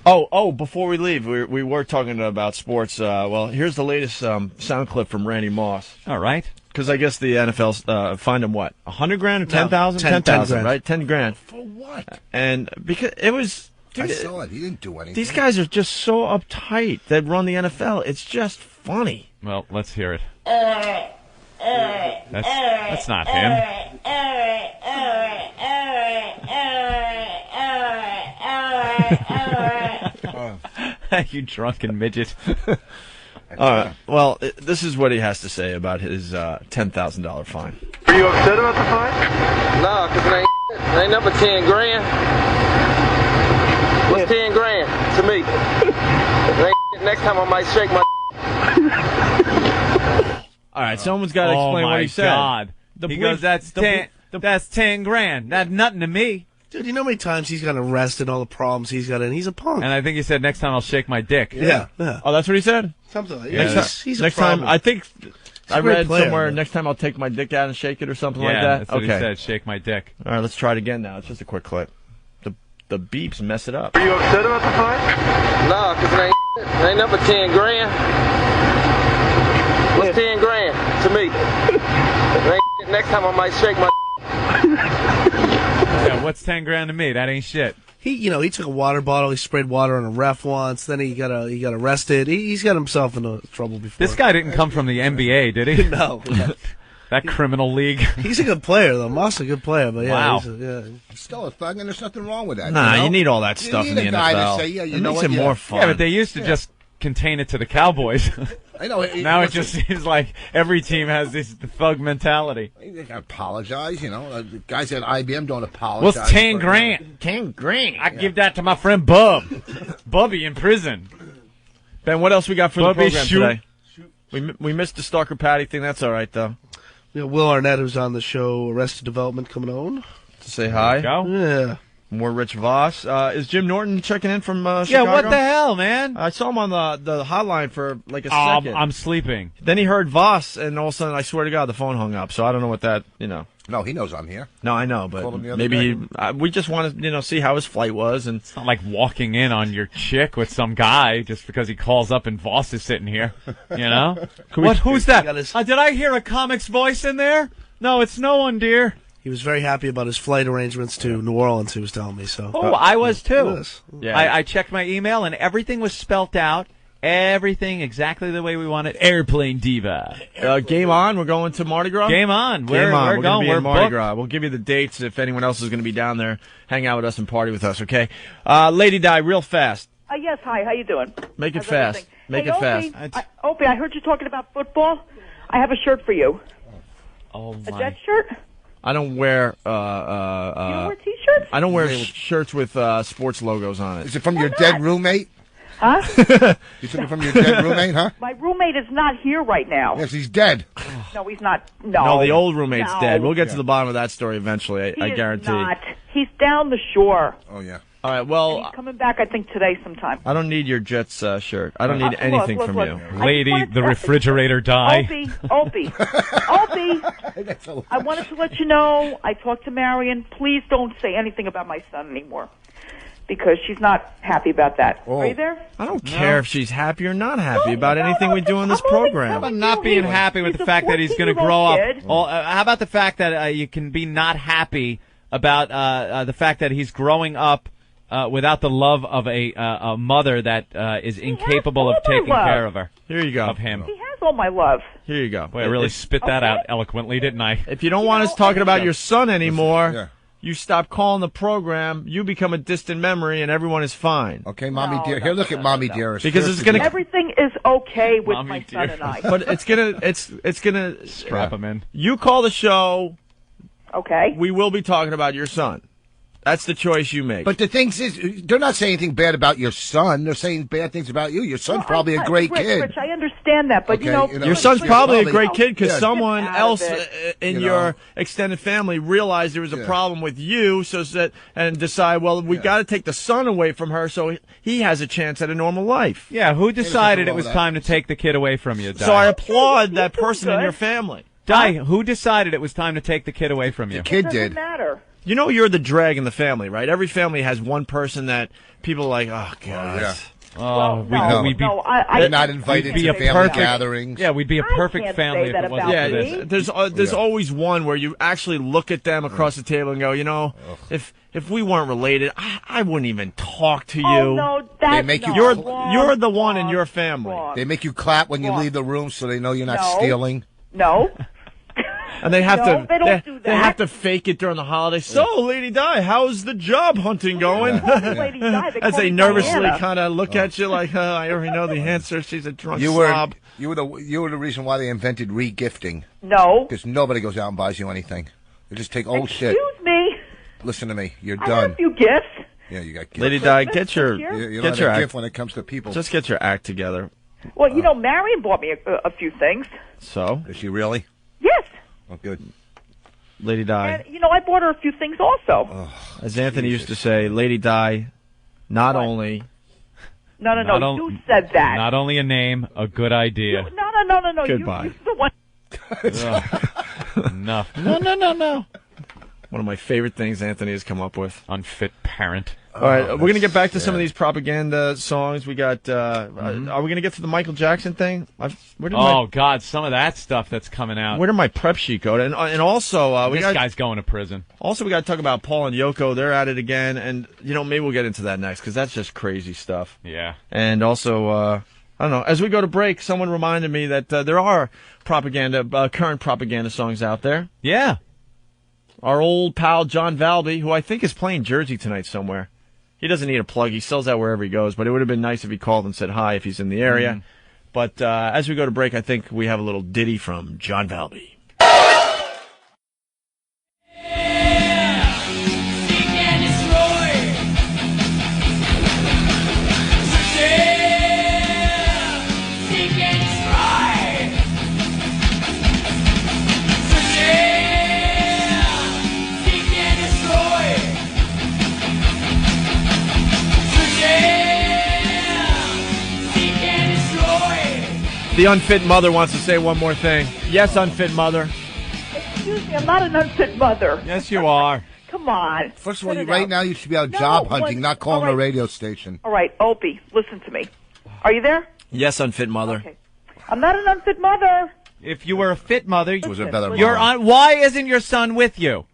Speaker 1: Oh! Before we leave, we were talking about sports. Well, here's the latest sound clip from Randy Moss.
Speaker 3: All right,
Speaker 1: because I guess the NFL fined him what, $100,000 or 10,000? 10,000, right? 10 grand
Speaker 4: for what?
Speaker 1: And because it was,
Speaker 4: I saw it. He didn't do anything.
Speaker 1: These guys are just so uptight that run the NFL. It's just funny.
Speaker 3: Well, let's hear it. That's not him. You drunken midget.
Speaker 1: All right. Well, this is what he has to say about his $10,000 fine.
Speaker 17: Are you upset about the fine? No, because it ain't number 10 grand. What's 10 grand to me? Next time I might shake my.
Speaker 1: All right, someone's got to explain what he said.
Speaker 3: Oh, my God. He goes, that's 10 grand. That's nothing to me.
Speaker 2: Dude, you know how many times he's got arrested, all the problems he's got in? He's a punk.
Speaker 3: And I think he said, next time I'll shake my dick.
Speaker 2: Yeah.
Speaker 1: Oh, that's what he said?
Speaker 2: Something like that.
Speaker 1: Yeah.
Speaker 2: He's
Speaker 1: next
Speaker 2: a problem.
Speaker 1: time, I think I read
Speaker 2: player,
Speaker 1: somewhere,
Speaker 2: man.
Speaker 1: next time I'll take my dick out and shake it or something like that.
Speaker 3: Yeah, that's what he said, shake my dick.
Speaker 1: All right, let's try it again now. It's just a quick clip. The beeps mess it up.
Speaker 17: Are you upset about the fine? No, because it ain't number 10 grand. What's 10 grand to me? Next time I might shake my.
Speaker 3: Yeah, what's 10 grand to me? That ain't shit.
Speaker 2: He took a water bottle. He sprayed water on a ref once. Then he got arrested. He's got himself into trouble before.
Speaker 3: This guy didn't come from the NBA, did he?
Speaker 2: No.
Speaker 3: That criminal league.
Speaker 2: He's a good player, though. Moss is a good player, but yeah.
Speaker 3: Wow.
Speaker 4: He's still a thug, and there's nothing wrong with that.
Speaker 1: Nah, you need all that stuff in the NFL.
Speaker 4: You need a guy to say, yeah, you know
Speaker 1: makes
Speaker 4: what?
Speaker 1: it more fun.
Speaker 3: Yeah, but they used to just contain it to the Cowboys.
Speaker 4: I know.
Speaker 3: Now it just seems like every team has this thug mentality.
Speaker 4: They apologize, The guys at IBM don't apologize.
Speaker 3: What's 10 grand?
Speaker 1: 10 grand.
Speaker 3: I give that to my friend Bub. Bubby in prison.
Speaker 1: Ben, what else we got for
Speaker 3: Bubby,
Speaker 1: the program today? We missed the Stalker Patty thing. That's all right, though.
Speaker 2: We got Will Arnett, who's on the show Arrested Development, coming on.
Speaker 1: To say hi.
Speaker 3: Go.
Speaker 2: Yeah.
Speaker 1: More Rich Voss. Is Jim Norton checking in from Chicago?
Speaker 3: Yeah, what the hell, man?
Speaker 1: I saw him on the hotline for like a second.
Speaker 3: I'm sleeping.
Speaker 1: Then he heard Voss, and all of a sudden, I swear to God, the phone hung up. So I don't know what that,
Speaker 4: No, he knows I'm here.
Speaker 1: No, I know, but
Speaker 4: Told him the other
Speaker 1: maybe
Speaker 4: day.
Speaker 1: we just want to, see how his flight was. And
Speaker 3: It's not like walking in on your chick with some guy just because he calls up and Voss is sitting here. Who's that? Did I hear a comic's voice in there? No, it's no one, dear.
Speaker 2: He was very happy about his flight arrangements to New Orleans, he was telling me. So.
Speaker 3: Oh, I was too.
Speaker 2: Yes.
Speaker 1: Yeah.
Speaker 3: I checked my email and everything was spelt out. Everything exactly the way we want it. Airplane Diva.
Speaker 1: Game on. We're going to Mardi Gras.
Speaker 3: Game on.
Speaker 1: We're
Speaker 3: going.
Speaker 1: Gonna be
Speaker 3: We're
Speaker 1: in Mardi
Speaker 3: booked.
Speaker 1: Gras. We'll give you the dates if anyone else is going to be down there. Hang out with us and party with us. Okay. Lady Di, real fast.
Speaker 9: Yes, hi. How you doing?
Speaker 1: Make it
Speaker 9: How's
Speaker 1: fast.
Speaker 9: everything?
Speaker 1: Make
Speaker 9: Hey,
Speaker 1: it
Speaker 9: Opie,
Speaker 1: fast.
Speaker 9: Opie, I heard you talking about football. I have a shirt for you.
Speaker 3: Oh
Speaker 9: A
Speaker 3: my.
Speaker 9: Jets shirt?
Speaker 1: I don't wear.
Speaker 9: You don't wear T-shirts?
Speaker 1: I don't wear shirts with sports logos on it.
Speaker 4: Is it from your dead roommate?
Speaker 9: Huh?
Speaker 4: You took it from your dead roommate, huh?
Speaker 9: My roommate is not here right now.
Speaker 4: Yes, he's dead.
Speaker 9: No, he's not. No.
Speaker 1: No, the old roommate's
Speaker 9: No.
Speaker 1: dead. We'll get to the bottom of that story eventually.
Speaker 9: He
Speaker 1: I
Speaker 9: is
Speaker 1: guarantee.
Speaker 9: not. He's down the shore.
Speaker 4: Oh, yeah.
Speaker 1: All right, well...
Speaker 9: And he's coming back, I think, today sometime.
Speaker 1: I don't need your Jets shirt. I don't need anything
Speaker 9: look,
Speaker 1: from
Speaker 9: look.
Speaker 1: you.
Speaker 3: Lady, the refrigerator die.
Speaker 9: Opie. I wanted to let you know, I talked to Marion. Please don't say anything about my son anymore. Because she's not happy about that. Are you there?
Speaker 1: I don't care if she's happy or not happy about anything we do on this program.
Speaker 3: How about not being happy with the fact that he's going to grow up? How about the fact that you can be not happy about the fact that he's growing up without the love of a mother that is incapable of taking care of her?
Speaker 1: Here you go.
Speaker 3: Of him.
Speaker 9: He has all my love.
Speaker 1: Here you go.
Speaker 3: Boy, I really spit that out eloquently, didn't I?
Speaker 1: If you don't want us talking about your son anymore... You stop calling the program, you become a distant memory, and everyone is fine.
Speaker 4: Okay, Mommy dear. Here, look at Mommy dearest.
Speaker 1: Because it's going to...
Speaker 9: Everything is okay with my son and I.
Speaker 1: But it's going to...
Speaker 3: Strap him in.
Speaker 1: You call the show.
Speaker 9: Okay.
Speaker 1: We will be talking about your son. That's the choice you make.
Speaker 4: But the thing is, they're not saying anything bad about your son. They're saying bad things about you. Your son's probably a great kid.
Speaker 9: Rich, I understand that, but
Speaker 1: your son's probably a great kid because someone else in your extended family realized there was a problem with you, and decide, well, we got to take the son away from her so he has a chance at a normal life.
Speaker 3: Yeah, who decided it was time to take the kid away from you, Di?
Speaker 1: So I applaud that person in your family.
Speaker 3: Di, who decided it was time to take the kid away from you?
Speaker 4: The kid
Speaker 9: did.
Speaker 4: did.
Speaker 9: Matter.
Speaker 1: You know you're the drag in the family, right? Every family has one person that people are like, oh, God.
Speaker 3: We'd
Speaker 4: not invited to family gatherings.
Speaker 3: Yeah, we'd be a perfect family if it wasn't for this.
Speaker 1: There's always one where you actually look at them across the table and go, if we weren't related, I wouldn't even talk to you.
Speaker 9: Oh, no, that's
Speaker 1: you're the one in your family.
Speaker 4: They make you clap when you leave the room so they know you're not stealing.
Speaker 9: No.
Speaker 1: And they have
Speaker 9: they don't do that.
Speaker 1: They have to fake it during the holidays. So, Lady Di, how's the job hunting going?
Speaker 9: Lady Di,
Speaker 1: as they nervously kind of look at you like, I already know the answer. She's a drunk slob.
Speaker 4: You were the reason why they invented re-gifting.
Speaker 9: No.
Speaker 4: Because nobody goes out and buys you anything. They just take old shit.
Speaker 9: Excuse me.
Speaker 4: Listen to me. You're
Speaker 9: I
Speaker 4: done.
Speaker 9: have a few gifts.
Speaker 4: Yeah, you got gifts.
Speaker 1: Lady Di, get your
Speaker 4: act gift when it comes to people.
Speaker 1: Just get your act together.
Speaker 9: Well, Marion bought me a few things.
Speaker 1: So?
Speaker 4: Is she really?
Speaker 9: Yes.
Speaker 4: Oh, good.
Speaker 1: Lady Di.
Speaker 9: And, I bought her a few things also.
Speaker 1: As Anthony used to say, Lady Di, not only...
Speaker 9: No, you said that.
Speaker 3: Not only a name, a good idea.
Speaker 9: No.
Speaker 1: Goodbye.
Speaker 9: You're the one.
Speaker 3: Enough.
Speaker 1: No. One of my favorite things Anthony has come up with.
Speaker 3: Unfit parent.
Speaker 1: All right, we're going to get back to some of these propaganda songs. We got, are we going to get to the Michael Jackson thing?
Speaker 3: God, some of that stuff that's coming out.
Speaker 1: Where did my prep sheet go? And also,
Speaker 3: this guy's going to prison.
Speaker 1: Also, we got to talk about Paul and Yoko. They're at it again. And, maybe we'll get into that next because that's just crazy stuff.
Speaker 3: Yeah.
Speaker 1: And also, I don't know. As we go to break, someone reminded me that there are current propaganda songs out there.
Speaker 3: Yeah.
Speaker 1: Our old pal John Valby, who I think is playing Jersey tonight somewhere. He doesn't need a plug. He sells out wherever he goes, but it would have been nice if he called and said hi if he's in the area. But as we go to break, I think we have a little ditty from John Valby. The unfit mother wants to say one more thing. Yes, unfit mother.
Speaker 9: Excuse me, I'm not an unfit mother.
Speaker 3: Yes, you are.
Speaker 9: Come on.
Speaker 4: First of all, right now you should be out job hunting, not calling a radio station.
Speaker 9: All right, Opie, listen to me. Are you there?
Speaker 1: Yes, unfit mother.
Speaker 9: Okay. I'm not an unfit mother.
Speaker 3: If you were a fit mother,
Speaker 4: you're
Speaker 3: why isn't your son with you?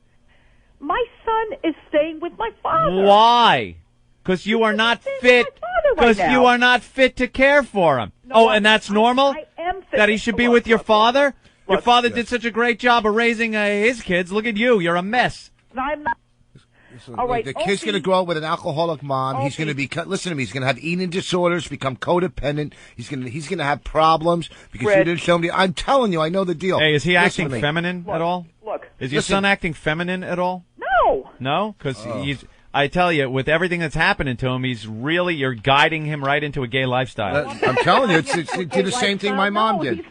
Speaker 9: My son is staying with my father.
Speaker 3: Why? Because you are not fit. Because you are not fit to care for him. No, and that's normal?
Speaker 9: I am fit.
Speaker 3: That he should be with your father? Your father did such a great job of raising his kids. Look at you. You're a mess.
Speaker 9: No, I'm not. All right,
Speaker 4: the kid's going to grow up with an alcoholic mom. He's going to be. Listen to me. He's going to have eating disorders, become codependent. He's going to have problems because you didn't show him. I'm telling you, I know the deal.
Speaker 3: Hey, is he acting feminine at all?
Speaker 9: Look.
Speaker 3: Is your son acting feminine at all?
Speaker 9: No.
Speaker 3: No, because he's. I tell you, with everything that's happening to him, you're guiding him right into a gay lifestyle.
Speaker 4: I'm telling you, he did the same thing my mom did.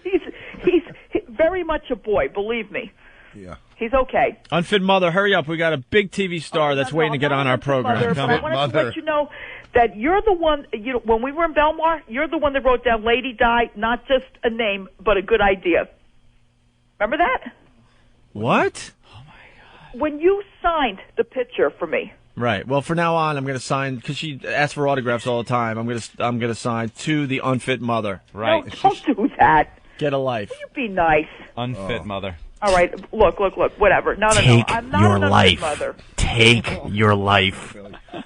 Speaker 9: He's very much a boy, believe me.
Speaker 4: Yeah.
Speaker 9: He's okay.
Speaker 1: Unfit mother, hurry up. We got a big TV star that's waiting to get on our program.
Speaker 9: Mother, but I wanted to let you know that you're the one, when we were in Belmar, you're the one that wrote down Lady Di, not just a name, but a good idea. Remember that?
Speaker 1: What?
Speaker 9: When you signed the picture for me.
Speaker 1: Right. Well, for now on, I'm going to sign, because she asks for autographs all the time. I'm going to sign to the unfit mother.
Speaker 3: Right.
Speaker 9: No, don't do that.
Speaker 1: Get a life.
Speaker 9: Will you be nice?
Speaker 3: Unfit mother.
Speaker 9: All right. Look. Whatever. No. I'm not
Speaker 1: your
Speaker 9: an
Speaker 1: life.
Speaker 9: unfit mother.
Speaker 1: Take your life.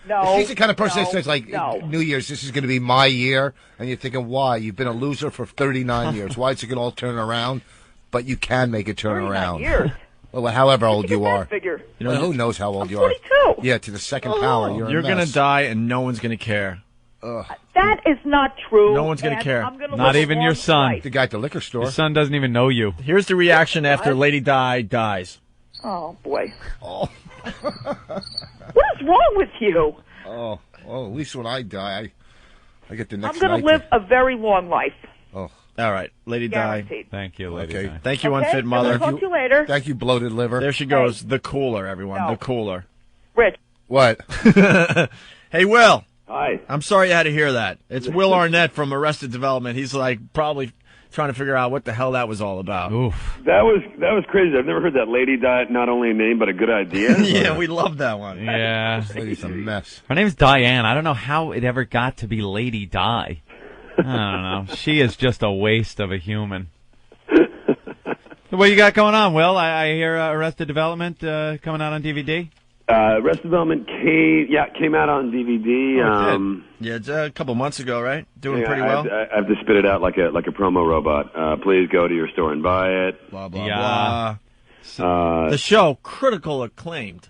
Speaker 9: No.
Speaker 4: She's the kind of person that says, like, New Year's, this is going to be my year. And you're thinking, why? You've been a loser for 39 years. Why is it going to all turn around? But you can make it turn around.
Speaker 9: Years.
Speaker 4: Well, however old you are.
Speaker 9: Figure.
Speaker 1: You know,
Speaker 4: who knows how old you
Speaker 9: 42.
Speaker 4: are? Yeah, to the second power.
Speaker 1: You're going to die, and no one's going to care.
Speaker 9: That is not true.
Speaker 1: No one's going to care.
Speaker 3: Not even your son.
Speaker 4: The guy at the liquor store.
Speaker 3: Your son doesn't even know you.
Speaker 1: Here's the reaction after Lady Di dies.
Speaker 9: Oh, boy.
Speaker 4: Oh.
Speaker 9: What is wrong with you?
Speaker 4: Oh, well, at least when I die, I get the next
Speaker 9: I'm going to live a very long life.
Speaker 4: Oh.
Speaker 1: All right, Lady Di.
Speaker 3: Thank you, Lady Di.
Speaker 1: Thank you,
Speaker 9: Okay,
Speaker 1: unfit mother.
Speaker 9: I'll talk to you later.
Speaker 4: Thank you, bloated liver.
Speaker 1: There she goes. The cooler, everyone.
Speaker 9: No.
Speaker 1: The cooler.
Speaker 9: Rich.
Speaker 4: What?
Speaker 1: Hey, Will.
Speaker 18: Hi.
Speaker 1: I'm sorry you had to hear that. It's Will Arnett from Arrested Development. He's like probably trying to figure out what the hell that was all about.
Speaker 3: Oof.
Speaker 18: That was crazy. I've never heard that Lady Di, not only a name, but a good idea.
Speaker 1: Yeah, we love that one.
Speaker 3: Yeah.
Speaker 4: This lady's a mess.
Speaker 3: Her name's Diane. I don't know how it ever got to be Lady Di. I don't know. She is just a waste of a human. What you got going on, Will? I hear Arrested Development coming out on DVD.
Speaker 18: Arrested Development came out on DVD.
Speaker 1: Yeah, it's a couple months ago, right? Doing pretty well.
Speaker 18: I have to spit it out like a promo robot. Please go to your store and buy it.
Speaker 1: Blah blah blah. The show critical acclaimed.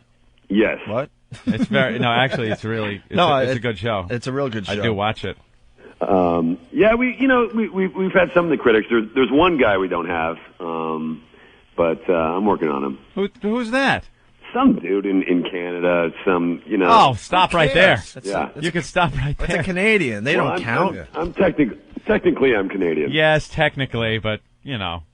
Speaker 18: Yes.
Speaker 1: What?
Speaker 3: It's very actually, it's really it's a good show.
Speaker 1: It's a real good show.
Speaker 3: I do watch it.
Speaker 18: We've had some of the critics. There's one guy we don't have, but I'm working on him.
Speaker 3: Who's that?
Speaker 18: Some dude in Canada.
Speaker 3: Oh, stop right there.
Speaker 18: Yeah,
Speaker 3: you can stop right there.
Speaker 1: It's a Canadian. They don't count.
Speaker 18: I'm technically I'm Canadian.
Speaker 3: Yes, technically, but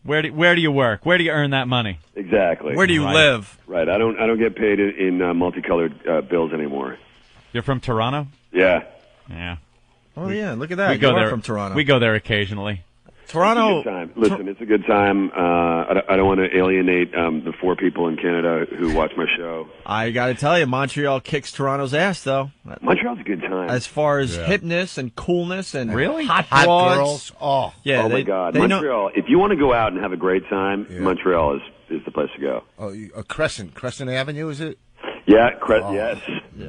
Speaker 3: where do you work? Where do you earn that money?
Speaker 18: Exactly.
Speaker 1: Where do you live?
Speaker 18: Right. I don't get paid in multicolored bills anymore.
Speaker 3: You're from Toronto?
Speaker 18: Yeah.
Speaker 3: Yeah.
Speaker 1: Oh yeah, look at that.
Speaker 3: We go
Speaker 1: you
Speaker 3: there
Speaker 1: are from Toronto.
Speaker 3: We go there occasionally.
Speaker 1: Toronto.
Speaker 18: It's a good time. Listen, it's a good time. I don't want to alienate the 4 people in Canada who watch my show.
Speaker 1: I got to tell you, Montreal kicks Toronto's ass, though.
Speaker 18: Montreal's a good time.
Speaker 1: As far as hipness and coolness and
Speaker 3: really
Speaker 1: hot
Speaker 4: girls.
Speaker 1: broads.
Speaker 4: Oh,
Speaker 1: yeah.
Speaker 18: Oh my God, Montreal! If you want to go out and have a great time, Montreal is the place to go.
Speaker 4: Oh, Crescent Avenue, is it?
Speaker 18: Yeah, yes.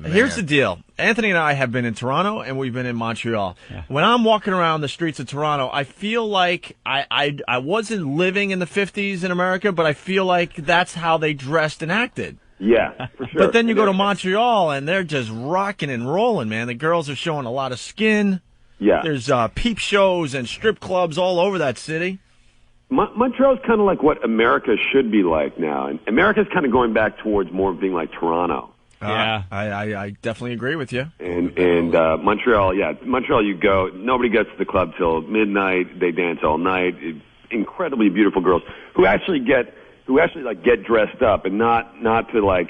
Speaker 1: Here's the deal. Anthony and I have been in Toronto, and we've been in Montreal. Yeah. When I'm walking around the streets of Toronto, I feel like I wasn't living in the 50s in America, but I feel like that's how they dressed and acted.
Speaker 18: Yeah, for sure.
Speaker 1: But then you go to Montreal, and they're just rocking and rolling, man. The girls are showing a lot of skin.
Speaker 18: Yeah.
Speaker 1: There's peep shows and strip clubs all over that city.
Speaker 18: Montreal's kind of like what America should be like now. And America's kind of going back towards more being like Toronto.
Speaker 3: Yeah.
Speaker 1: I definitely agree with you.
Speaker 18: And Montreal, Montreal, you go, nobody gets to the club till midnight. They dance all night. Incredibly beautiful girls who actually get dressed up and not to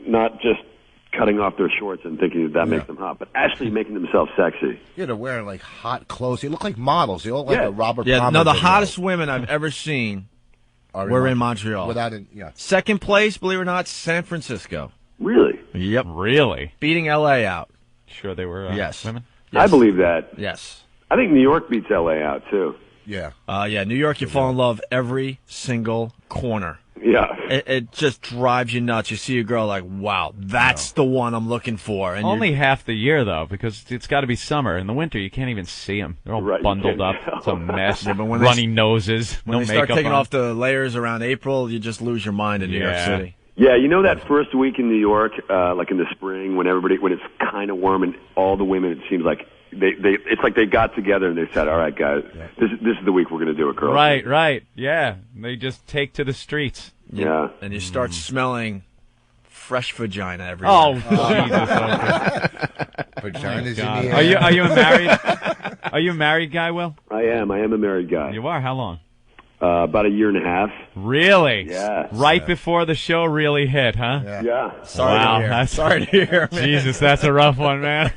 Speaker 18: not just cutting off their shorts and thinking that makes them hot, but actually making themselves sexy.
Speaker 4: Yeah, they're wearing like hot clothes. They look like models. They look like a Robert
Speaker 1: Yeah,
Speaker 4: Palmer
Speaker 1: no, the
Speaker 4: video.
Speaker 1: hottest women I've ever seen were in Montreal. Second place, believe it or not, San Francisco.
Speaker 18: Really?
Speaker 1: Yep.
Speaker 3: Really?
Speaker 1: Beating L.A. out.
Speaker 3: Sure they were
Speaker 1: yes.
Speaker 3: women?
Speaker 18: Yes. I believe that.
Speaker 1: Yes.
Speaker 18: I think New York beats L.A. out, too.
Speaker 4: Yeah.
Speaker 1: New York, you fall in love every single corner.
Speaker 18: Yeah.
Speaker 1: It just drives you nuts. You see a girl like, wow, that's the one I'm looking for. And
Speaker 3: only half the year, though, because it's got to be summer. In the winter, you can't even see them. They're all bundled up. It's a mess.
Speaker 1: But when
Speaker 3: runny noses,
Speaker 1: when they start taking off the layers around April, you just lose your mind in New York City.
Speaker 18: Yeah, that first week in New York, like in the spring, when it's kind of warm and all the women, it seems like it's like they got together and they said, all right, guys, this is the week we're going to do it, girls.
Speaker 3: Right. Yeah. They just take to the streets.
Speaker 18: Yeah.
Speaker 1: And you start smelling fresh vagina everywhere.
Speaker 3: Oh, Jesus.
Speaker 4: Vagina's in the
Speaker 3: air.
Speaker 4: air.
Speaker 3: Are you a married guy, Will?
Speaker 18: I am a married guy.
Speaker 3: You are? How long?
Speaker 18: about a year and a half.
Speaker 3: Really?
Speaker 18: Yeah.
Speaker 3: Right before the show really hit, huh?
Speaker 18: Yeah.
Speaker 1: Sorry to hear. Sorry to hear, man.
Speaker 3: Jesus, that's a rough one, man.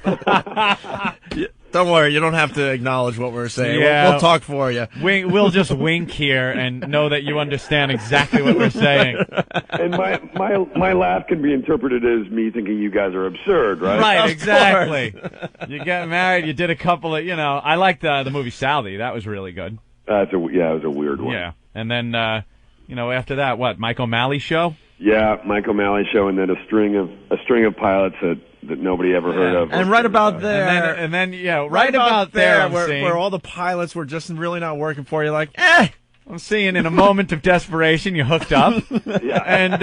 Speaker 1: Don't worry, you don't have to acknowledge what we're saying.
Speaker 3: Yeah.
Speaker 1: We'll talk for you.
Speaker 3: We'll just wink here and know that you understand exactly what we're saying.
Speaker 18: And my laugh can be interpreted as me thinking you guys are absurd, right?
Speaker 3: Right, exactly. You get married, you did a couple of, I liked the movie Sally. That was really good.
Speaker 18: It was a weird one.
Speaker 3: Yeah. And then, after that, what, Mike O'Malley show?
Speaker 18: Yeah, Mike O'Malley show, and then a string of pilots that nobody ever heard of.
Speaker 1: And right about there,
Speaker 3: and then right about there,
Speaker 1: where all the pilots were just really not working for you, like,
Speaker 3: I'm seeing in a moment of desperation you hooked up, and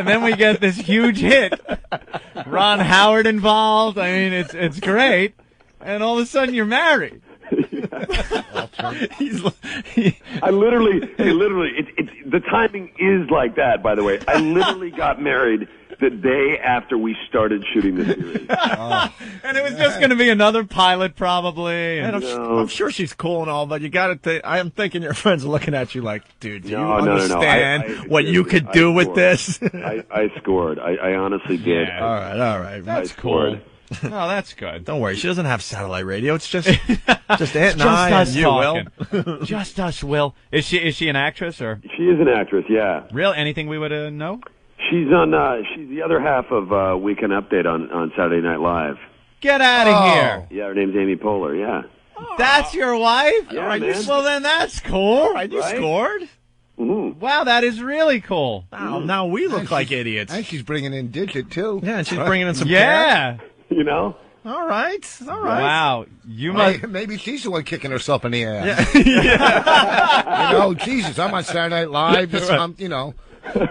Speaker 3: then we get this huge hit. Ron Howard involved. I mean, it's great, and all of a sudden you're married.
Speaker 18: I literally, the timing is like that, by the way. I literally got married the day after we started shooting the series.
Speaker 3: And it was just going to be another pilot, probably.
Speaker 1: And I'm sure she's cool and all, but you got to think, I am thinking your friends are looking at you like, dude, do you understand what you could do with this?
Speaker 18: I scored. I honestly did.
Speaker 1: Yeah. All right.
Speaker 3: That's cool. Oh, that's good.
Speaker 1: Don't worry, she doesn't have satellite radio. It's just Aunt and I and you, Will.
Speaker 3: Just us, Will. Is she an actress or?
Speaker 18: She is an actress, yeah.
Speaker 3: Real? Anything we would know?
Speaker 18: She's she's the other half of Weekend Update on Saturday Night Live.
Speaker 3: Get out of here.
Speaker 18: Yeah, her name's Amy Poehler, yeah.
Speaker 3: That's your wife?
Speaker 18: Yeah,
Speaker 3: right,
Speaker 18: man.
Speaker 3: Well, then that's cool.
Speaker 1: You scored?
Speaker 18: Mm-hmm.
Speaker 3: Wow, that is really cool.
Speaker 1: Now we look like idiots.
Speaker 4: And she's bringing in Digit, too.
Speaker 1: Yeah, and she's bringing in some
Speaker 3: Yeah.
Speaker 18: You know?
Speaker 1: All right.
Speaker 3: Wow. You must...
Speaker 4: Maybe she's the one kicking herself in the ass.
Speaker 1: Yeah.
Speaker 4: Jesus, I'm on Saturday Night Live.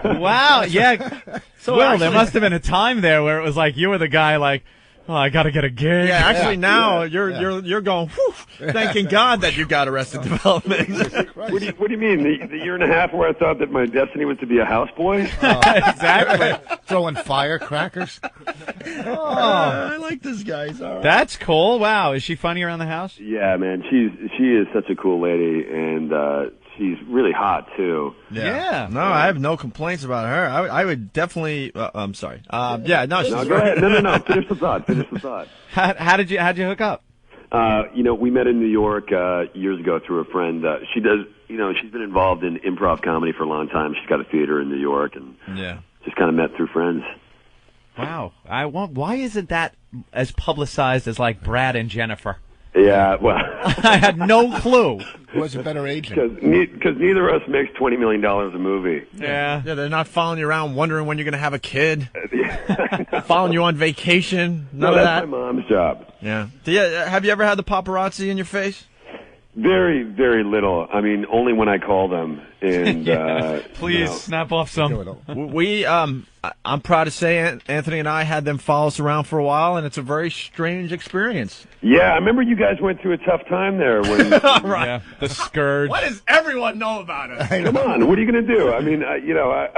Speaker 3: Wow, yeah. So Will, there must have been a time there where it was like you were the guy like, oh, I got to get a gig.
Speaker 1: Yeah, actually now you're going, whew, thanking God that you got Arrested Development.
Speaker 18: What do you mean? The year and a half where I thought that my destiny was to be a houseboy?
Speaker 3: Exactly.
Speaker 4: Throwing firecrackers.
Speaker 1: I like this guy. All right.
Speaker 3: That's cool. Wow. Is she funny around the house?
Speaker 18: Yeah, man. She is such a cool lady, and she's really hot too.
Speaker 3: Yeah.
Speaker 1: No, I have no complaints about her. I would definitely. I'm sorry. She's
Speaker 18: go ahead. No. Finish the thought.
Speaker 3: How'd you hook up?
Speaker 18: We met in New York years ago through a friend. She does. She's been involved in improv comedy for a long time. She's got a theater in New York, and just kind of met through friends.
Speaker 3: Wow. Why isn't that as publicized as like Brad and Jennifer?
Speaker 18: Yeah, well,
Speaker 3: I had no clue.
Speaker 4: Who has a better agent?
Speaker 18: Because neither of us makes $20 million a movie.
Speaker 3: Yeah.
Speaker 1: Yeah, they're not following you around wondering when you're going to have a kid. Following you on vacation. None of that.
Speaker 18: That's my mom's job.
Speaker 1: Yeah. Have you ever had the paparazzi in your face?
Speaker 18: Very, very little. I mean, only when I call them. And
Speaker 3: please snap off some.
Speaker 1: I'm proud to say Anthony and I had them follow us around for a while, and it's a very strange experience.
Speaker 18: Yeah, I remember you guys went through a tough time there. When,
Speaker 1: right.
Speaker 3: Yeah, the scourge.
Speaker 1: What does everyone know about us?
Speaker 18: Come on, what are you going to do? I mean, I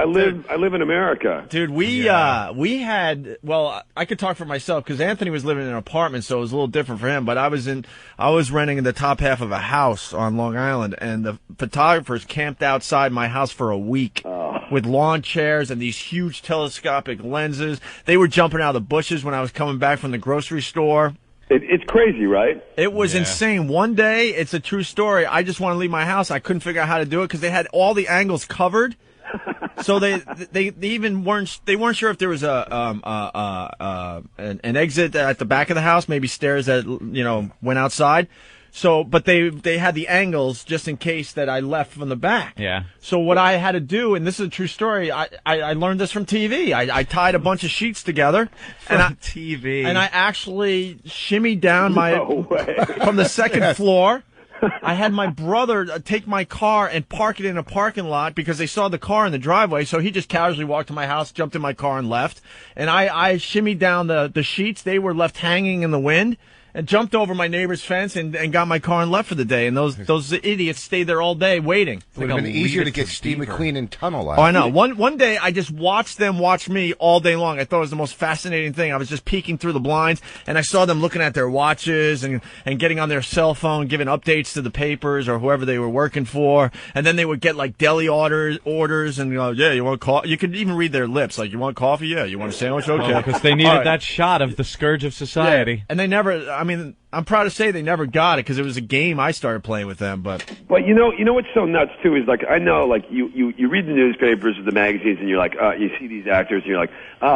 Speaker 18: live in America.
Speaker 1: Dude, we had, well, I could talk for myself because Anthony was living in an apartment, so it was a little different for him, but I was renting in the top half of a house on Long Island, and the photographers camped outside my house for a week with lawn chairs and these huge telescopic lenses. They were jumping out of the bushes when I was coming back from the grocery store.
Speaker 18: It's crazy, right?
Speaker 1: It was insane. One day, it's a true story. I just want to leave my house. I couldn't figure out how to do it because they had all the angles covered. So they even weren't sure if there was an exit at the back of the house, maybe stairs that went outside. So, but they had the angles just in case that I left from the back.
Speaker 3: Yeah.
Speaker 1: So what I had to do, and this is a true story, I learned this from TV. I tied a bunch of sheets together.
Speaker 3: TV.
Speaker 1: And I actually shimmied down from the second floor. I had my brother take my car and park it in a parking lot because they saw the car in the driveway. So he just casually walked to my house, jumped in my car, and left. And I shimmied down the sheets. They were left hanging in the wind. and jumped over my neighbor's fence and got my car and left for the day. And those idiots stayed there all day waiting.
Speaker 4: It would have been easier to get Steve McQueen in tunnel out.
Speaker 1: Oh, I know. One day I just watched them watch me all day long. I thought it was the most fascinating thing. I was just peeking through the blinds, and I saw them looking at their watches and getting on their cell phone, giving updates to the papers or whoever they were working for. And then they would get like deli orders and yeah, you want coffee? You could even read their lips, like, you want coffee? Yeah. You want a sandwich? Okay.
Speaker 3: Because they needed that shot of the scourge of society.
Speaker 1: Yeah. And they never, I mean, I'm proud to say they never got it because it was a game I started playing with them. But
Speaker 18: you know what's so nuts too is, like, I know, like, you read the newspapers or the magazines and you're like, you see these actors and you're like,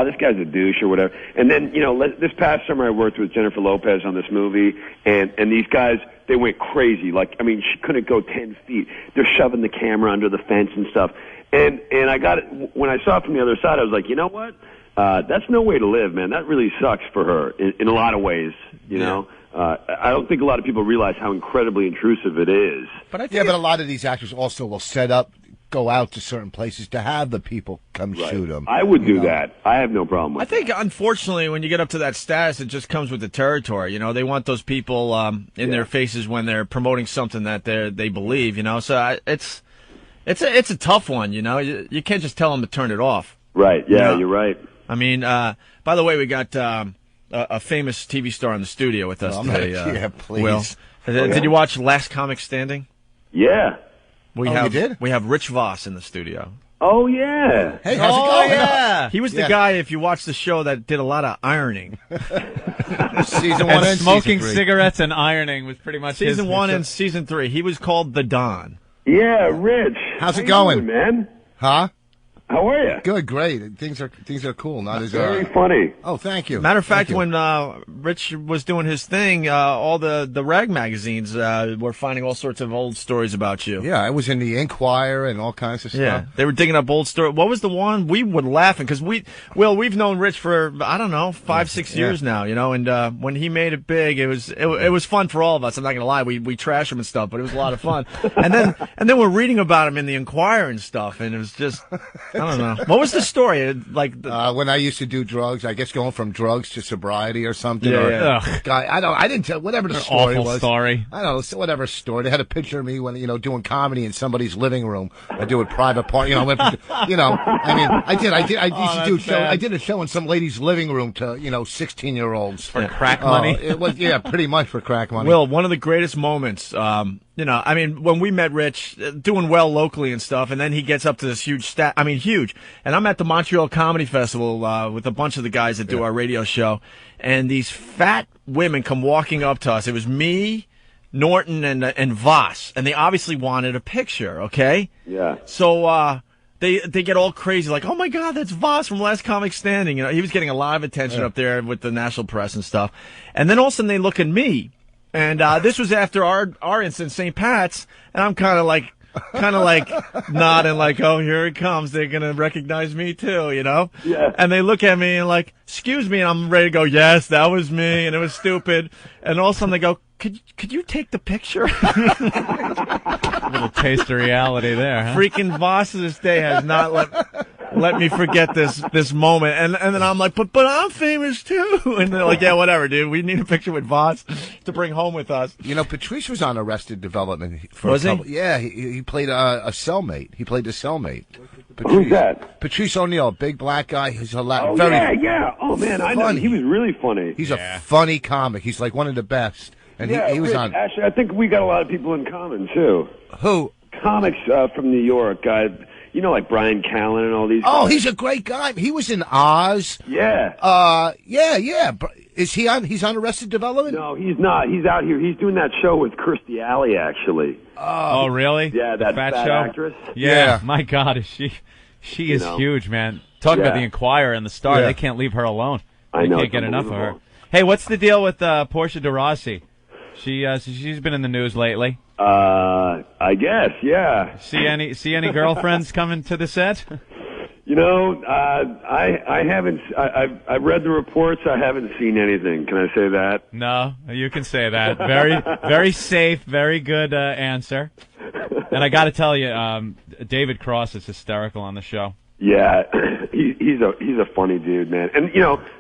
Speaker 18: this guy's a douche or whatever. And then, this past summer I worked with Jennifer Lopez on this movie, and these guys, they went crazy. Like, I mean, she couldn't go 10 feet. They're shoving the camera under the fence and stuff. And I got it when I saw it from the other side. I was like, you know what? That's no way to live, man. That really sucks for her in a lot of ways. You know. I don't think a lot of people realize how incredibly intrusive it is.
Speaker 4: But but a lot of these actors also will go out to certain places to have the people come shoot them.
Speaker 18: I would do that. I have no problem with
Speaker 1: I think, unfortunately, when you get up to that status, it just comes with the territory. They want those people in their faces when they're promoting something that they believe. So it's a tough one. You can't just tell them to turn it off.
Speaker 18: Right. Yeah, you're right.
Speaker 1: I mean, by the way, we got a famous TV star in the studio with us today.
Speaker 4: Yeah, please.
Speaker 1: Will. Did you watch Last Comic Standing?
Speaker 18: Yeah.
Speaker 1: You did? We have Rich Voss in the studio.
Speaker 18: Oh, yeah.
Speaker 4: Hey, how's it going?
Speaker 1: Yeah. He was the guy, if you watch the show, that did a lot of ironing.
Speaker 4: Season 1 and
Speaker 3: smoking
Speaker 4: season 3.
Speaker 3: cigarettes and ironing was pretty much
Speaker 1: Season 1 and Season 3. He was called The Don.
Speaker 18: Yeah, Rich.
Speaker 4: How's it going,
Speaker 18: man?
Speaker 4: Huh?
Speaker 18: How are you?
Speaker 4: Good, great. Things are cool. Not as
Speaker 18: very funny.
Speaker 4: Oh, thank you.
Speaker 1: Matter of fact, when Rich was doing his thing, all the rag magazines were finding all sorts of old stories about you.
Speaker 4: Yeah, I was in the Inquirer and all kinds of stuff.
Speaker 1: Yeah, they were digging up old stories. What was the one we were laughing because we've known Rich for I don't know 5-6 years now, and when he made it big, it was fun for all of us. I'm not gonna lie, we trash him and stuff, but it was a lot of fun. and then we're reading about him in the Inquirer and stuff, and it was just. I don't know. What was the story?
Speaker 4: When I used to do drugs, I guess going from drugs to sobriety or something.
Speaker 1: Yeah.
Speaker 4: I didn't tell whatever the story
Speaker 3: awful
Speaker 4: was.
Speaker 3: Story.
Speaker 4: I don't know, whatever story. They had a picture of me when doing comedy in somebody's living room. I do a private party. I did a show in some lady's living room to 16-year-olds
Speaker 3: for crack money.
Speaker 4: It was pretty much for crack money.
Speaker 1: Will, one of the greatest moments. When we met Rich, doing well locally and stuff, and then he gets up to this huge huge. And I'm at the Montreal Comedy Festival with a bunch of the guys that do our radio show, and these fat women come walking up to us. It was me, Norton, and Voss, and they obviously wanted a picture, okay?
Speaker 18: Yeah.
Speaker 1: So they get all crazy, like, oh my God, that's Voss from Last Comic Standing. He was getting a lot of attention up there with the national press and stuff. And then all of a sudden they look at me. And this was after our incident, St. Pat's, and I'm kind of like nodding, like, oh, here it comes. They're gonna recognize me too, Yeah. And they look at me and like, excuse me, and I'm ready to go. Yes, that was me, and it was stupid. And all of a sudden they go, could you take the picture?
Speaker 3: A little taste of reality there, huh?
Speaker 1: Freaking Voss to this day has not let me forget this moment. And then I'm like, but I'm famous too. And they're like, yeah, whatever, dude. We need a picture with Voss to bring home with us.
Speaker 4: Patrice was on Arrested Development for
Speaker 1: was
Speaker 4: a couple.
Speaker 1: He?
Speaker 4: Yeah, he played a cellmate. He played the cellmate.
Speaker 18: Who's that?
Speaker 4: Patrice O'Neill, big black guy. He's
Speaker 18: Oh, yeah. Oh, man, I know. He was really funny.
Speaker 4: He's a funny comic. He's like one of the best. And he was
Speaker 18: Rich,
Speaker 4: on.
Speaker 18: Actually, I think we got a lot of people in common, too.
Speaker 4: Who?
Speaker 18: Comics from New York. Like Brian Callen and all these guys.
Speaker 4: Oh, he's a great guy. He was in Oz.
Speaker 18: Yeah.
Speaker 4: Yeah. Is he on? He's on Arrested Development?
Speaker 18: No, he's not. He's out here. He's doing that show with Kirstie Alley, actually.
Speaker 3: Oh, really?
Speaker 18: Yeah, that
Speaker 3: fat
Speaker 18: show?
Speaker 3: Actress. Yeah. My God, is she is huge, man. Talk about the Inquirer and the Star. They can't leave her alone.
Speaker 18: I know.
Speaker 3: They can't get enough of her. Hey, what's the deal with Portia de Rossi? She's been in the news lately.
Speaker 18: I guess, yeah.
Speaker 3: See any girlfriends coming to the set?
Speaker 18: I haven't. I've read the reports. I haven't seen anything. Can I say that?
Speaker 3: No, you can say that. Very, very safe. Very good answer. And I got to tell you, David Cross is hysterical on the show.
Speaker 18: Yeah, he's a funny dude, man. And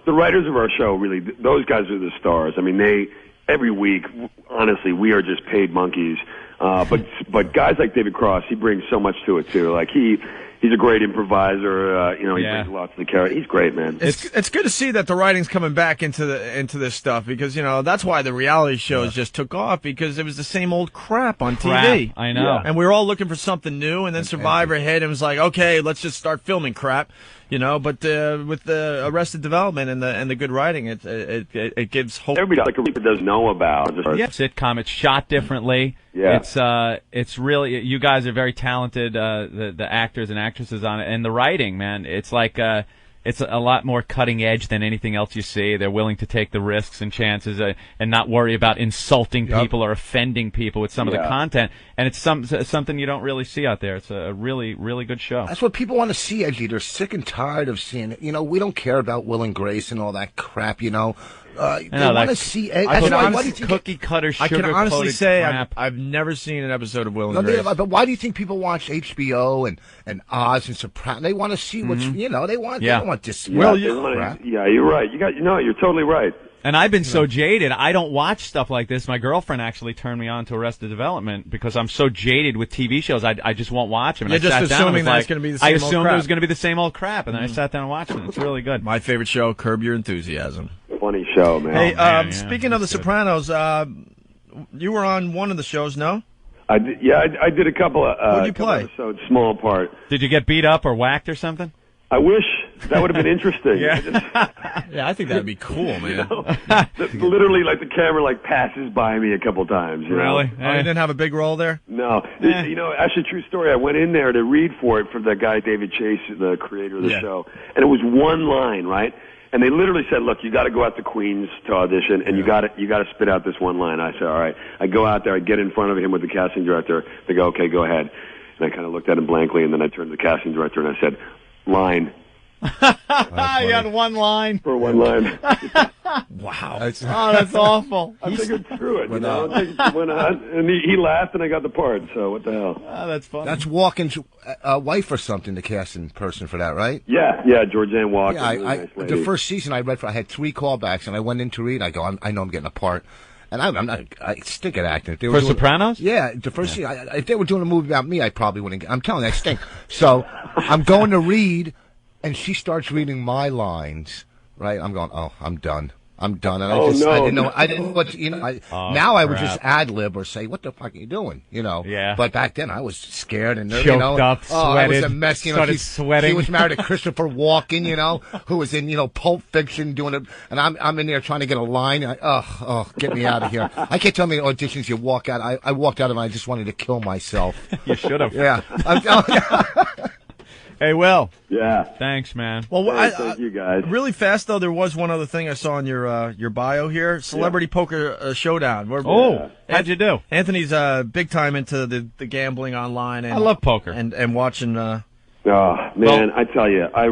Speaker 18: the writers of our show, really, those guys are the stars. I mean, every week, honestly, we are just paid monkeys. But guys like David Cross, he brings so much to it too. Like he's a great improviser. He brings a lot to the character. He's great, man.
Speaker 1: It's good to see that the writing's coming back into this stuff because that's why the reality shows just took off because it was the same old crap on TV.
Speaker 3: I know.
Speaker 1: And we were all looking for something new, and then Survivor hit and was like, okay, let's just start filming crap. But with the Arrested Development and the good writing, it gives hope.
Speaker 18: Everybody doesn't know about.
Speaker 3: Sitcom. It's shot differently.
Speaker 18: Yeah.
Speaker 3: It's really, you guys are very talented, the actors and actresses on it, and the writing, man. It's like it's a lot more cutting edge than anything else you see. They're willing to take the risks and chances and not worry about insulting people or offending people with some of the content. And it's something you don't really see out there. It's a really, really good show.
Speaker 4: That's what people want to see, Edgy. They're sick and tired of seeing it. We don't care about Will and Grace and all that crap, They want to see
Speaker 3: cookie cutter,
Speaker 1: I can honestly say
Speaker 3: crap.
Speaker 1: I've never seen an episode of Will and Grace.
Speaker 4: But why do you think people watch HBO and Oz and Sopranos? They want to see what's they don't want this.
Speaker 18: Well, you're right. You're totally right.
Speaker 3: And I've been so jaded. I don't watch stuff like this. My girlfriend actually turned me on to Arrested Development because I'm so jaded with TV shows. I just won't watch them.
Speaker 1: You're just assuming that it's going to be the same old crap.
Speaker 3: I assumed it was going to be the same old crap, and then I sat down and watched it. It's really good.
Speaker 1: My favorite show, Curb Your Enthusiasm.
Speaker 18: Funny show, man.
Speaker 1: Hey, speaking of The Sopranos, you were on one of the shows, no?
Speaker 18: I did a couple of
Speaker 1: Who'd you play?
Speaker 18: episodes, small part.
Speaker 3: Did you get beat up or whacked or something?
Speaker 18: I wish that would have been interesting.
Speaker 1: Yeah, I think that'd be cool, man.
Speaker 18: Literally, like the camera passes by me a couple times.
Speaker 3: Really?
Speaker 1: You didn't have a big role there?
Speaker 18: No. Actually, true story. I went in there to read for it for the guy David Chase, the creator of the show, and it was one line, right? And they literally said, "Look, you got to go out to Queens to audition, and you got to spit out this one line." I said, "All right." I go out there, I get in front of him with the casting director. They go, "Okay, go ahead." And I kind of looked at him blankly, and then I turned to the casting director and I said, "Line."
Speaker 3: You had one line.
Speaker 18: For one line.
Speaker 1: Wow.
Speaker 3: That's awful.
Speaker 18: I figured, screw it. And he laughed, and I got the part. So what the hell?
Speaker 3: That's funny.
Speaker 4: That's Walken's wife or something, the casting person for that, right?
Speaker 18: Yeah, Georgianne Walken.
Speaker 4: Yeah,
Speaker 18: really nice lady.
Speaker 4: The first season I had 3 callbacks, and I went in to read. I go, I know I'm getting a part. And I stink at acting.
Speaker 3: For Sopranos?
Speaker 4: Yeah, the first season. If they were doing a movie about me, I probably wouldn't. I'm telling you, I stink. So I'm going to read, and she starts reading my lines. Right? I'm going, I'm done. And I didn't know what, now I would just ad lib or say, what the fuck are you doing?
Speaker 3: Yeah.
Speaker 4: But back then I was scared and
Speaker 3: choked up, sweated.
Speaker 4: I was a mess,
Speaker 3: started sweating.
Speaker 4: She was married to Christopher Walken, who was in, Pulp Fiction doing it. And I'm in there trying to get a line. Get me out of here. I can't tell me auditions you walk out. I walked out and I just wanted to kill myself.
Speaker 3: You should have.
Speaker 4: Yeah.
Speaker 3: Hey, Will.
Speaker 18: Yeah.
Speaker 3: Thanks, man.
Speaker 1: Well,
Speaker 18: thank you guys.
Speaker 1: Really fast though, there was one other thing I saw in your bio here: Celebrity Poker Showdown.
Speaker 3: How'd you do?
Speaker 1: Anthony's big time into the gambling online. And,
Speaker 3: I love poker
Speaker 1: and watching.
Speaker 18: Oh man, I tell you, I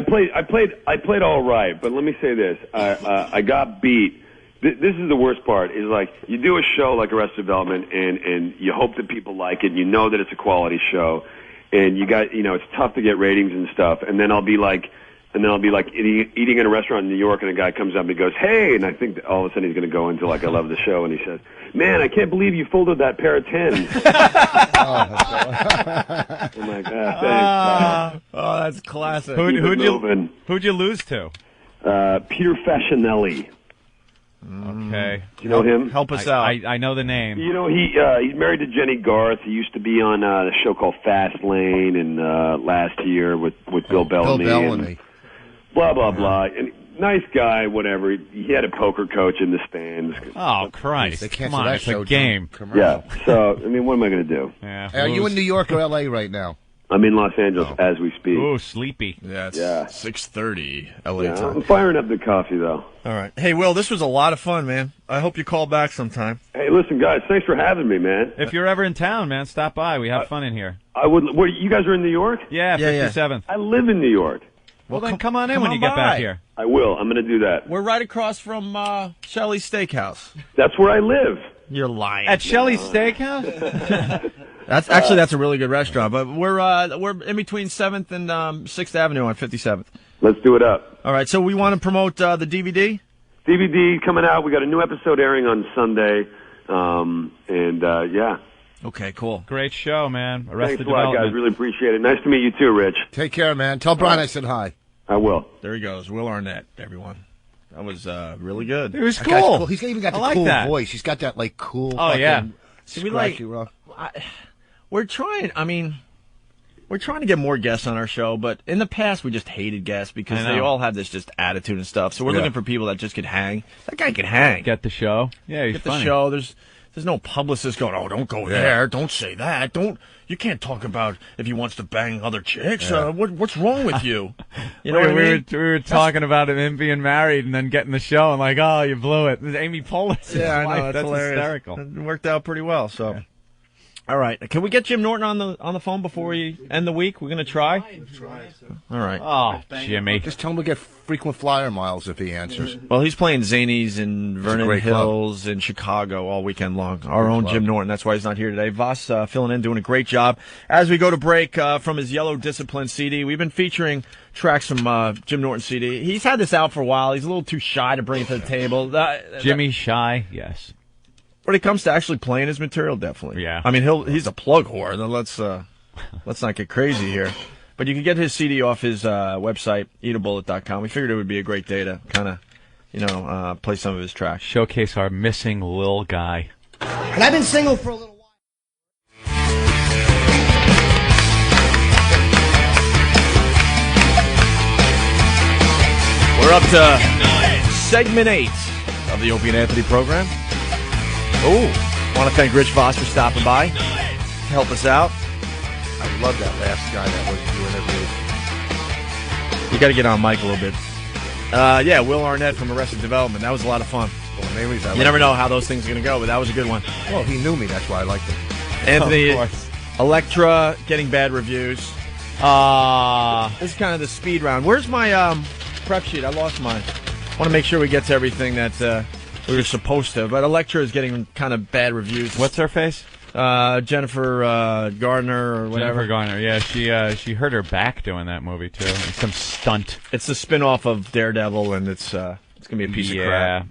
Speaker 18: played all right, but let me say this: I got beat. This is the worst part. Is like you do a show like Arrested Development, and you hope that people like it. And you know that it's a quality show. And you got, it's tough to get ratings and stuff. And then I'll be like eating in a restaurant in New York, and a guy comes up and he goes, "Hey," and I think that all of a sudden he's going to go into I love the show, and he says, "Man, I can't believe you folded that pair of 10s." I'm like, thanks.
Speaker 1: That's classic.
Speaker 3: Who'd you lose to?
Speaker 18: Peter Facinelli.
Speaker 3: Okay.
Speaker 18: Do you know him?
Speaker 1: Help us out.
Speaker 3: I know the name.
Speaker 18: He's married to Jenny Garth. He used to be on a show called Fast Lane and last year with Bill Bellamy.
Speaker 4: Bill Bellamy.
Speaker 18: And blah, blah, blah. And nice guy, whatever. He had a poker coach in the stands.
Speaker 3: Oh, Christ. Come on, it's a game.
Speaker 18: Yeah. So, what am I going to do?
Speaker 3: Yeah.
Speaker 4: Are you in New York or L.A. right now?
Speaker 18: I'm in Los Angeles as we speak.
Speaker 3: Oh, sleepy.
Speaker 1: Yeah, it's 6:30 LA time.
Speaker 18: I'm firing up the coffee, though.
Speaker 1: All right. Hey, Will, this was a lot of fun, man. I hope you call back sometime.
Speaker 18: Hey, listen, guys, thanks for having me, man.
Speaker 3: If you're ever in town, man, stop by. We have fun in here.
Speaker 18: I would. You guys are in New York?
Speaker 3: Yeah, 57th.
Speaker 18: I live in New York.
Speaker 3: Well, then come on in when you get back here.
Speaker 18: I will. I'm going to do that.
Speaker 1: We're right across from Shelley's Steakhouse.
Speaker 18: That's where I live.
Speaker 1: You're lying.
Speaker 3: At Shelley's Steakhouse?
Speaker 1: That's a really good restaurant, but we're in between 7th and 6th Avenue on 57th.
Speaker 18: Let's do it up.
Speaker 1: All right, so we want to promote the DVD?
Speaker 18: DVD coming out. We got a new episode airing on Sunday. Yeah.
Speaker 1: Okay, cool.
Speaker 3: Great show, man. Arrested
Speaker 18: Thanks a lot,
Speaker 3: Development.
Speaker 18: guys. Really appreciate it. Nice to meet you too, Rich.
Speaker 4: Take care, man. Tell Brian I said hi.
Speaker 18: I will.
Speaker 1: There he goes. Will Arnett, everyone. That was really good.
Speaker 3: It was
Speaker 4: That guy's
Speaker 3: cool.
Speaker 4: He's even got the
Speaker 3: I like
Speaker 4: cool
Speaker 3: that.
Speaker 4: voice. He's got that like cool.
Speaker 3: Oh, yeah.
Speaker 1: See, we like. We're trying. I mean, we're trying to get more guests on our show, but in the past we just hated guests because
Speaker 3: I know.
Speaker 1: they all have this just attitude and stuff. So we're
Speaker 4: Yeah.
Speaker 1: looking for people that just could hang. That guy can hang.
Speaker 3: Get the show. Yeah, he's
Speaker 1: Get
Speaker 3: funny.
Speaker 1: the show. There's no publicist going, oh, don't go there. Don't say that. You can't talk about if he wants to bang other chicks.
Speaker 4: Yeah.
Speaker 1: What's wrong with you? You know what I
Speaker 3: we
Speaker 1: mean?
Speaker 3: were talking about him being married and then getting the show and like, oh, you blew it. Amy Poehler's
Speaker 1: Yeah, I know.
Speaker 3: wife.
Speaker 1: That's
Speaker 3: That's
Speaker 1: hilarious.
Speaker 3: hysterical.
Speaker 1: It worked out pretty well. So, all right. Can we get Jim Norton on the phone before we end the week? We're gonna try. All right.
Speaker 3: Oh, Jimmy.
Speaker 4: Just tell him to get frequent flyer miles if he answers.
Speaker 1: Well, he's playing Zanies in Vernon
Speaker 4: great
Speaker 1: Hills in Chicago all weekend long. Our own Jim Norton. That's why he's not here today. Voss filling in, doing a great job. As we go to break from his Yellow Discipline CD, we've been featuring tracks from Jim Norton CD. He's had this out for a while. He's a little too shy to bring it to the table.
Speaker 3: Jimmy Shy, yes.
Speaker 1: When it comes to actually playing his material, definitely.
Speaker 3: Yeah.
Speaker 1: I mean, he's a plug whore. Then let's not get crazy here. But you can get his CD off his website, eatabullet.com. We figured it would be a great day to kind of, play some of his tracks.
Speaker 3: Showcase our missing Lil guy.
Speaker 19: And I've been single for a little while.
Speaker 1: We're up to segment 8 of the Opie and Anthony program. Oh, want to thank Rich Voss for stopping by to help us out.
Speaker 4: I love that last guy that was you interviewed.
Speaker 1: You got to get on mic a little bit. Yeah, Will Arnett from Arrested Development. That was a lot of fun.
Speaker 4: Well, maybe that
Speaker 1: You never know how those things are going to go, but that was a good one.
Speaker 4: Well, he knew me. That's why I liked him.
Speaker 1: Anthony,
Speaker 3: Of course.
Speaker 1: Electra getting bad reviews. This is kind of the speed round. Where's my prep sheet? I lost mine. I want to make sure we get to everything that we were supposed to. But Electra is getting kind of bad reviews.
Speaker 3: What's her face?
Speaker 1: Jennifer Gardner or whatever.
Speaker 3: Jennifer Garner. Yeah, she hurt her back doing that movie too. Some stunt.
Speaker 1: It's the spin-off of Daredevil, and it's gonna be a piece of crap.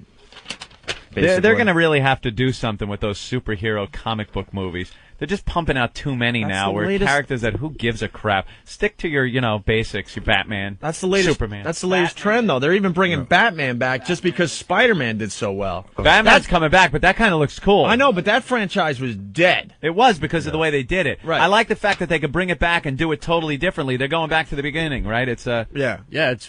Speaker 3: They're going to really have to do something with those superhero comic book movies. They're just pumping out too many
Speaker 1: That's
Speaker 3: now.
Speaker 1: the
Speaker 3: Where
Speaker 1: latest-
Speaker 3: characters that who gives a crap. Stick to your basics. Your Batman.
Speaker 1: That's the latest.
Speaker 3: Superman.
Speaker 1: That's the latest trend, though. They're even bringing Batman back just because Spider-Man did so well.
Speaker 3: Batman's coming back, but that kind of looks cool.
Speaker 1: I know, but that franchise was dead.
Speaker 3: It was because of the way they did it.
Speaker 1: Right.
Speaker 3: I like the fact that they could bring it back and do it totally differently. They're going back to the beginning, right? It's
Speaker 1: Yeah,
Speaker 5: it's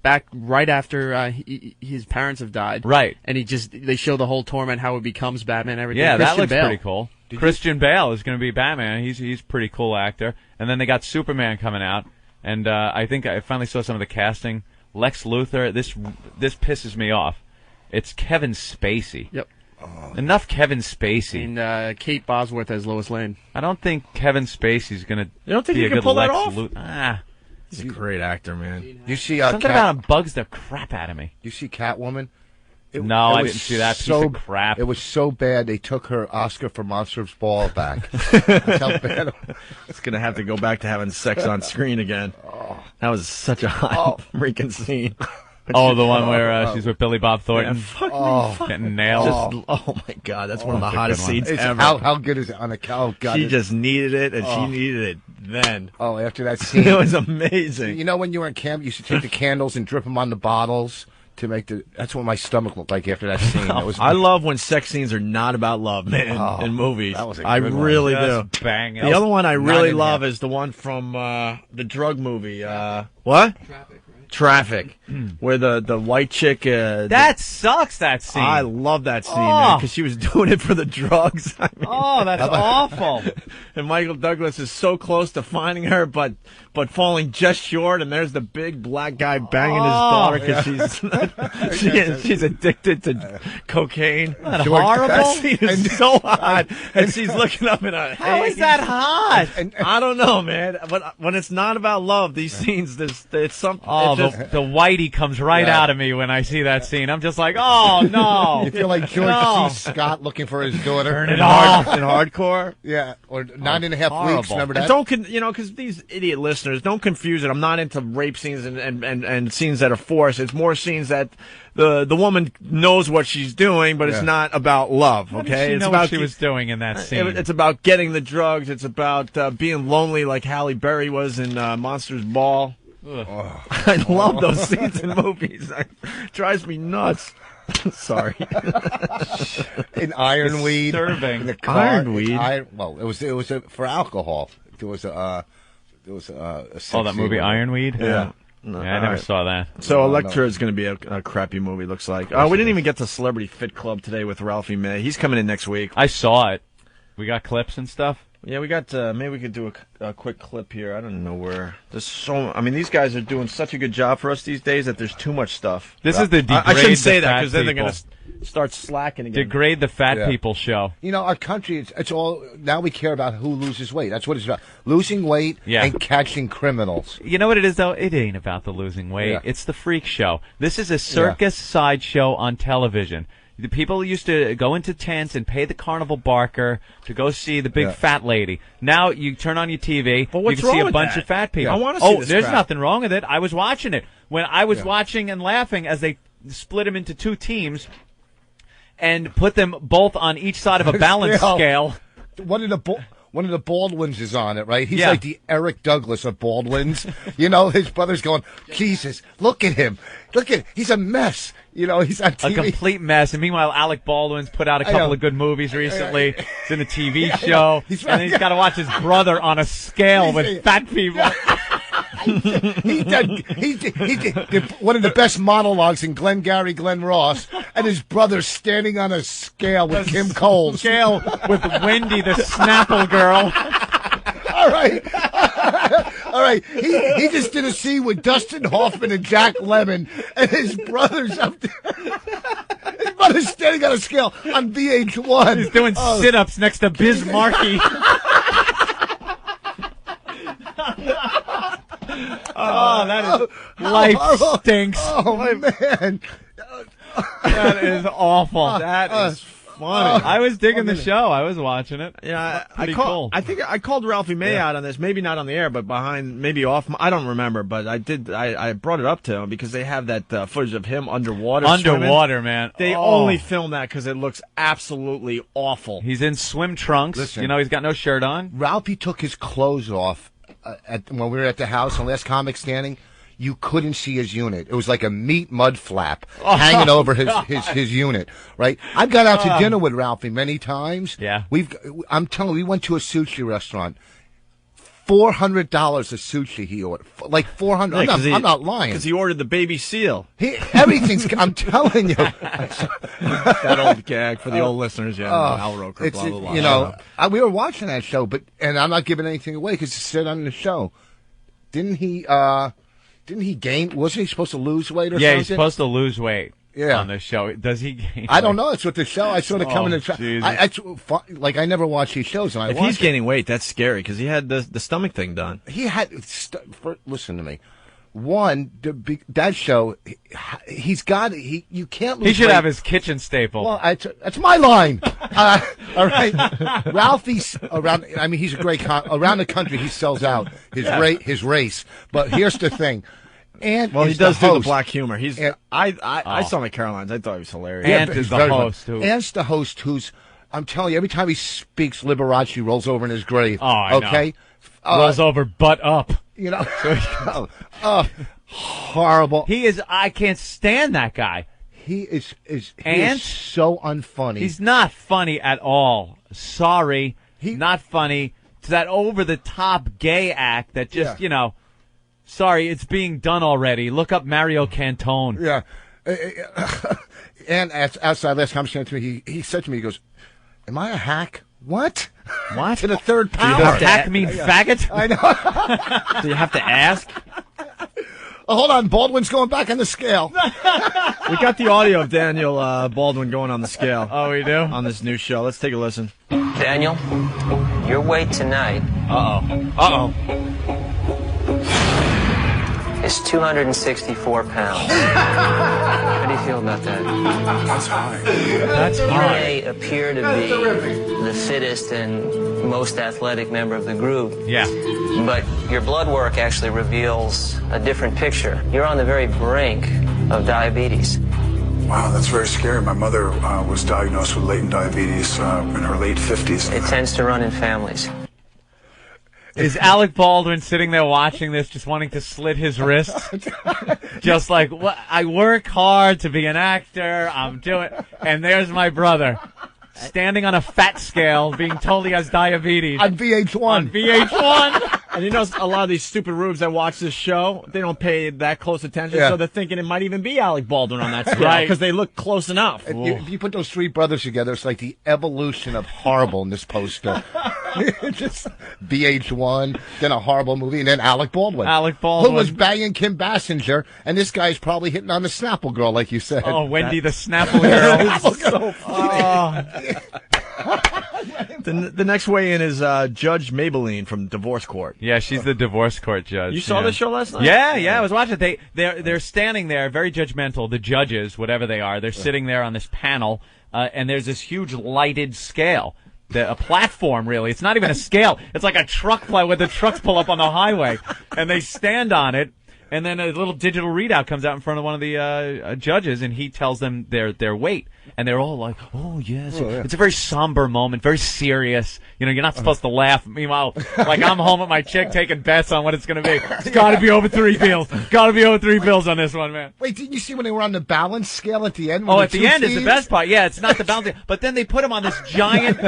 Speaker 5: back right after his parents have died.
Speaker 3: Right.
Speaker 5: And they show the whole torment, how he becomes Batman, everything.
Speaker 3: Yeah, that
Speaker 5: Christian
Speaker 3: looks
Speaker 5: Bale.
Speaker 3: pretty cool. Christian Bale is going to be Batman. He's a pretty cool actor. And then they got Superman coming out, and I think I finally saw some of the casting. Lex Luthor. This pisses me off. It's Kevin Spacey.
Speaker 5: Yep.
Speaker 3: Enough Kevin Spacey.
Speaker 5: And Kate Bosworth as Lois Lane.
Speaker 3: I don't think Kevin Spacey's going to
Speaker 1: You don't think
Speaker 3: be
Speaker 1: he
Speaker 3: a
Speaker 1: can
Speaker 3: good
Speaker 1: pull that
Speaker 3: Lex
Speaker 1: off?
Speaker 3: Luthor.
Speaker 1: He's a great actor, man.
Speaker 4: You see
Speaker 3: Something about him bugs the crap out of me.
Speaker 4: You see Catwoman?
Speaker 3: No, I
Speaker 4: was
Speaker 3: didn't see that piece
Speaker 4: so,
Speaker 3: of crap.
Speaker 4: It was so bad they took her Oscar for Monsters Ball back. That's how bad.
Speaker 1: It's gonna have to go back to having sex on screen again. That was such a hot freaking scene.
Speaker 3: Oh, the one where she's with Billy Bob Thornton.
Speaker 1: Yeah, fuck me.
Speaker 3: Getting nailed.
Speaker 1: Oh my God, that's one of the
Speaker 3: that's a
Speaker 1: hottest
Speaker 3: good one.
Speaker 1: scenes
Speaker 4: It's
Speaker 1: ever.
Speaker 4: how good is it on a cow? God,
Speaker 1: She
Speaker 4: it-
Speaker 1: just needed it, and she needed it then.
Speaker 4: Oh, after that scene,
Speaker 1: It was amazing.
Speaker 4: You know, when you were in camp, you used to take the candles and drip them on the bottles to make the. That's what my stomach looked like after that scene. That was.
Speaker 1: I love when sex scenes are not about love, man, in movies.
Speaker 4: that was a
Speaker 1: I
Speaker 4: good one.
Speaker 1: really
Speaker 3: Just
Speaker 1: do.
Speaker 3: bang it.
Speaker 1: The other one I really
Speaker 4: in
Speaker 1: love
Speaker 4: half.
Speaker 1: is the one from the drug movie. What? Traffic, where the white chick.
Speaker 3: That sucks, that scene.
Speaker 1: I love that scene, man,
Speaker 3: Oh.
Speaker 1: because she was doing it for the drugs. I mean,
Speaker 3: Oh, that's awful.
Speaker 1: and Michael Douglas is so close to finding her, but falling just short. And there's the big black guy banging his daughter because she's addicted to cocaine.
Speaker 3: Isn't that horrible?
Speaker 1: That scene is so hot, and she's looking up in a.
Speaker 3: How is that hot?
Speaker 1: I don't know, man. But when it's not about love, these scenes, it's something.
Speaker 3: Oh,
Speaker 1: it's just,
Speaker 3: the white anxiety comes right out of me when I see that scene. I'm just like, oh no!
Speaker 4: You feel like George C. Scott looking for his daughter.
Speaker 3: Turn it off
Speaker 1: in hardcore.
Speaker 4: Yeah, or 9.5 weeks. Remember that?
Speaker 1: And don't because these idiot listeners don't confuse it. I'm not into rape scenes and scenes that are forced. It's more scenes that the woman knows what she's doing, but it's not about love.
Speaker 3: How
Speaker 1: Okay,
Speaker 3: did she
Speaker 1: it's
Speaker 3: know
Speaker 1: about
Speaker 3: what she was doing in that scene.
Speaker 1: It's about getting the drugs. It's about being lonely, like Halle Berry was in Monsters Ball. I love those scenes in movies. It drives me nuts. Sorry.
Speaker 4: In Ironweed,
Speaker 3: Disturbing.
Speaker 4: in the car,
Speaker 1: Ironweed.
Speaker 4: Well, it was for alcohol. There was a sex
Speaker 3: that movie
Speaker 4: scene.
Speaker 3: Ironweed.
Speaker 1: Yeah.
Speaker 3: No, I never saw that.
Speaker 1: So Elektra is going to be a crappy movie, looks like. We didn't even get to Celebrity Fit Club today with Ralphie May. He's coming in next week.
Speaker 3: I saw it. We got clips and stuff.
Speaker 1: Yeah, we got. Maybe we could do a quick clip here. I don't know where. There's so. I mean, these guys are doing such a good job for us these days that there's too much stuff.
Speaker 3: This is the degrade
Speaker 1: I shouldn't say
Speaker 3: the
Speaker 1: that
Speaker 3: fat
Speaker 1: because then they're going
Speaker 3: people.
Speaker 1: to start slacking again.
Speaker 3: Degrade the fat people show.
Speaker 4: You know, our country, it's all, now we care about who loses weight. That's what it's about. Losing weight and catching criminals.
Speaker 3: You know what it is, though? It ain't about the losing weight.
Speaker 4: Yeah.
Speaker 3: It's the freak show. This is a circus sideshow on television. The people used to go into tents and pay the carnival barker to go see the big fat lady. Now you turn on your TV,
Speaker 1: But what's
Speaker 3: you can see
Speaker 1: wrong
Speaker 3: a
Speaker 1: with
Speaker 3: bunch
Speaker 1: that?
Speaker 3: of fat people.
Speaker 1: I wanna see this
Speaker 3: there's
Speaker 1: crap.
Speaker 3: nothing wrong with it. I was watching it. When I was watching and laughing as they split them into two teams and put them both on each side of a balance scale.
Speaker 4: One of the Baldwins is on it, right? He's like the Eric Douglas of Baldwins. You know, his brother's going, Jesus, look at him. He's a mess. You know, he's on TV.
Speaker 3: A complete mess. And meanwhile, Alec Baldwin's put out a couple of good movies recently. He's in a TV show. And then he's got to watch his brother on a scale with fat people.
Speaker 4: He did one of the best monologues in Glengarry Glen Ross, and his brother standing on a scale with Kim Coles.
Speaker 3: Scale with Wendy, the Snapple girl.
Speaker 4: All right. He just did a scene with Dustin Hoffman and Jack Lemmon, and his brother's up there. His brother's standing on a scale on VH1.
Speaker 3: He's doing sit-ups next to Biz Markie. That is life stinks.
Speaker 4: Oh man,
Speaker 3: that is awful.
Speaker 1: That is funny.
Speaker 3: I was digging the show. I was watching it.
Speaker 1: Yeah,
Speaker 3: cool.
Speaker 1: I think I called Ralphie May out on this. Maybe not on the air, but maybe off. I don't remember, but I did. I brought it up to him because they have that footage of him underwater.
Speaker 3: Underwater, man.
Speaker 1: They only film that because it looks absolutely awful.
Speaker 3: He's in swim trunks.
Speaker 4: Listen.
Speaker 3: You know, he's got no shirt on.
Speaker 4: Ralphie took his clothes off when we were at the house on Last Comic Standing. You couldn't see his unit. It was like a meat mud flap hanging over his unit, right? I've gone out to dinner with Ralphie many times.
Speaker 3: Yeah.
Speaker 4: I'm telling you, we went to a sushi restaurant. $400 of sushi he ordered. Like $400. I'm not lying.
Speaker 1: Because he ordered the baby seal.
Speaker 4: Everything's, I'm telling you.
Speaker 1: That old gag for the old listeners, Al Roker, blah, blah, blah.
Speaker 4: You know, we were watching that show, and I'm not giving anything away because it said on the show. Didn't he gain? Wasn't he supposed to lose weight or something?
Speaker 3: Yeah, he's supposed to lose weight on the show. Does he gain
Speaker 4: I don't know. It's what the show. I sort of come in the show. I never watch these shows. And
Speaker 1: if he's gaining weight, that's scary because he had the stomach thing done.
Speaker 4: He had. Listen to me. One, that show, he's got. You can't lose.
Speaker 3: He should
Speaker 4: weight.
Speaker 3: have his kitchen staple.
Speaker 4: Well, that's my line. All right, Ralphie's around. I mean, he's a great around the country. He sells out his race. But here's the thing. And
Speaker 1: he does do the black humor. I saw him at Caroline's. I thought he was hilarious.
Speaker 3: Ant is the host.
Speaker 4: Ant's the host who's. I'm telling you, every time he speaks, Liberace rolls over in his grave.
Speaker 3: Oh, I
Speaker 4: okay.
Speaker 3: Rolls over, butt up.
Speaker 4: You know, horrible.
Speaker 3: He is. I can't stand that guy.
Speaker 4: He is so unfunny.
Speaker 3: He's not funny at all. Sorry, not funny. It's that over-the-top gay act that just, sorry, it's being done already. Look up Mario Cantone.
Speaker 4: Yeah. And outside last conversation to me, he said to me, he goes, "Am I a hack?" What?
Speaker 3: What?
Speaker 4: To the third power.
Speaker 3: Does hack mean faggot?
Speaker 4: I know.
Speaker 1: Do you have to ask?
Speaker 4: Hold on, Baldwin's going back on the scale.
Speaker 1: We got the audio of Daniel Baldwin going on the scale.
Speaker 3: Oh, we do?
Speaker 1: On this new show. Let's take a listen.
Speaker 20: Daniel, your weight tonight.
Speaker 1: Uh-oh.
Speaker 20: is 264 pounds. How do you feel about that?
Speaker 13: That's high.
Speaker 3: That's
Speaker 20: You
Speaker 3: high.
Speaker 20: may appear to be the fittest and most athletic member of the group.
Speaker 3: Yeah.
Speaker 20: But your blood work actually reveals a different picture. You're on the very brink of diabetes.
Speaker 13: Wow, that's very scary. My mother was diagnosed with latent diabetes in her late 50s.
Speaker 20: It tends to run in families.
Speaker 3: Is Alec Baldwin sitting there watching this, just wanting to slit his wrist? Just like, what? I work hard to be an actor. I'm doing, and there's my brother standing on a fat scale, being told he has diabetes
Speaker 4: on VH1.
Speaker 3: On VH1.
Speaker 1: And you know, a lot of these stupid rubes that watch this show, they don't pay that close attention,
Speaker 4: Yeah.
Speaker 1: so they're thinking it might even be Alec Baldwin on that scale,
Speaker 3: Right.
Speaker 1: because they look close enough.
Speaker 4: If you put those three brothers together, it's like the evolution of horrible in this poster. Just VH1, then a horrible movie, and then Alec Baldwin.
Speaker 3: Alec Baldwin.
Speaker 4: Who was banging Kim Basinger, and this guy's probably hitting on the Snapple girl, like you said.
Speaker 3: Oh, Wendy the Snapple girl.
Speaker 1: so funny. The next way in is Judge Maybelline from Divorce Court.
Speaker 3: Yeah, she's the divorce court judge.
Speaker 1: You saw
Speaker 3: yeah.
Speaker 1: the show last night?
Speaker 3: Yeah, I was watching it. They're standing there, very judgmental. The judges, whatever they are, they're sitting there on this panel, and there's this huge lighted scale. A platform, really. It's not even a scale. It's like a truck where the trucks pull up on the highway, and they stand on it. And then a little digital readout comes out in front of one of the judges, and he tells them their weight. And they're all like, oh, yes.
Speaker 4: Oh, yeah.
Speaker 3: It's a very somber moment, very serious. You know, you're not supposed to laugh. Meanwhile, like, I'm home with my chick taking bets on what it's going to be. It's got to be over 3 bills. Got to be over 3 bills on this one, man.
Speaker 4: Wait, didn't you see when they were on the balance scale at the end?
Speaker 3: Oh, at the end is the best part. Yeah, it's not the balance. But then they put him on this giant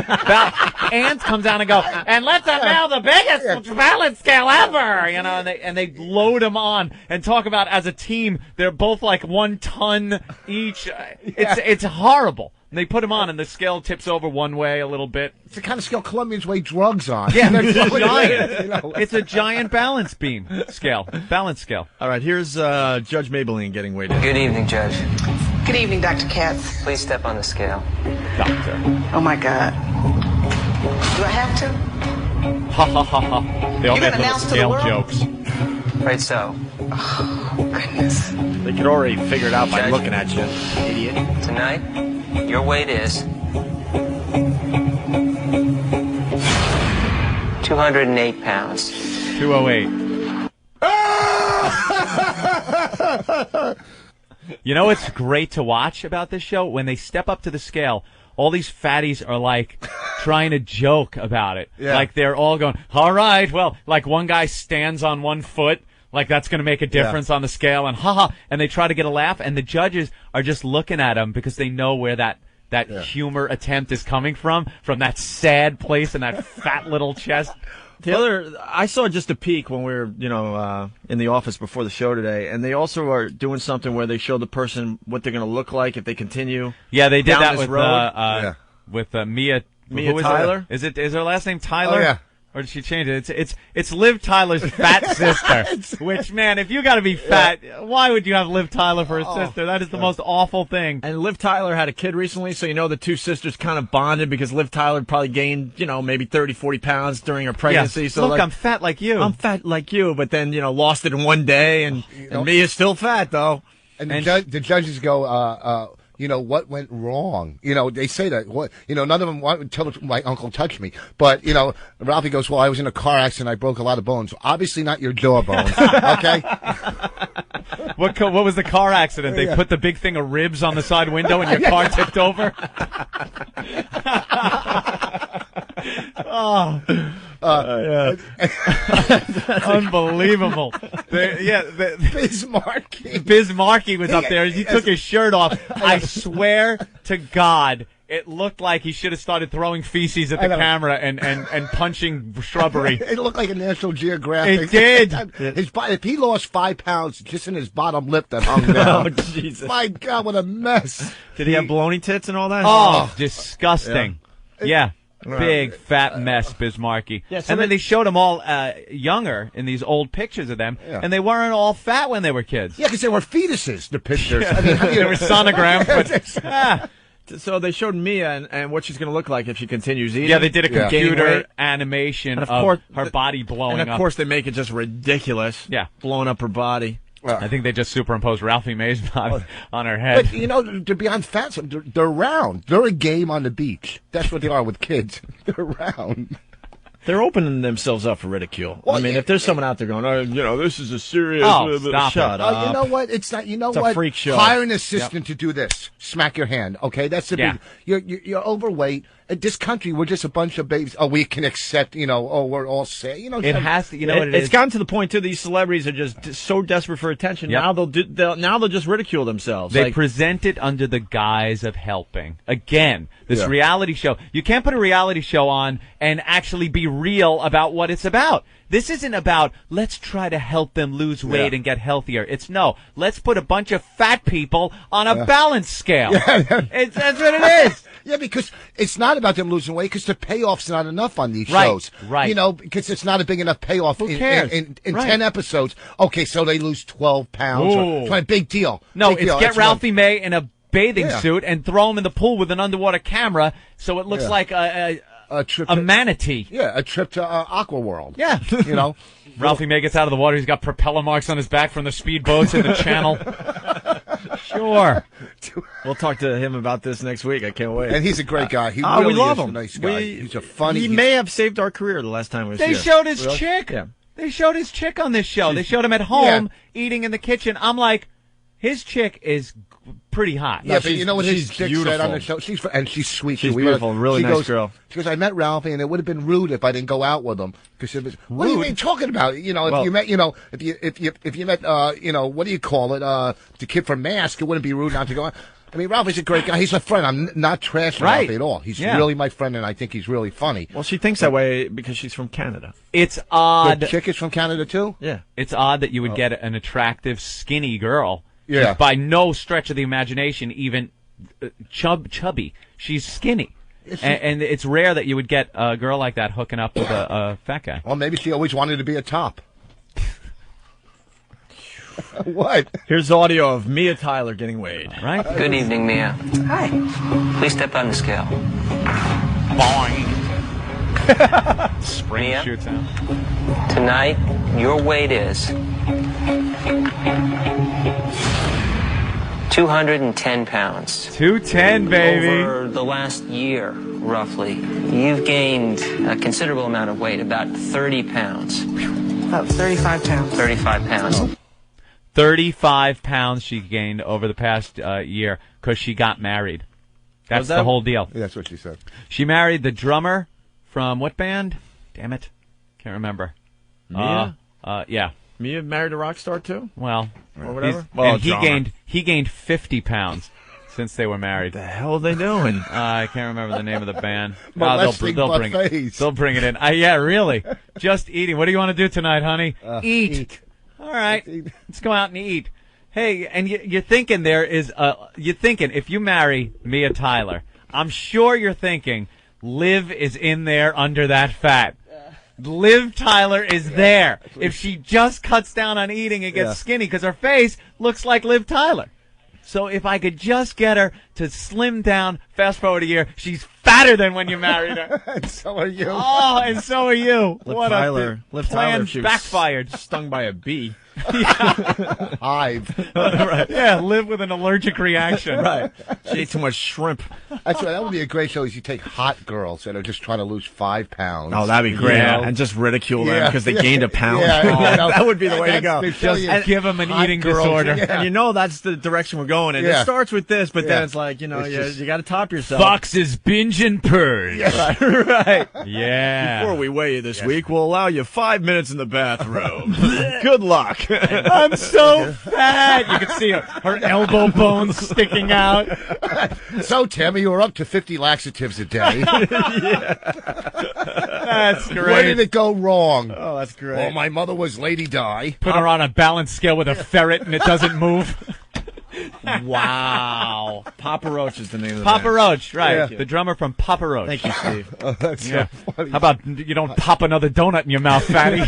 Speaker 3: Ant comes down and go, and let's unveil the biggest balance scale ever. You know, and they load him on and talk about as a team, they're both like 1 ton each. It's horrible. And they put him on, and the scale tips over one way a little bit.
Speaker 4: It's the kind of scale Colombians weigh drugs on.
Speaker 3: Yeah, it's
Speaker 4: You
Speaker 3: giant.
Speaker 4: know.
Speaker 3: It's a giant balance beam scale. Balance scale.
Speaker 1: All right, here's Judge Maybelline getting weighed in.
Speaker 20: Good evening, Judge.
Speaker 21: Good evening, Dr. Katz.
Speaker 20: Please step on the scale.
Speaker 3: Doctor.
Speaker 21: Oh, my God. Do I have to?
Speaker 3: Ha ha ha ha. They all
Speaker 21: You
Speaker 3: make
Speaker 21: gonna
Speaker 3: little
Speaker 21: announce to the
Speaker 3: scale
Speaker 21: world?
Speaker 3: jokes.
Speaker 20: Right so.
Speaker 21: Oh, goodness.
Speaker 1: They could already figure it out by
Speaker 20: Judge.
Speaker 1: looking at you, idiot.
Speaker 20: Tonight, your weight is 208 pounds.
Speaker 3: 208. You know what's great to watch about this show? When they step up to the scale, all these fatties are like trying to joke about it.
Speaker 4: Yeah.
Speaker 3: Like they're all going, all right, well, like one guy stands on 1 foot, like that's going to make a difference on the scale, and haha, and they try to get a laugh, and the judges are just looking at him because they know where that humor attempt is coming from that sad place and that fat little chest.
Speaker 1: I saw just a peek when we were, in the office before the show today, and they also are doing something where they show the person what they're going to look like if they continue.
Speaker 3: Yeah, they did
Speaker 1: down
Speaker 3: that
Speaker 1: this
Speaker 3: with
Speaker 1: road.
Speaker 3: with Mia.
Speaker 1: Mia
Speaker 3: who is
Speaker 1: Tyler?
Speaker 3: Is her last name Tyler?
Speaker 4: Oh, yeah.
Speaker 3: Or did she change it? It's Liv Tyler's fat sister. Which, man, if you got to be fat, why would you have Liv Tyler for a sister? That is the most awful thing.
Speaker 1: And Liv Tyler had a kid recently, so the two sisters kind of bonded because Liv Tyler probably gained, maybe 30, 40 pounds during her pregnancy.
Speaker 3: Yeah.
Speaker 1: So
Speaker 3: Look, I'm fat like you.
Speaker 1: I'm fat like you, but then, lost it in one day, and Mia's still fat, though.
Speaker 4: And the judges go, what went wrong? They say that. None of them want to tell my uncle touched me. But, Ralphie goes, well, I was in a car accident. I broke a lot of bones. Obviously not your jaw bones. Okay?
Speaker 3: What was the car accident? They put the big thing of ribs on the side window and your car tipped over? Unbelievable. Bismarcky was up there. He took his shirt off. I swear to God, it looked like he should have started throwing feces at the camera and punching shrubbery.
Speaker 4: It looked like a National Geographic.
Speaker 3: It did.
Speaker 4: If he lost 5 pounds just in his bottom lip that hung down.
Speaker 1: Oh, Jesus.
Speaker 4: My God, what a mess.
Speaker 1: Did he have baloney tits and all that?
Speaker 3: Oh, disgusting. Yeah. Big fat mess, Bismarcky.
Speaker 1: Yeah, so
Speaker 3: and then they showed them all younger in these old pictures of them, and they weren't all fat when they were kids.
Speaker 4: Yeah, because they were fetuses, the pictures.
Speaker 3: They were sonograms, but
Speaker 1: So they showed Mia and what she's going to look like if she continues eating.
Speaker 3: yeah, they did a
Speaker 1: Gaining
Speaker 3: computer
Speaker 1: weight.
Speaker 3: animation
Speaker 1: And
Speaker 3: of her body blowing up.
Speaker 1: And of course they make it just ridiculous.
Speaker 3: Yeah.
Speaker 1: Blowing up her body.
Speaker 3: I think they just superimposed Ralphie May's on her head.
Speaker 4: But, you know, to be on fat, they're round. They're a game on the beach. That's what they are with kids. They're round.
Speaker 1: They're opening themselves up for ridicule.
Speaker 4: Well,
Speaker 1: I mean, if there's someone out there going, "Oh, you know, this is a serious..."
Speaker 3: Stop
Speaker 1: up.
Speaker 4: You know what? It's not. You know
Speaker 1: It's
Speaker 4: what?
Speaker 1: a freak show.
Speaker 4: Hire an assistant to do this. Smack your hand. Okay, that's the big. You're overweight. In this country, we're just a bunch of babies. Oh, we can accept. You know. Oh, we're all say. You know.
Speaker 3: It has to. You know what it is?
Speaker 1: It's gotten to the point too. These celebrities are just so desperate for attention.
Speaker 3: Yep.
Speaker 1: Now they'll just ridicule themselves.
Speaker 3: They
Speaker 1: Like,
Speaker 3: present it under the guise of helping. Again, this reality show. You can't put a reality show on and actually be real about what it's about. This isn't about, let's try to help them lose weight and get healthier. It's no, let's put a bunch of fat people on a balance scale. That's what it is.
Speaker 4: Yeah, because it's not about them losing weight, because the payoff's not enough on these
Speaker 3: Right,
Speaker 4: shows.
Speaker 3: right.
Speaker 4: You know, because it's not a big enough payoff
Speaker 3: Who cares?
Speaker 4: in
Speaker 3: Right.
Speaker 4: 10 episodes. Okay, so they lose 12 pounds.
Speaker 3: Ooh.
Speaker 4: Big deal.
Speaker 3: No,
Speaker 4: Big
Speaker 3: it's
Speaker 4: deal.
Speaker 3: get
Speaker 4: That's
Speaker 3: Ralphie May in a bathing
Speaker 4: Yeah.
Speaker 3: suit and throw him in the pool with an underwater camera so it looks like a manatee.
Speaker 4: Yeah, a trip to Aqua World.
Speaker 3: Yeah.
Speaker 4: You know?
Speaker 3: Ralphie May gets out of the water. He's got propeller marks on his back from the speedboats in the channel. Sure.
Speaker 1: We'll talk to him about this next week. I can't wait.
Speaker 4: And he's a great guy. He
Speaker 1: we
Speaker 4: really
Speaker 1: love
Speaker 4: is
Speaker 1: him.
Speaker 4: a nice guy. He's a funny...
Speaker 1: He may have saved our career the last time we was
Speaker 3: They
Speaker 1: here.
Speaker 3: showed his
Speaker 1: Really?
Speaker 3: chick.
Speaker 1: Yeah.
Speaker 3: They showed his chick on this show. They showed him at home eating in the kitchen. I'm like, his chick is pretty hot.
Speaker 4: Yeah, but you know what his
Speaker 1: she's
Speaker 4: chick said on the show? She's sweet.
Speaker 1: She's
Speaker 4: We
Speaker 1: beautiful, really nice
Speaker 4: goes,
Speaker 1: girl.
Speaker 4: She goes, I met Ralphie, and it would have been rude if I didn't go out with him. Because it was, what are you talking about? You know, if you met, you know, if you met, you know, what do you call it? The kid from Mask, it wouldn't be rude not to go out. I mean, Ralphie's a great guy. He's a friend. I'm not trashing Ralphie at all. He's really my friend, and I think he's really funny.
Speaker 1: Well, she thinks that way because she's from Canada.
Speaker 3: It's odd.
Speaker 4: The chick is from Canada, too?
Speaker 1: Yeah.
Speaker 3: It's odd that you would get an attractive, skinny girl.
Speaker 4: Yeah.
Speaker 3: She's by no stretch of the imagination even chubby. She's skinny. And it's rare that you would get a girl like that hooking up with a fat guy.
Speaker 4: Well, maybe she always wanted to be a top. What?
Speaker 1: Here's audio of Mia Tyler getting weighed.
Speaker 3: Right?
Speaker 20: Good evening, Mia.
Speaker 21: Hi.
Speaker 20: Please step on the scale.
Speaker 3: Boing. Spring
Speaker 20: Mia?
Speaker 3: shoots out.
Speaker 20: Tonight, your weight is 210 pounds.
Speaker 3: 210, baby.
Speaker 20: Over the last year, roughly, you've gained a considerable amount of weight, about 30 pounds.
Speaker 21: About 35 pounds.
Speaker 20: 35 pounds.
Speaker 3: 35 pounds she gained over the past year because she got married. That's the whole deal.
Speaker 4: Yeah, that's what she said.
Speaker 3: She married the drummer from what band? Damn it. Can't remember.
Speaker 1: Mia?
Speaker 3: Yeah.
Speaker 1: Mia married a rock star, too?
Speaker 3: Well,
Speaker 1: or whatever.
Speaker 3: And he gained 50 pounds since they were married.
Speaker 1: What the hell are they doing?
Speaker 3: I can't remember the name of the band.
Speaker 4: They'll
Speaker 3: bring it. They'll bring it in. Yeah, really. Just eating. What do you want to do tonight, honey? Eat. All right. Let's go out and eat. Hey, and you're thinking you're thinking if you marry Mia Tyler, I'm sure you're thinking Liv is in there under that fat. Liv Tyler is there. If she just cuts down on eating and gets skinny, because her face looks like Liv Tyler. So if I could just get her to slim down, fast forward a year, she's fatter than when you married her.
Speaker 4: And so are you.
Speaker 3: Oh, and so are you.
Speaker 1: Liv
Speaker 3: What
Speaker 1: Tyler.
Speaker 3: a
Speaker 1: Liv
Speaker 3: plan
Speaker 1: Tyler, she was
Speaker 3: backfired.
Speaker 1: Stung by a bee.
Speaker 4: Hive.
Speaker 3: Right. Yeah, live with an allergic reaction.
Speaker 1: Right. She ate too much shrimp.
Speaker 4: That's right. That would be a great show. Is you take hot girls that are just trying to lose 5 pounds.
Speaker 1: Oh, that'd be great.
Speaker 4: You know?
Speaker 1: And just ridicule them because they gained a pound.
Speaker 4: Yeah,
Speaker 1: that would be the way to go.
Speaker 3: Just give them an eating
Speaker 4: girls,
Speaker 3: disorder.
Speaker 4: yeah.
Speaker 1: And you know that's the direction we're going in.
Speaker 4: Yeah.
Speaker 1: It starts with this, but
Speaker 4: Yeah.
Speaker 1: then it's like, you know, you got to top yourself.
Speaker 3: Foxes binge and purge.
Speaker 1: Right.
Speaker 3: Yeah.
Speaker 1: Before we weigh you this week, we'll allow you 5 minutes in the bathroom. Good luck.
Speaker 3: I'm so fat. You can see her elbow bones sticking out.
Speaker 4: So, Tammy, you were up to 50 laxatives a day.
Speaker 3: That's great.
Speaker 4: Where did it go wrong?
Speaker 1: Oh, that's great.
Speaker 4: Well, my mother was Lady Di.
Speaker 3: Put her on a balance scale with a ferret and it doesn't move.
Speaker 1: Wow. Papa Roach is the name of the
Speaker 3: Papa
Speaker 1: band.
Speaker 3: Roach, right.
Speaker 1: Yeah.
Speaker 3: The drummer from Papa Roach.
Speaker 1: Thank you, Steve.
Speaker 4: Oh, that's
Speaker 3: Yeah.
Speaker 4: so funny.
Speaker 3: How about you don't pop another donut in your mouth, fatty?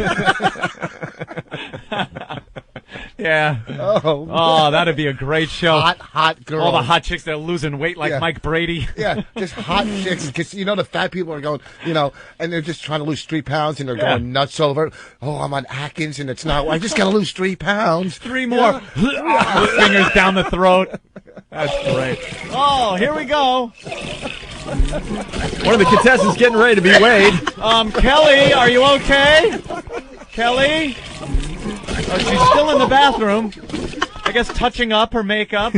Speaker 3: Yeah.
Speaker 4: Oh,
Speaker 3: that'd be a great show.
Speaker 4: Hot girls.
Speaker 3: All the hot chicks that are losing weight like Mike Brady.
Speaker 4: Yeah, just hot chicks. Because, the fat people are going, and they're just trying to lose 3 pounds, and they're going nuts over, I'm on Atkins, and it's not, I just got to lose 3 pounds.
Speaker 3: 3 more. Fingers down the throat. That's great. Oh, here we go.
Speaker 1: One of the contestants getting ready to be weighed.
Speaker 3: Kelly, are you okay? Kelly? Oh, she's still in the bathroom. I guess touching up her makeup.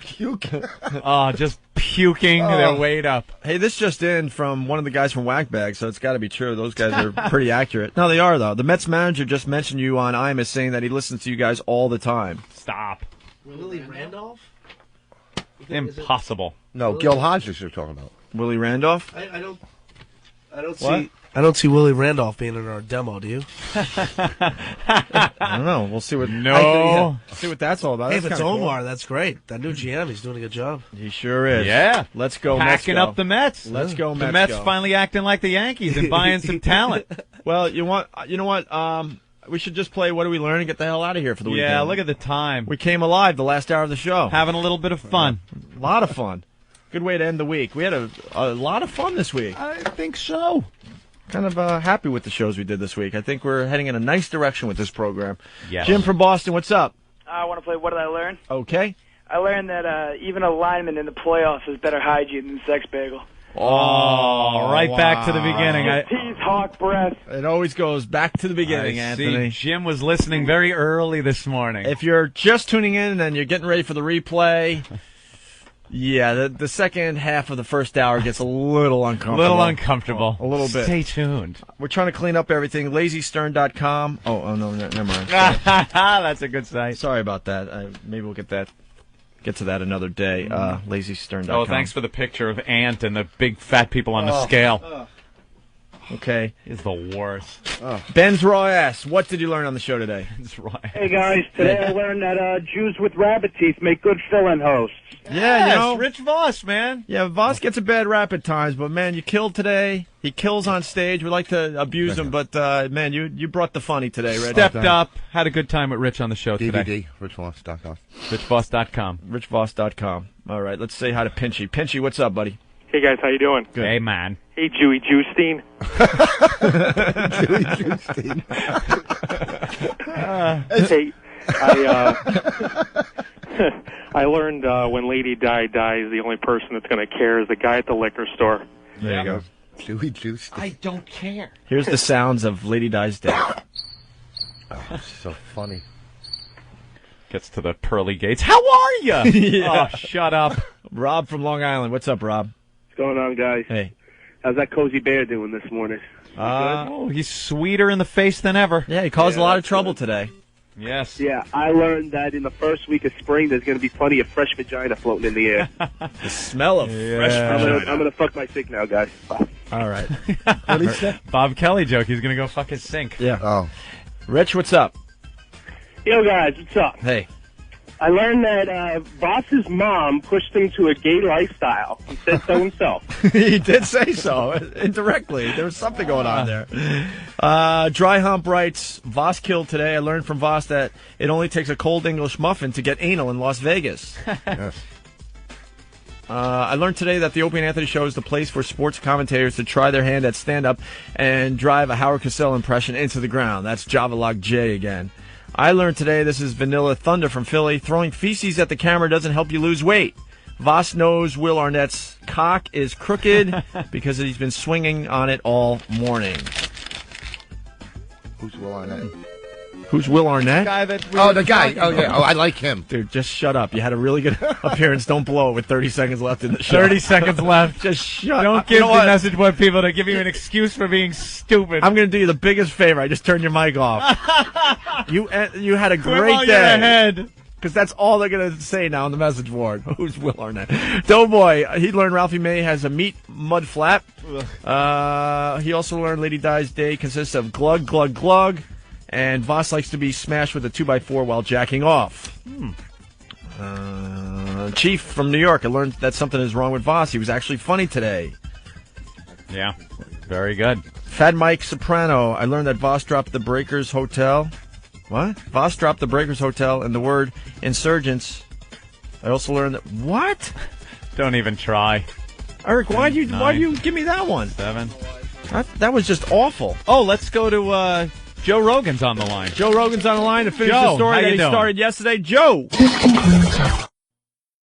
Speaker 4: Puking.
Speaker 3: Oh, just puking their weight up.
Speaker 1: Hey, this just in from one of the guys from Whackbag, so it's got to be true. Those guys are pretty accurate. No, they are, though. The Mets manager just mentioned you on Imus, saying that he listens to you guys all the time.
Speaker 3: Stop.
Speaker 2: Willie Randolph?
Speaker 3: Impossible.
Speaker 4: No, Gil Hodges you're talking about.
Speaker 1: Willie Randolph?
Speaker 2: I don't see Willie Randolph being in our demo, do you?
Speaker 1: I don't know. We'll see what see what that's all about.
Speaker 2: Hey,
Speaker 1: That's
Speaker 2: if it's
Speaker 1: kinda
Speaker 2: Omar,
Speaker 1: cool.
Speaker 2: that's great. That new GM, he's doing a good job.
Speaker 1: He sure is.
Speaker 3: Yeah.
Speaker 1: Let's go
Speaker 3: Packing
Speaker 1: Mets.
Speaker 3: up the Mets.
Speaker 1: Let's go Mets.
Speaker 3: The Mets
Speaker 1: go.
Speaker 3: finally acting like the Yankees and buying some talent.
Speaker 1: Well, you know what? We should just play What Do We Learn and get the hell out of here for the weekend.
Speaker 3: Yeah, look at the time.
Speaker 1: We came alive the last hour of the show.
Speaker 3: Having a little bit of fun.
Speaker 1: A lot of fun. Good way to end the week. We had a lot of fun this week.
Speaker 3: I think so.
Speaker 1: Kind of happy with the shows we did this week. I think we're heading in a nice direction with this program.
Speaker 3: Yes.
Speaker 1: Jim from Boston, what's up?
Speaker 8: I want to play What Did I Learn?
Speaker 1: Okay.
Speaker 8: I learned that even a lineman in the playoffs has better hygiene than Sex Bagel.
Speaker 3: Oh, right back to the beginning.
Speaker 8: Teeth, hawk breath.
Speaker 1: It always goes back to the beginning, Anthony.
Speaker 3: Jim was listening very early this morning.
Speaker 1: If you're just tuning in and you're getting ready for the replay, yeah, the second half of the first hour gets a little uncomfortable. A little bit.
Speaker 3: Stay tuned.
Speaker 1: We're trying to clean up everything. LazyStern.com. Oh no, never mind.
Speaker 3: That's a good site.
Speaker 1: Sorry about that. Maybe we'll get to that another day. LazyStern.com.
Speaker 3: Oh, thanks for the picture of Ant and the big fat people on the scale.
Speaker 1: Okay.
Speaker 3: It's the worst.
Speaker 1: Ben's Raw Ass, what did you learn on the show today?
Speaker 3: Ben's Raw Ass.
Speaker 6: Hey guys, today I learned that Jews with rabbit teeth make good fill-in hosts.
Speaker 1: Yeah,
Speaker 3: Rich Voss, man.
Speaker 1: Yeah, Voss gets a bad rap at times, but man, you killed today. He kills on stage. We like to abuse him, but man, you brought the funny today, Rich.
Speaker 3: Stepped up. Had a good time with Rich on the show today.
Speaker 4: DVD, richvoss.com.
Speaker 3: richvoss.com.
Speaker 1: richvoss.com. All right, let's say hi to Pinchy. Pinchy, what's up, buddy?
Speaker 22: Hey guys, how you doing?
Speaker 1: Good.
Speaker 3: Hey man.
Speaker 22: Hey Jewy Jewstein.
Speaker 4: Jewy Jewstein.
Speaker 22: Hey, I learned when Lady Di dies, the only person that's going to care is the guy at the liquor store.
Speaker 1: There you go.
Speaker 4: Jewy Jewstein.
Speaker 3: I don't care.
Speaker 1: Here's the sounds of Lady Di's death.
Speaker 4: Oh, so funny.
Speaker 3: Gets to the pearly gates. How are you?
Speaker 1: Yeah.
Speaker 3: Oh, shut up.
Speaker 1: Rob from Long Island. What's up, Rob?
Speaker 23: What's going on, guys?
Speaker 1: Hey.
Speaker 23: How's that cozy bear doing this morning?
Speaker 3: Oh, he's sweeter in the face than ever.
Speaker 1: Yeah, he caused a lot of trouble today.
Speaker 3: Yes.
Speaker 23: Yeah, I learned that in the first week of spring, there's going to be plenty of fresh vagina floating in the air.
Speaker 1: The smell of fresh vagina.
Speaker 23: I'm going to fuck my sink now, guys. Bye.
Speaker 1: All right.
Speaker 4: What did he say?
Speaker 3: Bob Kelly joke. He's going to go fuck his sink.
Speaker 1: Yeah.
Speaker 4: Oh.
Speaker 1: Rich, what's up?
Speaker 6: Yo, guys, what's up?
Speaker 1: Hey.
Speaker 6: I learned that Voss's mom pushed him to a gay lifestyle. He said so himself.
Speaker 1: He did say so, indirectly. There was something going on there. Dry Hump writes, Voss killed today. I learned from Voss that it only takes a cold English muffin to get anal in Las Vegas.
Speaker 4: Yes.
Speaker 1: I learned today that the Opie and Anthony show is the place for sports commentators to try their hand at stand-up and drive a Howard Cosell impression into the ground. That's Java Lock J again. I learned today, this is Vanilla Thunder from Philly, throwing feces at the camera doesn't help you lose weight. Voss knows Will Arnett's cock is crooked because he's been swinging on it all morning.
Speaker 4: Who's Will Arnett?
Speaker 1: Who's Will Arnett?
Speaker 4: The guy. Oh, yeah. Oh, I like him.
Speaker 1: Dude, just shut up. You had a really good appearance. Don't blow it with 30 seconds left in the show.
Speaker 3: 30 seconds left.
Speaker 1: Just shut
Speaker 3: Don't
Speaker 1: up.
Speaker 3: give the message board people to give you an excuse for being stupid.
Speaker 1: I'm going to do you the biggest favor. I just turned your mic off. You had a great
Speaker 3: You're
Speaker 1: day.
Speaker 3: ahead.
Speaker 1: Because that's all they're going to say now on the message board. Who's Will Arnett? Doughboy, he learned Ralphie May has a meat mud flap. He also learned Lady Di's day consists of glug, glug, glug. And Voss likes to be smashed with a 2x4 while jacking off. Chief from New York, I learned that something is wrong with Voss. He was actually funny today.
Speaker 3: Yeah, very good.
Speaker 1: Fat Mike Soprano, I learned that Voss dropped the Breakers Hotel. What? Voss dropped the Breakers Hotel and the word insurgents. I also learned that... What?
Speaker 3: Don't even try.
Speaker 1: Eric, why'd you give me that one?
Speaker 3: 7.
Speaker 1: That was just awful.
Speaker 3: Oh, let's go to Joe Rogan's on the line.
Speaker 1: Joe Rogan's on the line to finish
Speaker 3: Joe,
Speaker 1: the story
Speaker 3: how
Speaker 1: that
Speaker 3: you
Speaker 1: he
Speaker 3: doing?
Speaker 1: started yesterday. Joe!